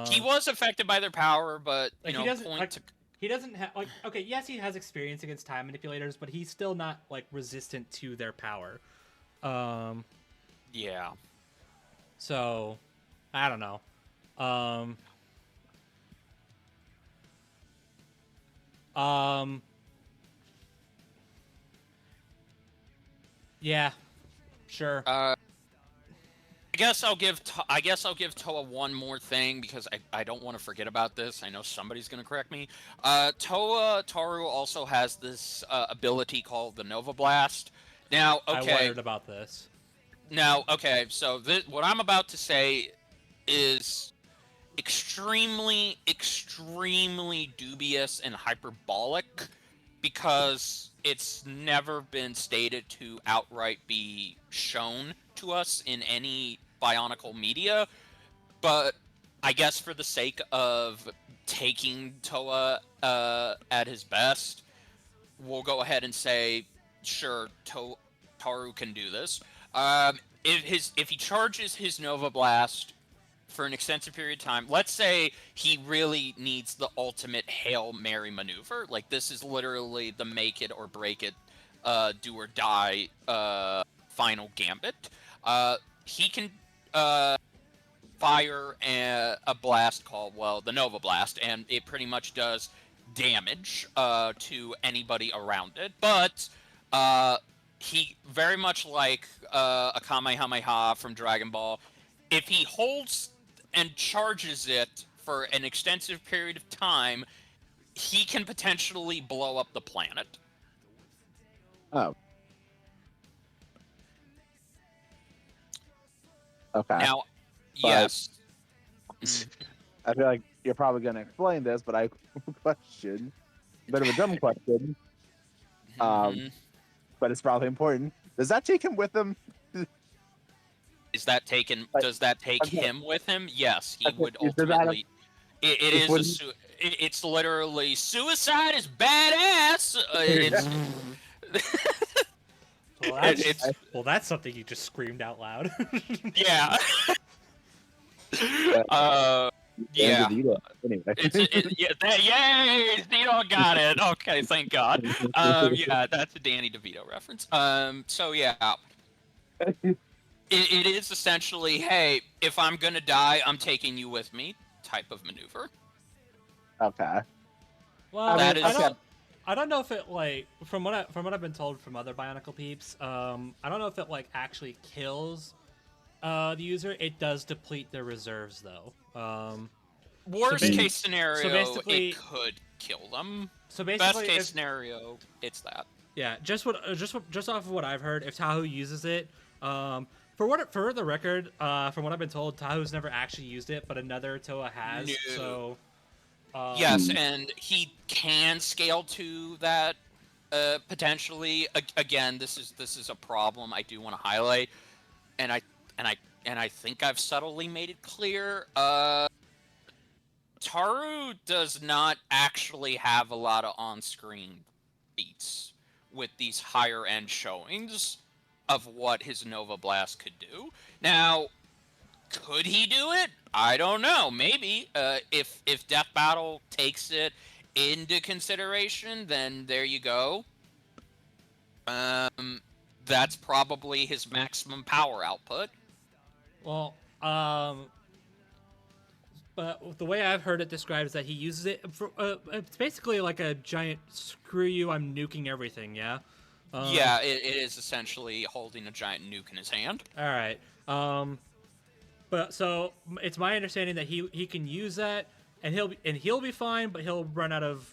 He was affected by their power, but he doesn't have okay. Yes, he has experience against time manipulators, but he's still not resistant to their power. Yeah. So, I don't know. Yeah, sure. I guess I'll give Toa one more thing because I don't want to forget about this. I know somebody's gonna correct me. Toa Taru also has this ability called the Nova Blast. Now, okay. I wondered about this. Now, okay. So what I'm about to say is extremely, extremely dubious and hyperbolic because it's never been stated to outright be shown to us in any Bionicle media. But I guess for the sake of taking Toa at his best, we'll go ahead and say, sure, Taru can do this. If he charges his Nova Blast for an extensive period of time, let's say he really needs the ultimate Hail Mary maneuver. Like, this is literally the make it or break it, do or die final gambit. He can fire a blast called, well, the Nova Blast, and it pretty much does damage to anybody around it. But he, very much like a Kamehameha from Dragon Ball, if he holds and charges it for an extensive period of time, he can potentially blow up the planet. Oh. Okay. Now, But- yes. I feel like you're probably going to explain this, but I have a question. A bit of a dumb question, Mhm. but it's probably important. Does that take him with him? Is that taken? Like, Does that take okay. him with him? Yes, he Okay, would is that a- ultimately. It It is a wouldn't- it's literally suicide is badass. It's Well, that's, it's that's something you just screamed out loud. yeah. Yeah. Anyway. Yay! ZDogg got it. Okay, thank God. Yeah, that's a Danny DeVito reference. So yeah, it is essentially, hey, if I'm gonna die, I'm taking you with me type of maneuver. Okay. Well, That is- I don't know if it like from what I've been told from other Bionicle peeps. I don't know if it like actually kills the user. It does deplete their reserves though. Worst ba- case scenario, basically- it could kill them. So Best basically, case scenario, it's that. yeah, just off of what I've heard, if Tahu uses it, for the record, from what I've been told, Tahu's never actually used it, but another Toa has. No. So Yes, and he can scale to that potentially. Again, this is a problem I do want to highlight, and I think I've subtly made it clear. Taru does not actually have a lot of on-screen feats with these higher-end showings of what his Nova Blast could do. Now, could he do it? I don't know. Maybe. If Death Battle takes it into consideration, then there you go. That's probably his maximum power output. well, but the way I've heard it described is that he uses it for, it's basically like a giant screw you, I'm nuking everything, yeah? Yeah, it is essentially holding a giant nuke in his hand. All right. But so it's my understanding that he can use that and he'll be fine, but he'll run out of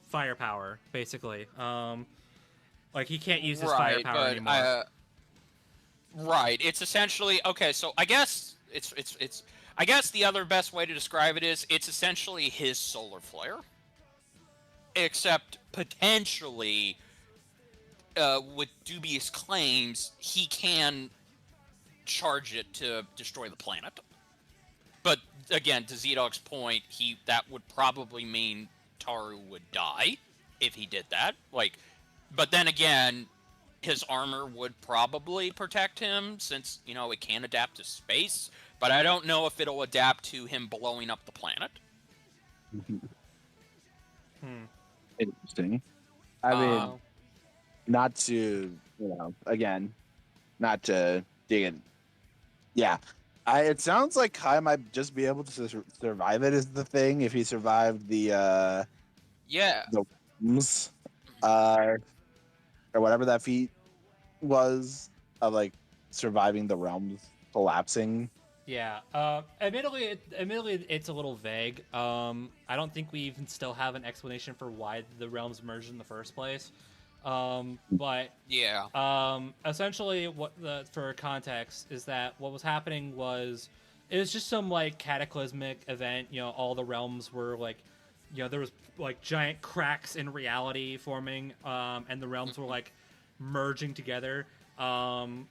firepower basically. Like he can't use his firepower anymore. Right. It's essentially okay. So I guess it's. I guess the other best way to describe it is it's essentially his solar flare, except potentially with dubious claims he can charge it to destroy the planet. But again, to ZDogg's point, that would probably mean Taru would die if he did that. Like, but then again, his armor would probably protect him since, it can adapt to space, but I don't know if it'll adapt to him blowing up the planet. Interesting. I mean, not to, again, not to dig in. Yeah. It sounds like Kai might just be able to survive it is the thing if he survived the Yeah. rooms, or whatever that feat was of like surviving the realms collapsing. Yeah. Admittedly, it's a little vague. I don't think we even still have an explanation for why the realms merged in the first place. But Yeah. essentially, for context is that what was happening was it was just some like cataclysmic event. You know, all the realms were like, you know, there was like giant cracks in reality forming, and the realms were like merging together. Um,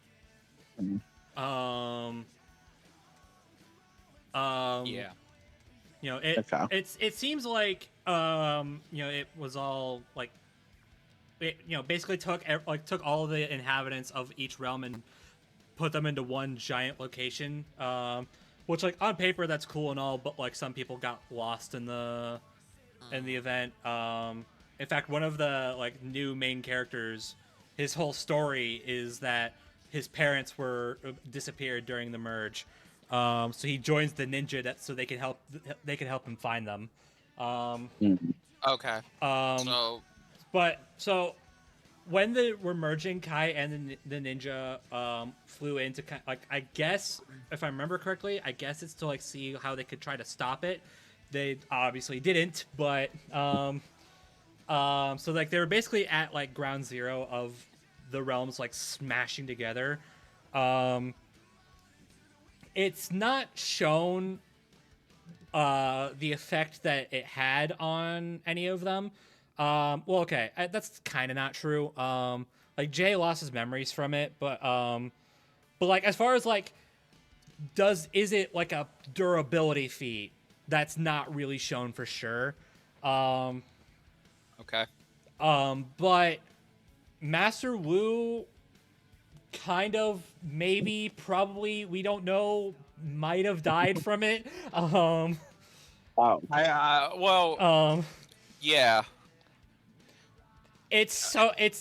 um, Yeah. You know, it seems like you know, it was all like, it, you know, basically took all of the inhabitants of each realm and put them into one giant location. Which like on paper that's cool and all, but like some people got lost in the event. In fact, one of the like new main characters, his whole story is that his parents were disappeared during the merge. So he joins the ninja so they can help him find them. Okay. But so when they were merging, Kai and the ninja flew into like, I guess if I remember correctly, I guess it's to like see how they could try to stop it. They obviously didn't, but so like they were basically at like ground zero of the realms like smashing together. It's not shown the effect that it had on any of them. Well, okay, that's kind of not true. Like Jay lost his memories from it, but like as far as like, is it like a durability feat? That's not really shown for sure. Okay. But Master Wu kind of, maybe, probably, we don't know, might have died from it. Wow. Well. Yeah. So I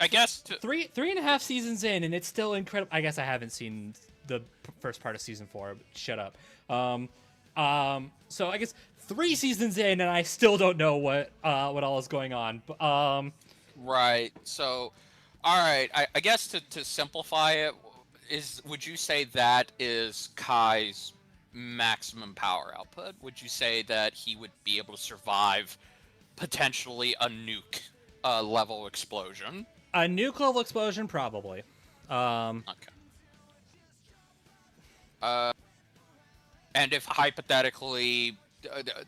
guess 3.5 seasons in, and it's still incredible. I guess I haven't seen the first part of season 4. But shut up. So I guess 3 seasons in, and I still don't know what all is going on. Right. So, all right. I guess to simplify it, would you say that is Kai's maximum power output? Would you say that he would be able to survive potentially a nuke level explosion? A nuke level explosion, probably. Okay. And if hypothetically,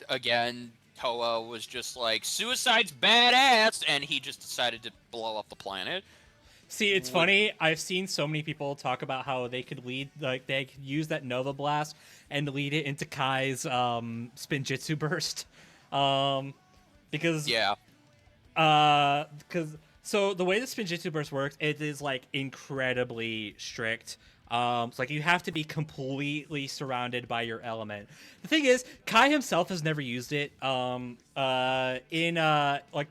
again, Toa was just like, suicide's badass, and he just decided to blow up the planet. See, it's funny. I've seen so many people talk about how they could they could use that Nova Blast and lead it into Kai's Spinjitzu Burst. Because so the way the Spinjitzu Burst works, it is like incredibly strict. So like you have to be completely surrounded by your element. The thing is, Kai himself has never used it. Like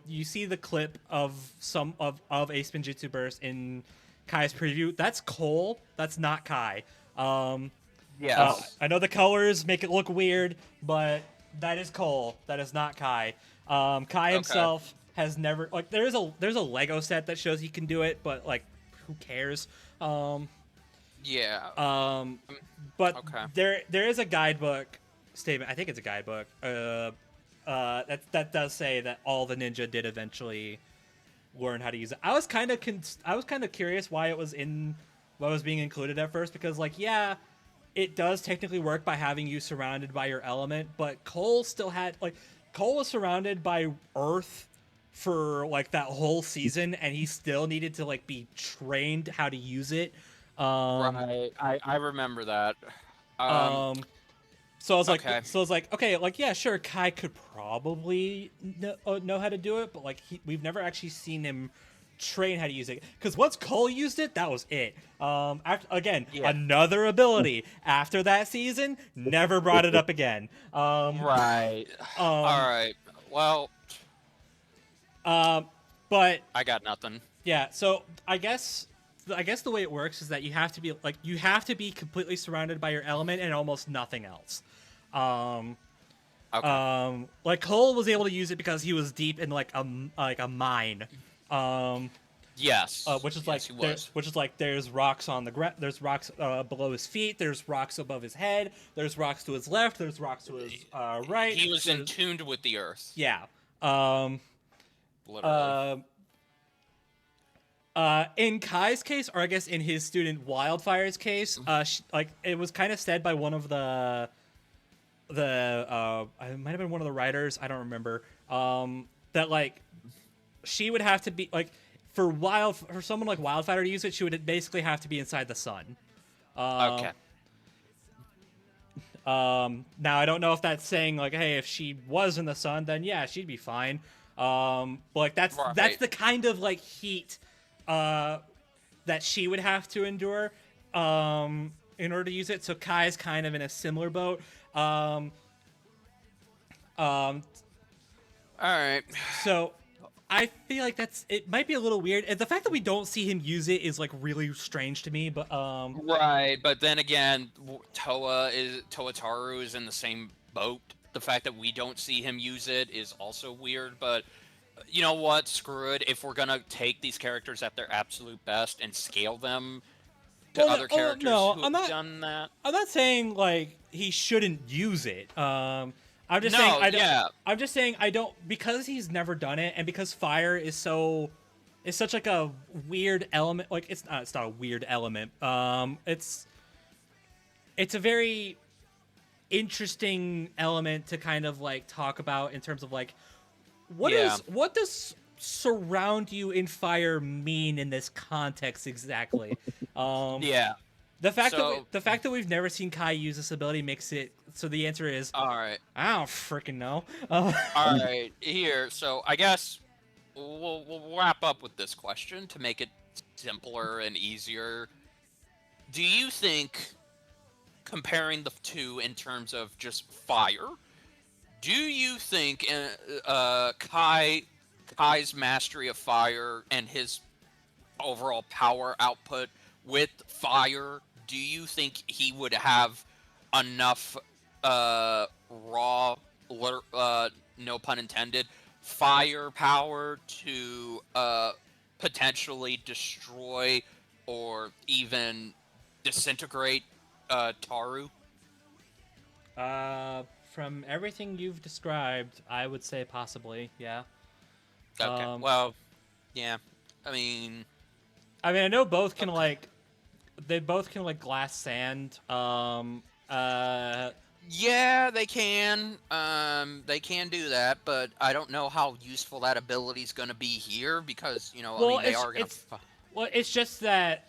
you see the clip of some of a Spinjitzu Burst in Kai's preview. That's Cole. That's not Kai. I know the colors make it look weird, but that is Cole. That is not Kai. Kai himself has never, like, there's a Lego set that shows he can do it, but like, who cares? But there is a guidebook statement. I think it's a guidebook. That does say that all the ninja did eventually learn how to use it. I was kind of curious why it was being included at first, because like, yeah, it does technically work by having you surrounded by your element, but Cole was surrounded by Earth for like that whole season, and he still needed to like be trained how to use it. Right, I remember that. So I was like, okay, like, yeah, sure, Kai could probably know how to do it, but like we've never actually seen him train how to use it, because once Cole used it, that was it. Another ability after that season, never brought it up again. Right. All right. Well. But I got nothing. Yeah. So I guess the way it works is that you have to be completely surrounded by your element and almost nothing else. Like Cole was able to use it because he was deep in like a mine. Yes. Which is there's rocks on the ground. There's rocks below his feet. There's rocks above his head. There's rocks to his left. There's rocks to his right. He was in tune with the earth. Yeah. Literally. In Kai's case, or I guess in his student Wildfire's case, like it was kind of said by one of the it might have been one of the writers, I don't remember, that like she would have to be like for someone like Wildfire to use it, she would basically have to be inside the sun. Okay. Now I don't know if that's saying like, hey, if she was in the sun, then yeah, she'd be fine. But like that's the kind of like heat that she would have to endure in order to use it. So Kai's kind of in a similar boat. All right. So I feel like it might be a little weird. The fact that we don't see him use it is like really strange to me, but right, but then again, Toataru is in the same boat. The fact that we don't see him use it is also weird, but you know what? Screw it. If we're gonna take these characters at their absolute best and scale them to other characters who have done that. I'm not saying like he shouldn't use it. I'm just saying I don't, because he's never done it, and because fire is such like a weird element. Like it's not a weird element. It's a very interesting element to kind of like talk about in terms of like what does surround you in fire mean in this context exactly? Yeah. The fact that we've never seen Kai use this ability makes it so the answer is all right. I don't freaking know. All right, here. So I guess we'll wrap up with this question to make it simpler and easier. Do you think, comparing the two in terms of just fire, do you think Kai's mastery of fire and his overall power output with fire, do you think he would have enough raw, no pun intended, firepower to potentially destroy or even disintegrate Taru? From everything you've described, I would say possibly, yeah. Okay. Well, yeah. I mean, I know both can they both can like glass sand. Yeah, they can. They can do that, but I don't know how useful that ability's going to be here because they are going to. Well, it's just that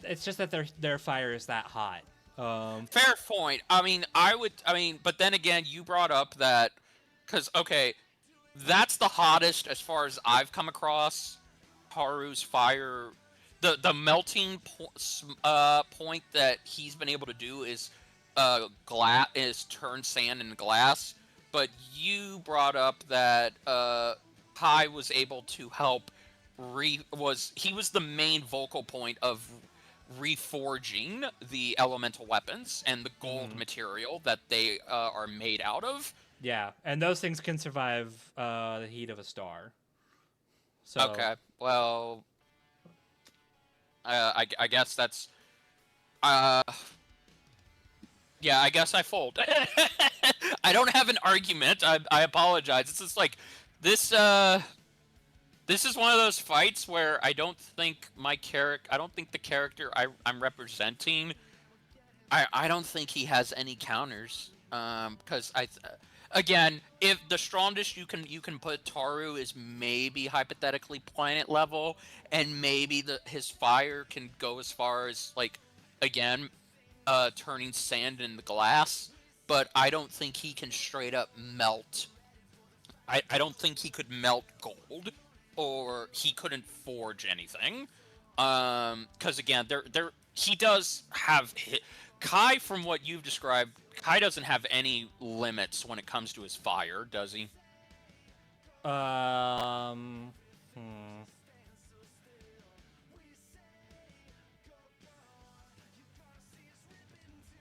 their fire is that hot. Fair point. But then again, you brought up that because that's the hottest as far as I've come across. Haru's fire, the melting point that he's been able to do is turn sand into glass. But you brought up that Kai was able to help. He was the main vocal point of reforging the elemental weapons and the gold material that they are made out of. Yeah, and those things can survive the heat of a star. So okay, well, I guess that's yeah, I guess I fold. I don't have an argument. I apologize. It's just like this. This is one of those fights where I don't think the character I'm representing. I don't think he has any counters. Because again, if the strongest you can put Taru is maybe hypothetically planet level, and maybe his fire can go as far as turning sand into glass, but I don't think he can straight up melt. I don't think he could melt gold, or he couldn't forge anything. Because again, he does have Kai. From what you've described, Kai doesn't have any limits when it comes to his fire, does he? Well,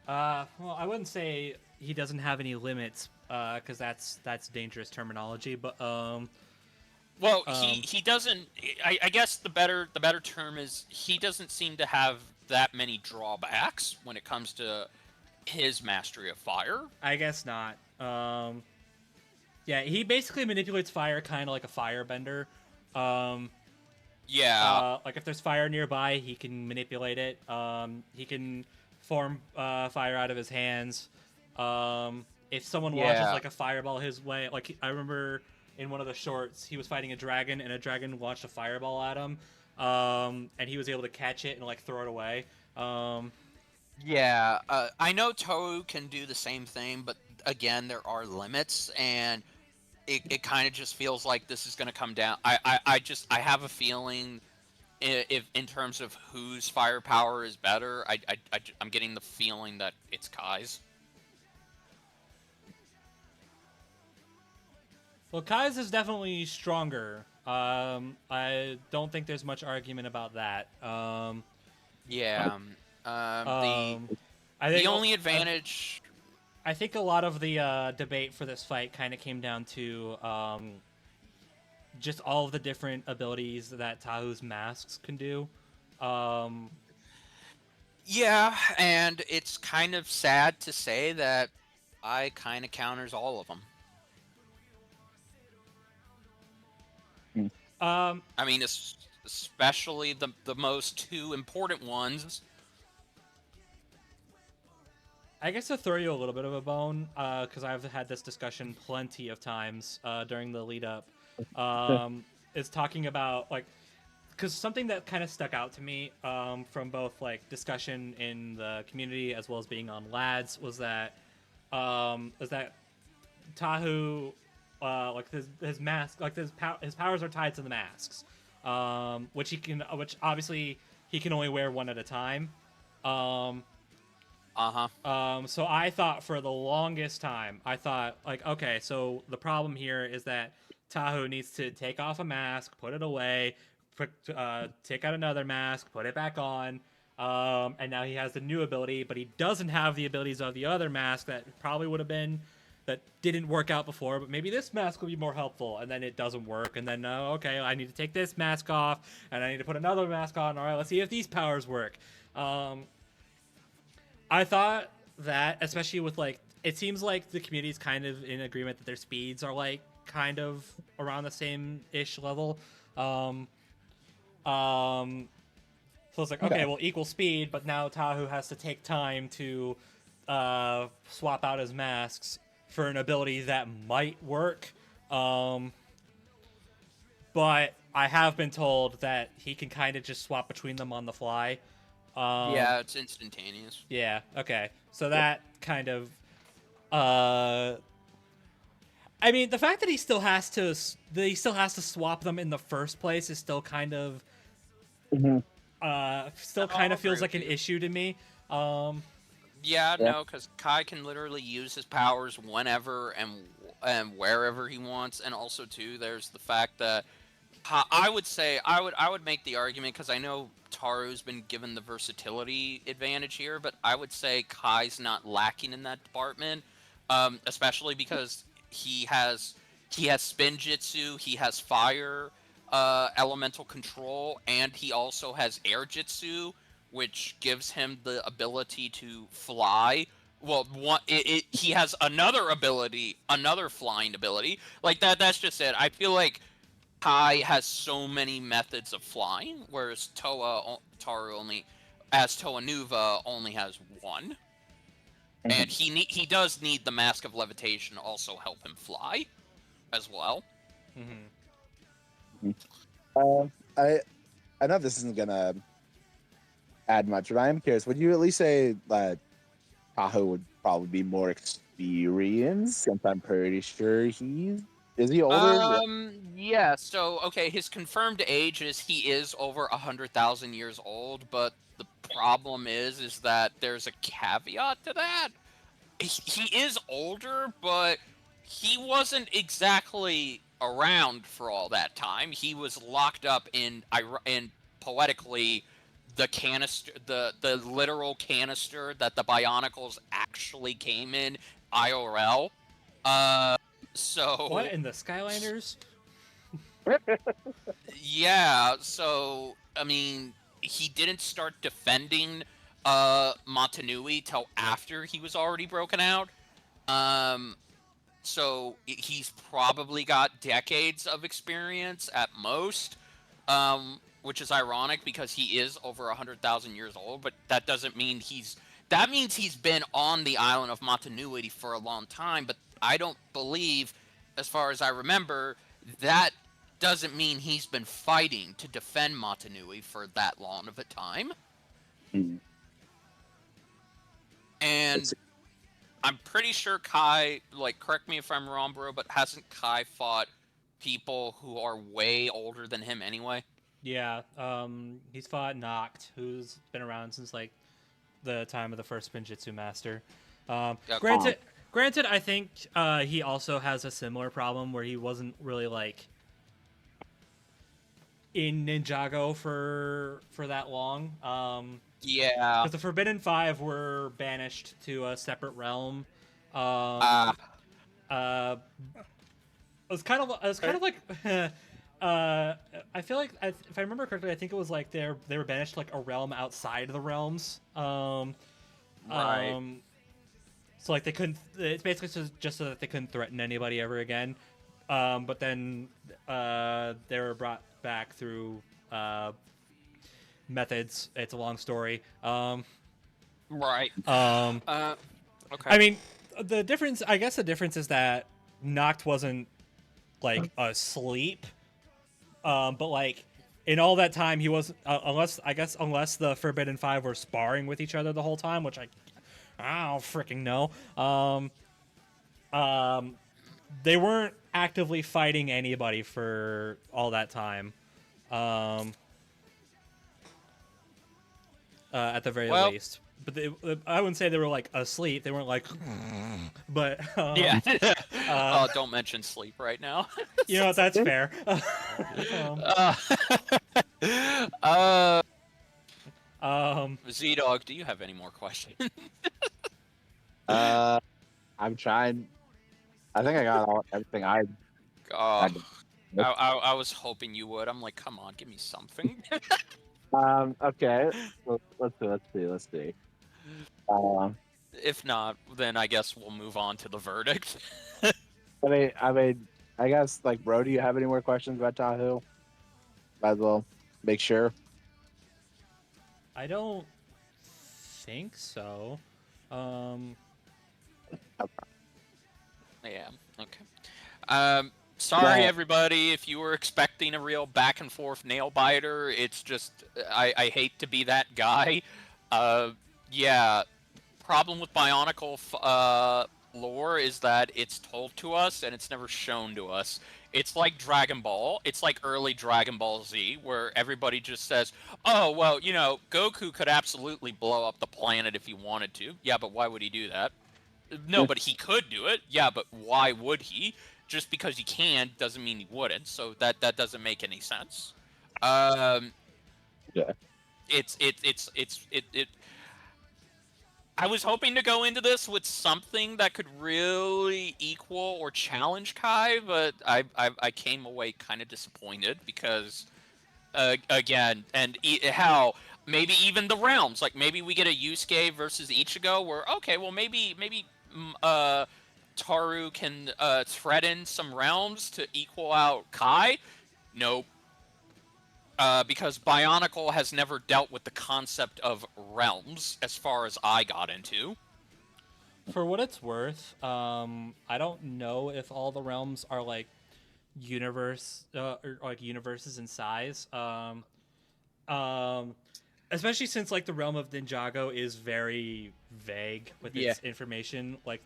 I wouldn't say he doesn't have any limits, because that's dangerous terminology. But well, he doesn't. I guess the better term is he doesn't seem to have that many drawbacks when it comes to his mastery of fire. I guess not. Yeah, he basically manipulates fire kind of like a firebender. Yeah. Like if there's fire nearby, he can manipulate it. He can form fire out of his hands. If someone launches Yeah. like a fireball his way, like I remember in one of the shorts, he was fighting a dragon, and a dragon launched a fireball at him, and he was able to catch it and like throw it away. Yeah. I know Toru can do the same thing, but again, there are limits, and it kind of just feels like this is going to come down. I have a feeling if in terms of whose firepower is better, I'm getting the feeling that it's Kai's. Well, Kai's is definitely stronger. I don't think there's much argument about that. Yeah. The I think only advantage. I think a lot of the debate for this fight kind of came down to just all of the different abilities that Tahu's masks can do. Yeah, and it's kind of sad to say that I kind of counters all of them. I mean, especially the most two important ones. I guess to throw you a little bit of a bone, because I've had this discussion plenty of times during the lead up, is talking about like, because something that kind of stuck out to me from both like discussion in the community as well as being on Lads was that Tahu, like his mask, like his powers are tied to the masks, which obviously he can only wear one at a time. So I thought for the longest time, I thought like, okay, so the problem here is that Tahu needs to take off a mask, put it away, take out another mask, put it back on, and now he has the new ability, but he doesn't have the abilities of the other mask that probably would have been that didn't work out before, but maybe this mask will be more helpful, and then it doesn't work, and then okay, I need to take this mask off, and I need to put another mask on. All right, let's see if these powers work. I thought that, especially with like, it seems like the community's kind of in agreement that their speeds are like kind of around the same ish level. So it's like, okay, well, equal speed, but now Tahu has to take time to swap out his masks for an ability that might work. But I have been told that he can kind of just swap between them on the fly. Yeah, it's instantaneous. Yeah, okay. So that kind of I mean, the fact that he still has to swap them in the first place is still kind of feels like an issue to me. Yeah, no, because Kai can literally use his powers whenever and wherever he wants, and also too, there's the fact that I would make the argument, because I know Taru's been given the versatility advantage here, but I would say Kai's not lacking in that department, especially because he has spin jitsu, he has fire elemental control, and he also has air jitsu, which gives him the ability to fly. Well, he has another ability, another flying ability. Like that's just it. I feel like Kai has so many methods of flying, whereas Toa Nuva only has one. And he does need the Mask of Levitation to also help him fly, as well. I know this isn't gonna add much, but I am curious. Would you at least say that Tahoe would probably be more experienced? Since I'm pretty sure is he older? Yeah. So okay, his confirmed age is he is over 100,000 years old, but the problem is that there's a caveat to that. He is older, but he wasn't exactly around for all that time. He was locked up in poetically the canister, the literal canister that the Bionicles actually came in IRL. So what in the Skylanders? Yeah, so I mean, he didn't start defending Montanui till after he was already broken out. So he's probably got decades of experience at most. which is ironic because he is over 100,000 years old, but that doesn't mean that means he's been on the island of Motunui for a long time, but I don't believe, as far as I remember, that doesn't mean he's been fighting to defend Motunui for that long of a time. Hmm. And I'm pretty sure Kai, like, correct me if I'm wrong, bro, but hasn't Kai fought people who are way older than him anyway? Yeah, he's fought Noct, who's been around since like the time of the first Spinjitzu Master. Yeah, Granted, I think he also has a similar problem where he wasn't really like in Ninjago for that long. yeah. Because the Forbidden Five were banished to a separate realm. Ah. It was kind of like. I feel like if I remember correctly, I think it was like they were banished to, like, a realm outside the realms. Right. So like they couldn't. It's basically just so that they couldn't threaten anybody ever again. But then they were brought back through methods. It's a long story. Right. Okay. I mean, I guess the difference is that Noct wasn't like asleep. But like in all that time, he was unless the Forbidden Five were sparring with each other the whole time, which I don't freaking know. They weren't actively fighting anybody for all that time. At the very least. But I wouldn't say they were like asleep. They weren't like, but yeah. Oh, don't mention sleep right now. You know, that's fair. ZDogg, do you have any more questions? I'm trying. I think I got everything I. Oh, I was hoping you would. I'm like, come on, give me something. Okay. Let's see. If not, then I guess we'll move on to the verdict. I guess, like, bro, do you have any more questions about Tahu? Might as well make sure. I don't think so. Yeah. Okay. Sorry, Yeah. everybody, if you were expecting a real back and forth nail biter. It's just I hate to be that guy. Yeah. Problem with Bionicle lore is that it's told to us and it's never shown to us. It's like Dragon Ball. It's like early Dragon Ball Z, where everybody just says, "Oh, well, you know, Goku could absolutely blow up the planet if he wanted to." Yeah, but why would he do that? No, but he could do it. Yeah, but why would he? Just because he can doesn't mean he wouldn't. So that doesn't make any sense. Yeah. It. I was hoping to go into this with something that could really equal or challenge Kai, but I came away kind of disappointed because, again, and how maybe even the realms, like maybe we get a Yusuke versus Ichigo, where okay, well maybe Taru can threaten some realms to equal out Kai. Nope. Because Bionicle has never dealt with the concept of realms, as far as I got into. For what it's worth, I don't know if all the realms are like or like universes in size. Especially since like the realm of Ninjago is very vague with its information. Like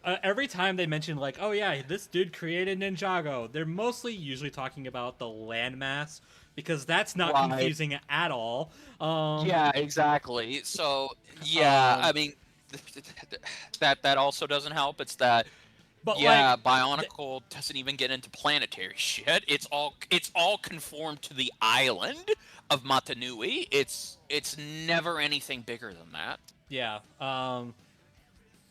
every time they mention like, oh yeah, this dude created Ninjago, they're mostly usually talking about the landmass. Because that's not confusing at all. Yeah, exactly. So, yeah, I mean, that also doesn't help. It's that, but yeah, like, Bionicle doesn't even get into planetary shit. It's all conformed to the island of Motunui. It's never anything bigger than that. Yeah.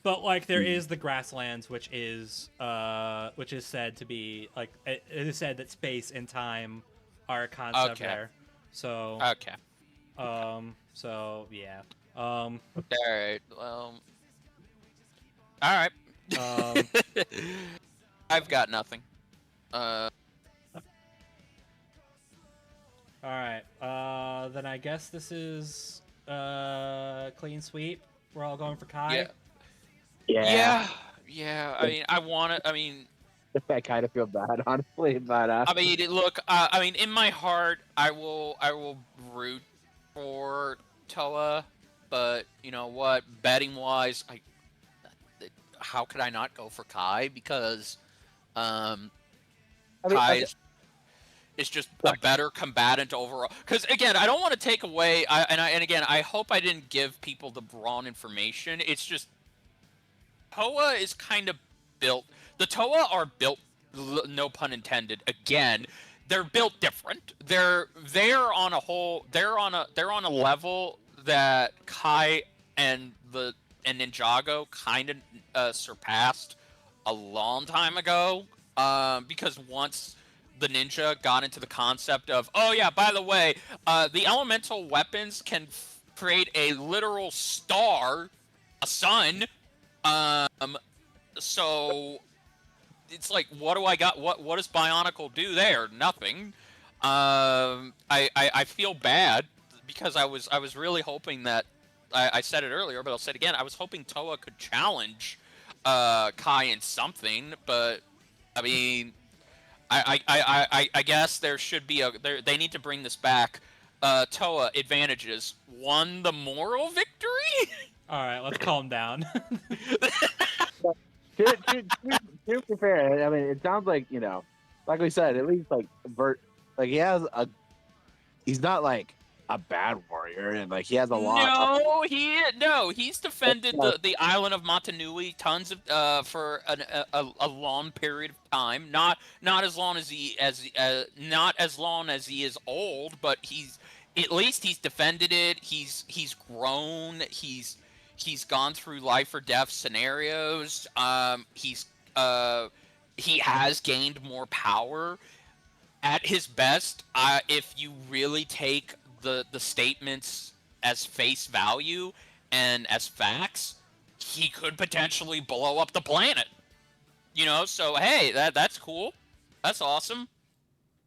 But like, there is the grasslands, which is said to be like, it is said that space and time are a concept there. So okay. So yeah. All right. Well. All right. I've got nothing. All right. Then I guess this is clean sweep. We're all going for Kai. Yeah. Yeah. Yeah. I mean, I want to. I mean, I kind of feel bad, honestly, but look. I mean, in my heart, I will root for Toa, but you know what? Betting wise, how could I not go for Kai? Because I mean, Kai okay. is just a better combatant overall. Because again, I don't want to take away. And again, I hope I didn't give people the wrong information. It's just Toa is kind of built. The Toa are built. No pun intended. Again, they're built different. They're on a whole. They're on a level that Kai and Ninjago kind of surpassed a long time ago. Because once the ninja got into the concept of, oh yeah, by the way, the elemental weapons can create a literal star, a sun. So it's like, what do I got? What does Bionicle do there? Nothing. I feel bad because I was really hoping that I said it earlier, but I'll say it again. I was hoping Toa could challenge Kai in something, but I mean, I guess there should be they need to bring this back. Toa advantages. One, the moral victory. All right, let's calm down. To be fair, I mean, it sounds like, like we said, at least like like he's not like a bad warrior, and like he has a lot. He's defended the island of Matanui tons of for a long period of time. Not as long as not as long as he is old, but at least he's defended it. He's grown. He's gone through life or death scenarios. He has gained more power. At his best, if you really take the statements as face value and as facts, he could potentially blow up the planet. So hey, that's cool. That's awesome.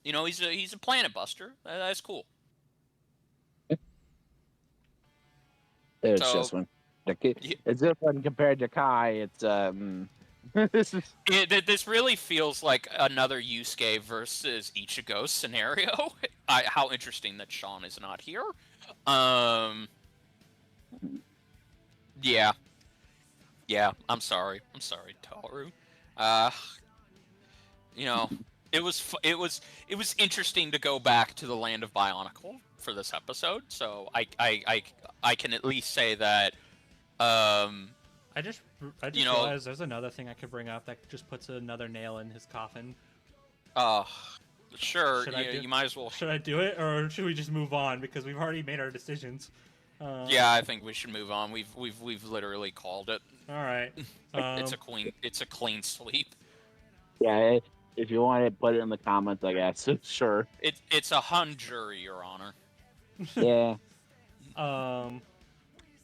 He's a planet buster. That's cool. It's So, just one. It's just when compared to Kai, it's this is this really feels like another Yusuke versus Ichigo scenario. How interesting that Sean is not here. Yeah. I'm sorry, Toru. You know, it was interesting to go back to the land of Bionicle for this episode. So I can at least say that. I just realized there's another thing I could bring up that just puts another nail in his coffin. Sure. You might as well. Should I do it, or should we just move on because we've already made our decisions? Yeah, I think we should move on. We've literally called it. All right. It's a clean sweep. Yeah, if you want to put it in the comments, I guess. Sure. It's a hung jury, Your Honor. Yeah. All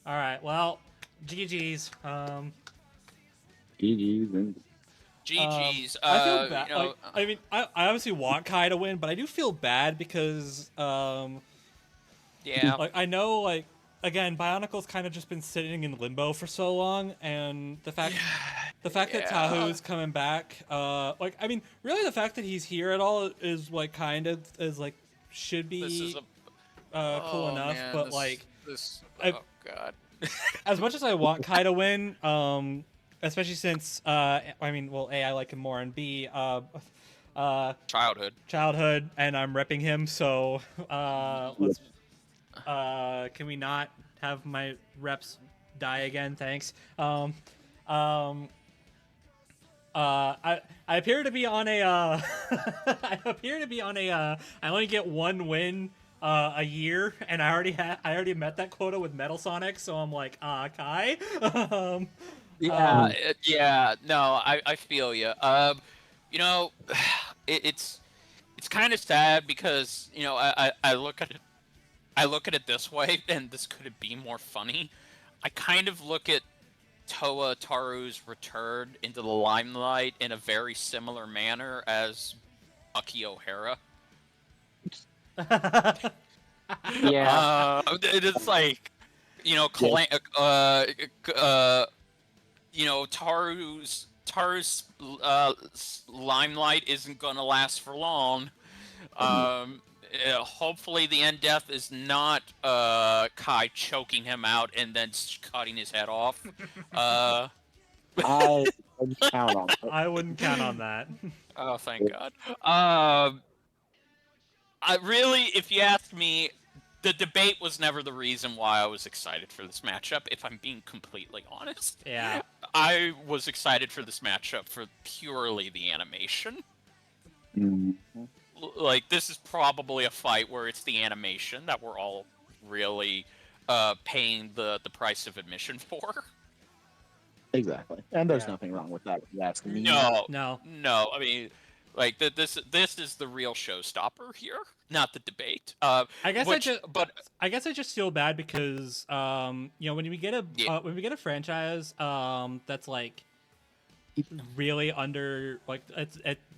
right. Well, GG's. GG's and GG's. I feel bad. I mean, I obviously want Kai to win, but I do feel bad because yeah. I know again, Bionicle's kind of just been sitting in limbo for so long, and the fact that Tahu's coming back, I mean, really the fact that he's here at all is should be cool enough, man, but oh god. As much as I want Kai to win, especially since I like him more, and B, childhood, and I'm repping him, so let's. Can we not have my reps die again? Thanks. I appear to be on a. I only get one win a year, and I already met that quota with Metal Sonic, so I'm like, Kai. Yeah. No, I feel you. It's kind of sad because I look at it. I look at it this way, and this could be more funny. I kind of look at Toa Taru's return into the limelight in a very similar manner as Bucky O'Hara. Yeah. It's like, you know, you know, Taru's limelight isn't gonna last for long. Hopefully the end death is not Kai choking him out and then cutting his head off. I would count on it. I wouldn't count on that. Oh, thank God. I really, if you ask me, the debate was never the reason why I was excited for this matchup, if I'm being completely honest. Yeah. I was excited for this matchup for purely the animation. Like, this is probably a fight where it's the animation that we're all really paying the price of admission for. Exactly. And there's Yeah. nothing wrong with that, if you ask me. No. I mean, like, this is the real showstopper here, not the debate. I guess I just feel bad because you know, when we get a franchise that's like really under, like,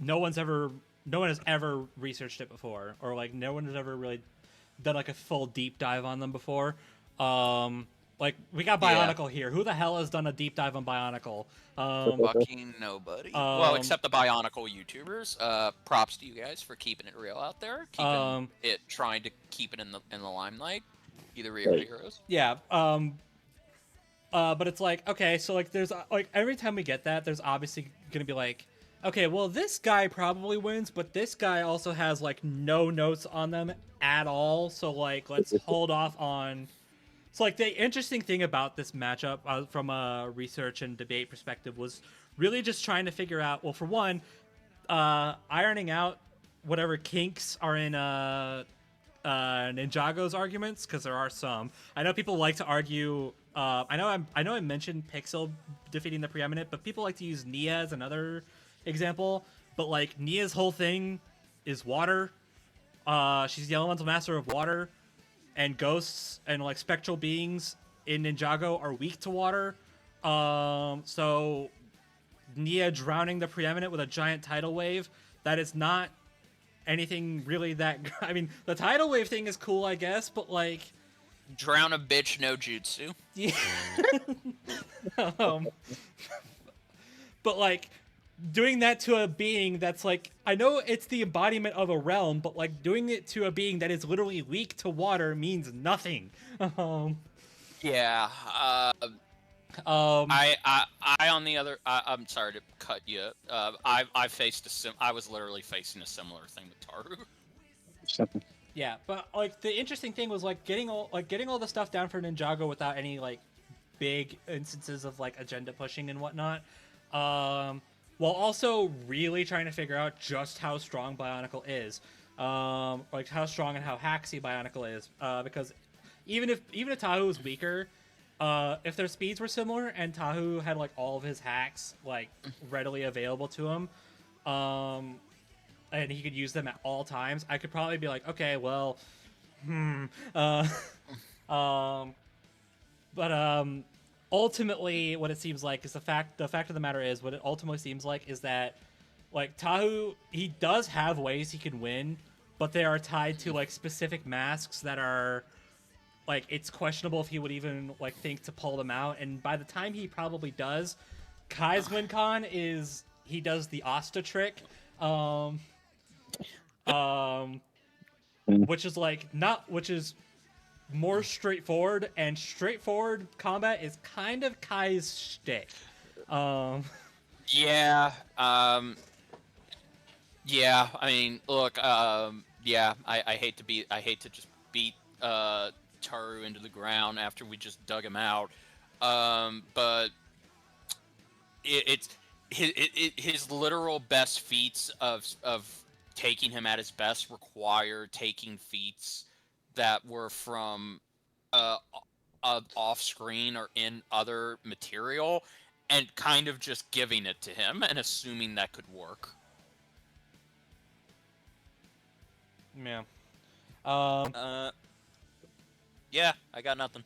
no one has ever researched it before, or like no one has ever really done like a full deep dive on them before. Like, we got Bionicle here. Who the hell has done a deep dive on Bionicle? Fucking nobody. Well, except the Bionicle YouTubers. Props to you guys for keeping it real out there, trying to keep it in the limelight. Either real heroes. Yeah. But it's like, okay, so like there's like every time we get that, there's obviously gonna be like, okay, well this guy probably wins, but this guy also has like no notes on them at all. So like, let's hold off on. So like the interesting thing about this matchup from a research and debate perspective was really just trying to figure out, well, for one, ironing out whatever kinks are in Ninjago's arguments, because there are some. I know people like to argue. I know I mentioned Pixel defeating the preeminent, but people like to use Nia as another example. But like Nia's whole thing is water. She's the elemental master of water, and ghosts and like spectral beings in Ninjago are weak to water. So Nia drowning the preeminent with a giant tidal wave, that is not anything really that. I mean, the tidal wave thing is cool, I guess, but like, drown a bitch, no jutsu. Yeah. But like, doing that to a being that's like, I know it's the embodiment of a realm, but like doing it to a being that is literally weak to water means nothing. Yeah. I on the other, I'm sorry to cut you. I was literally facing a similar thing with Taru. Yeah, but like the interesting thing was like getting all the stuff down for Ninjago without any like big instances of like agenda pushing and whatnot, while also really trying to figure out just how strong Bionicle is, like how strong and how hacksy Bionicle is, because even if Tahu is weaker, if their speeds were similar and Tahu had like all of his hacks like readily available to him, and he could use them at all times, I could probably be like, okay, well, but ultimately, what it seems like is the fact of the matter is, what it ultimately seems like is that, like, Tahu, he does have ways he can win, but they are tied to like specific masks that are, like, it's questionable if he would even like think to pull them out. And by the time he probably does, Kai's win con is he does the Asta trick. Which is more straightforward, and straightforward combat is kind of Kai's shtick. Yeah. Yeah. I mean, look. Yeah. I hate to just beat Taru into the ground after we just dug him out. But it's his literal best feats of taking him at his best require taking feats that were from off screen or in other material and kind of just giving it to him and assuming that could work. Yeah. Yeah, I got nothing.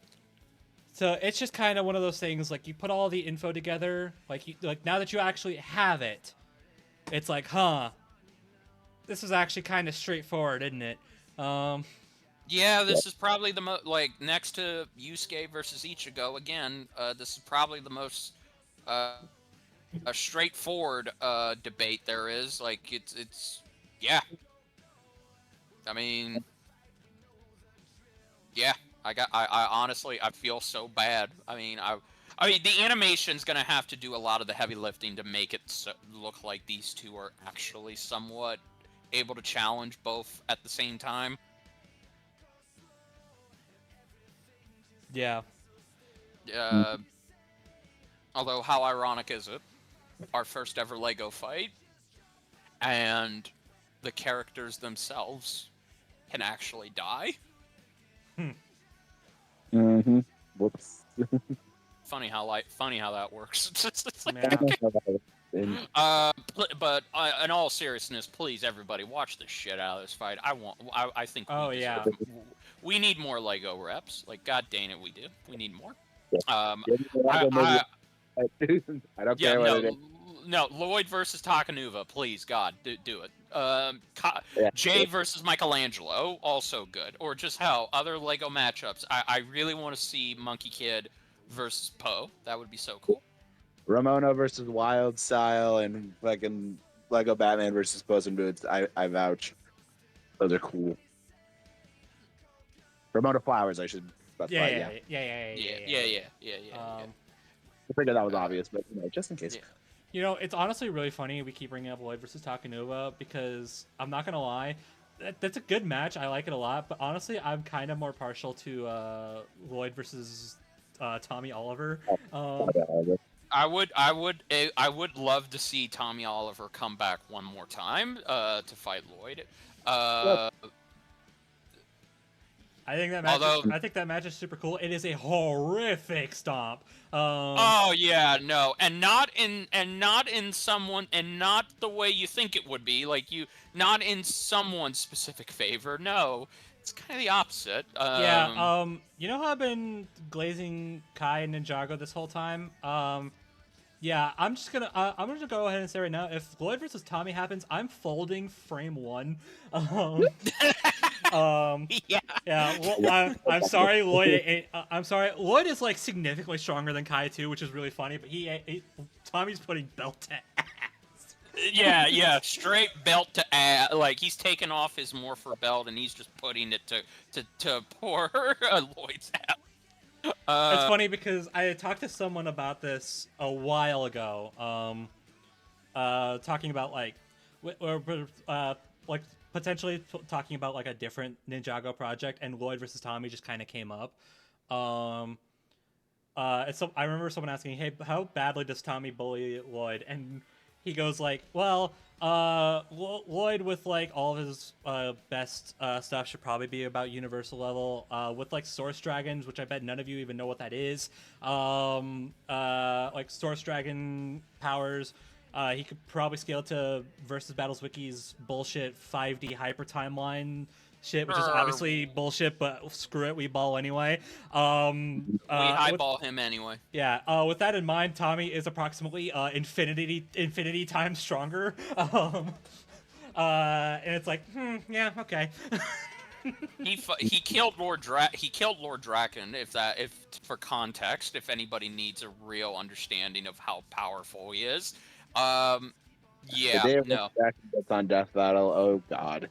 So it's just kind of one of those things, like, you put all the info together, like now that you actually have it, it's like, huh, this is actually kind of straightforward, isn't it? Yeah, this is probably the most, like, next to Yusuke versus Ichigo, again, this is probably the most, a straightforward, debate there is. Like, yeah. I mean, yeah, I honestly, I feel so bad. I mean, the animation's gonna have to do a lot of the heavy lifting to make it look like these two are actually somewhat able to challenge both at the same time. Yeah. Uh, Although, how ironic is it? Our first ever Lego fight, and the characters themselves can actually die. Mm-hmm. Whoops. Funny how that works. It's like, Yeah. And but in all seriousness, please, everybody, watch the shit out of this fight. I think. Oh, we yeah. deserve- We need more Lego reps. Like, god dang it, we do. We need more. Um, I I, don't yeah, care what it is. no, Lloyd versus Takanuva, please, God, do it. Yeah. Jay versus Michelangelo, also good. Or just hell, other Lego matchups. I really want to see Monkey Kid versus Poe. That would be so cool. Ramona versus Wild Style and fucking Lego Batman versus Puss in Boots. I vouch. Those are cool. Ramona Flowers, I should specify. Yeah. I figured that was obvious, but just in case. Yeah. You know, it's honestly really funny we keep bringing up Lloyd versus Takanova because I'm not gonna lie, that's a good match. I like it a lot, but honestly, I'm kind of more partial to Lloyd versus Tommy Oliver. I would love to see Tommy Oliver come back one more time to fight Lloyd. I think that match. Although- I think that match is super cool. It is a horrific stomp. Oh yeah, no, and not in someone, and not the way you think it would be. Like, not in someone's specific favor. No, it's kind of the opposite. Yeah. You know how I've been glazing Kai and Ninjago this whole time. Yeah, I'm gonna go ahead and say right now, if Lloyd versus Tommy happens, I'm folding frame one. Yeah. Yeah, well, I'm sorry, Lloyd. I'm sorry, Lloyd is like significantly stronger than Kai too, which is really funny. But Tommy's putting belt to ass. Yeah, straight belt to ass. Like, he's taking off his Morpher belt and he's just putting it to poor Lloyd's ass. It's funny because I talked to someone about this a while ago. Talking about like potentially talking about like a different Ninjago project, and Lloyd versus Tommy just kind of came up. I remember someone asking, "Hey, how badly does Tommy bully Lloyd?" And he goes like, "Well, Lloyd with like all of his best stuff should probably be about universal level. With like Source Dragons, which I bet none of you even know what that is. Like Source Dragon powers." He could probably scale to Versus Battles Wiki's bullshit 5D hyper timeline shit, which is obviously bullshit, but screw it, we ball anyway. We eyeball him anyway. Yeah, with that in mind, Tommy is approximately infinity times stronger. And it's like, yeah, okay. He killed Lord Draken. If for context, if anybody needs a real understanding of how powerful he is. Yeah, The day of no. that's on Death Battle. Oh God.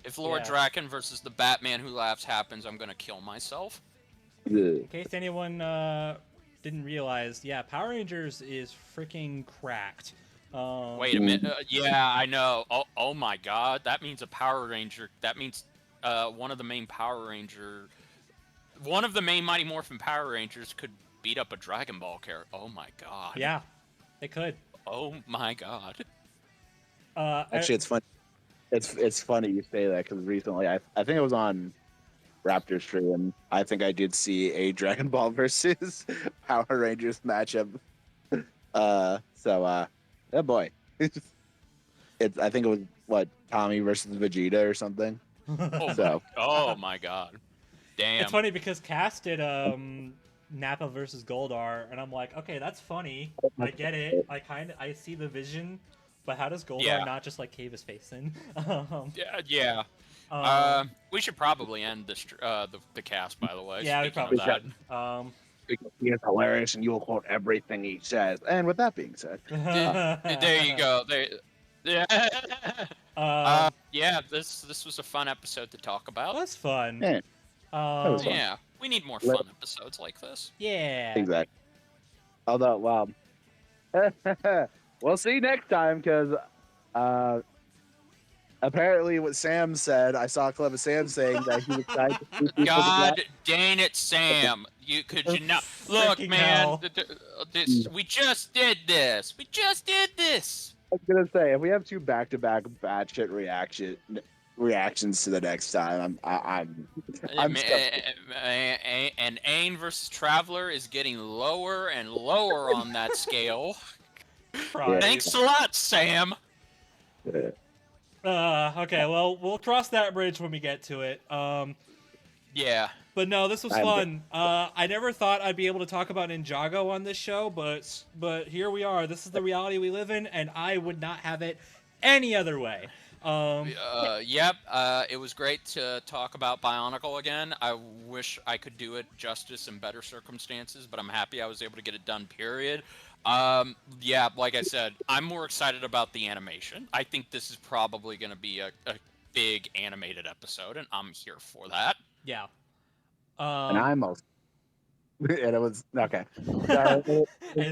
If Lord Yeah. Draken versus the Batman Who Laughs happens, I'm gonna kill myself. In case anyone didn't realize, yeah, Power Rangers is freaking cracked. Wait a minute. Yeah, I know. Oh my God. That means a Power Ranger. That means one of the main Mighty Morphin Power Rangers could beat up a Dragon Ball character. Oh my God. Yeah, they could. Oh my God. Actually, it's funny. It's funny you say that because recently I think it was on Raptor stream. I think I did see a Dragon Ball versus Power Rangers matchup. Yeah, boy. I think it was what, Tommy versus Vegeta or something. Oh my God. Damn. It's funny because Cass did Nappa versus Goldar, and I'm like, okay, that's funny. I get it. I see the vision, but how does Goldar Yeah. not just like cave his face in? Yeah. We should probably end this the cast, by the way. Yeah, we speaking probably of that. should. Because he is hilarious, and you will quote everything he says. And with that being said, There you go. Yeah. Yeah. This was a fun episode to talk about. That's fun. Yeah, was fun. Yeah, we need more fun episodes like this. Yeah. Exactly. Although, well, we'll see next time because apparently what Sam said, I saw a clip of Sam saying that he was excited to see people God dang it, Sam! Could you not look, Freaking man? hell. We just did this. We just did this. I was gonna say if we have 2 back-to-back batshit reactions to the next time, I'm And Ain versus Traveler is getting lower and lower on that scale. Right. Thanks a lot, Sam. Okay, well, we'll cross that bridge when we get to it. Yeah. But no, this was fun. I never thought I'd be able to talk about Ninjago on this show, but here we are. This is the reality we live in, and I would not have it any other way. Yep. It was great to talk about Bionicle again. I wish I could do it justice in better circumstances, but I'm happy I was able to get it done, period. Yeah, like I said, I'm more excited about the animation. I think this is probably going to be a big animated episode, and I'm here for that. Yeah. and I'm also. And it was okay. And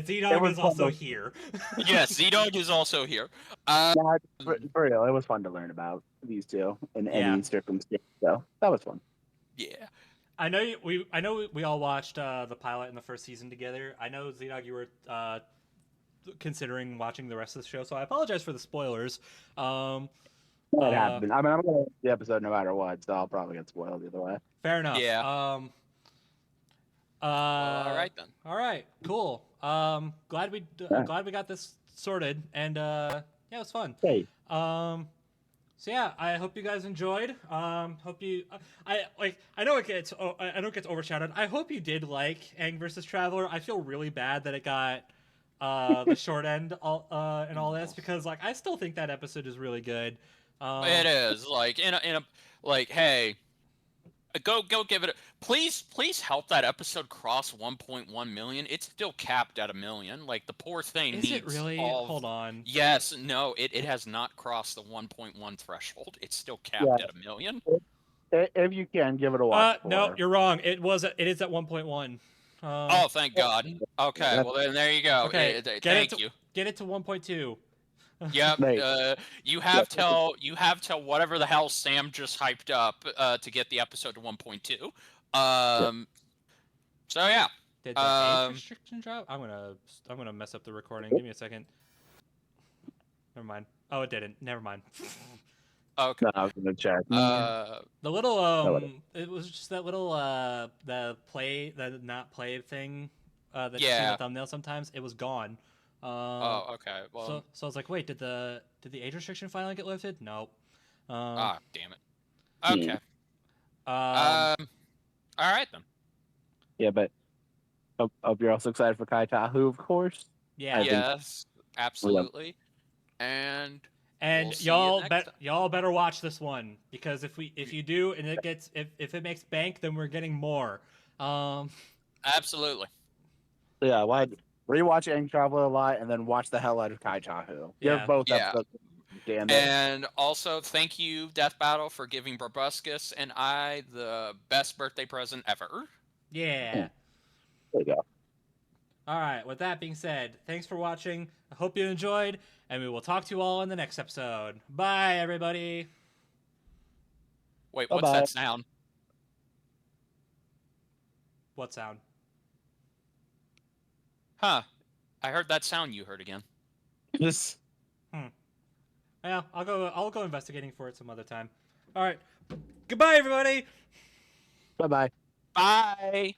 ZDogg is also here. Yes, ZDogg is also here. For real, it was fun to learn about these two in any circumstance. So that was fun. Yeah. I know we all watched the pilot in the first season together. I know ZDogg, you were considering watching the rest of the show, so I apologize for the spoilers. It happened. I mean, I'm gonna watch the episode no matter what, so I'll probably get spoiled either way. Fair enough. Yeah. Well, all right then. All right. Cool. Glad we got this sorted, and yeah, it was fun. Hey. So yeah, I hope you guys enjoyed. Hope you. I know it gets overshadowed. I hope you did like Aang versus Traveler. I feel really bad that it got the short end in all this because I still think that episode is really good. It is in a hey, go give it. Please help that episode cross 1.1 million. It's still capped at 1 million. The poor thing is needs. It really? Hold on. Yes, no, it has not crossed the 1.1 threshold. It's still capped at 1 million. If you can give it a watch. No, you're wrong. It is at 1.1. Oh, thank God. Okay, well then there you go. Okay, thank you. Get it to 1.2. Yep. You have till whatever the hell Sam just hyped up to get the episode to 1.2. So yeah. Did the age restriction drop? I'm gonna mess up the recording. Give me a second. Never mind. Oh, it didn't. Never mind. Okay. No, I was gonna check. The little it was just that little the not play thing that you see in the thumbnail sometimes. It was gone. Oh, okay. Well, so I was like, wait, did the age restriction finally get lifted? Nope. Damn it. Okay. All right then. Yeah, but hope you're also excited for Kai Tahu, of course. Yeah. Yes, absolutely. And we'll y'all better watch this one because if you do and it gets if it makes bank, then we're getting more. Absolutely. Yeah, rewatch Aang Traveler a lot and then watch the hell out of Kai Tahu. Yeah. Both episodes. Damn it. And also, thank you, Death Battle, for giving BrobusCast and I the best birthday present ever. Yeah. There you go. All right. With that being said, thanks for watching. I hope you enjoyed, and we will talk to you all in the next episode. Bye, everybody. Wait, what's that sound? What sound? Huh. I heard that sound you heard again. Just. Yeah, I'll go investigating for it some other time. All right. Goodbye, everybody. Bye-bye. Bye.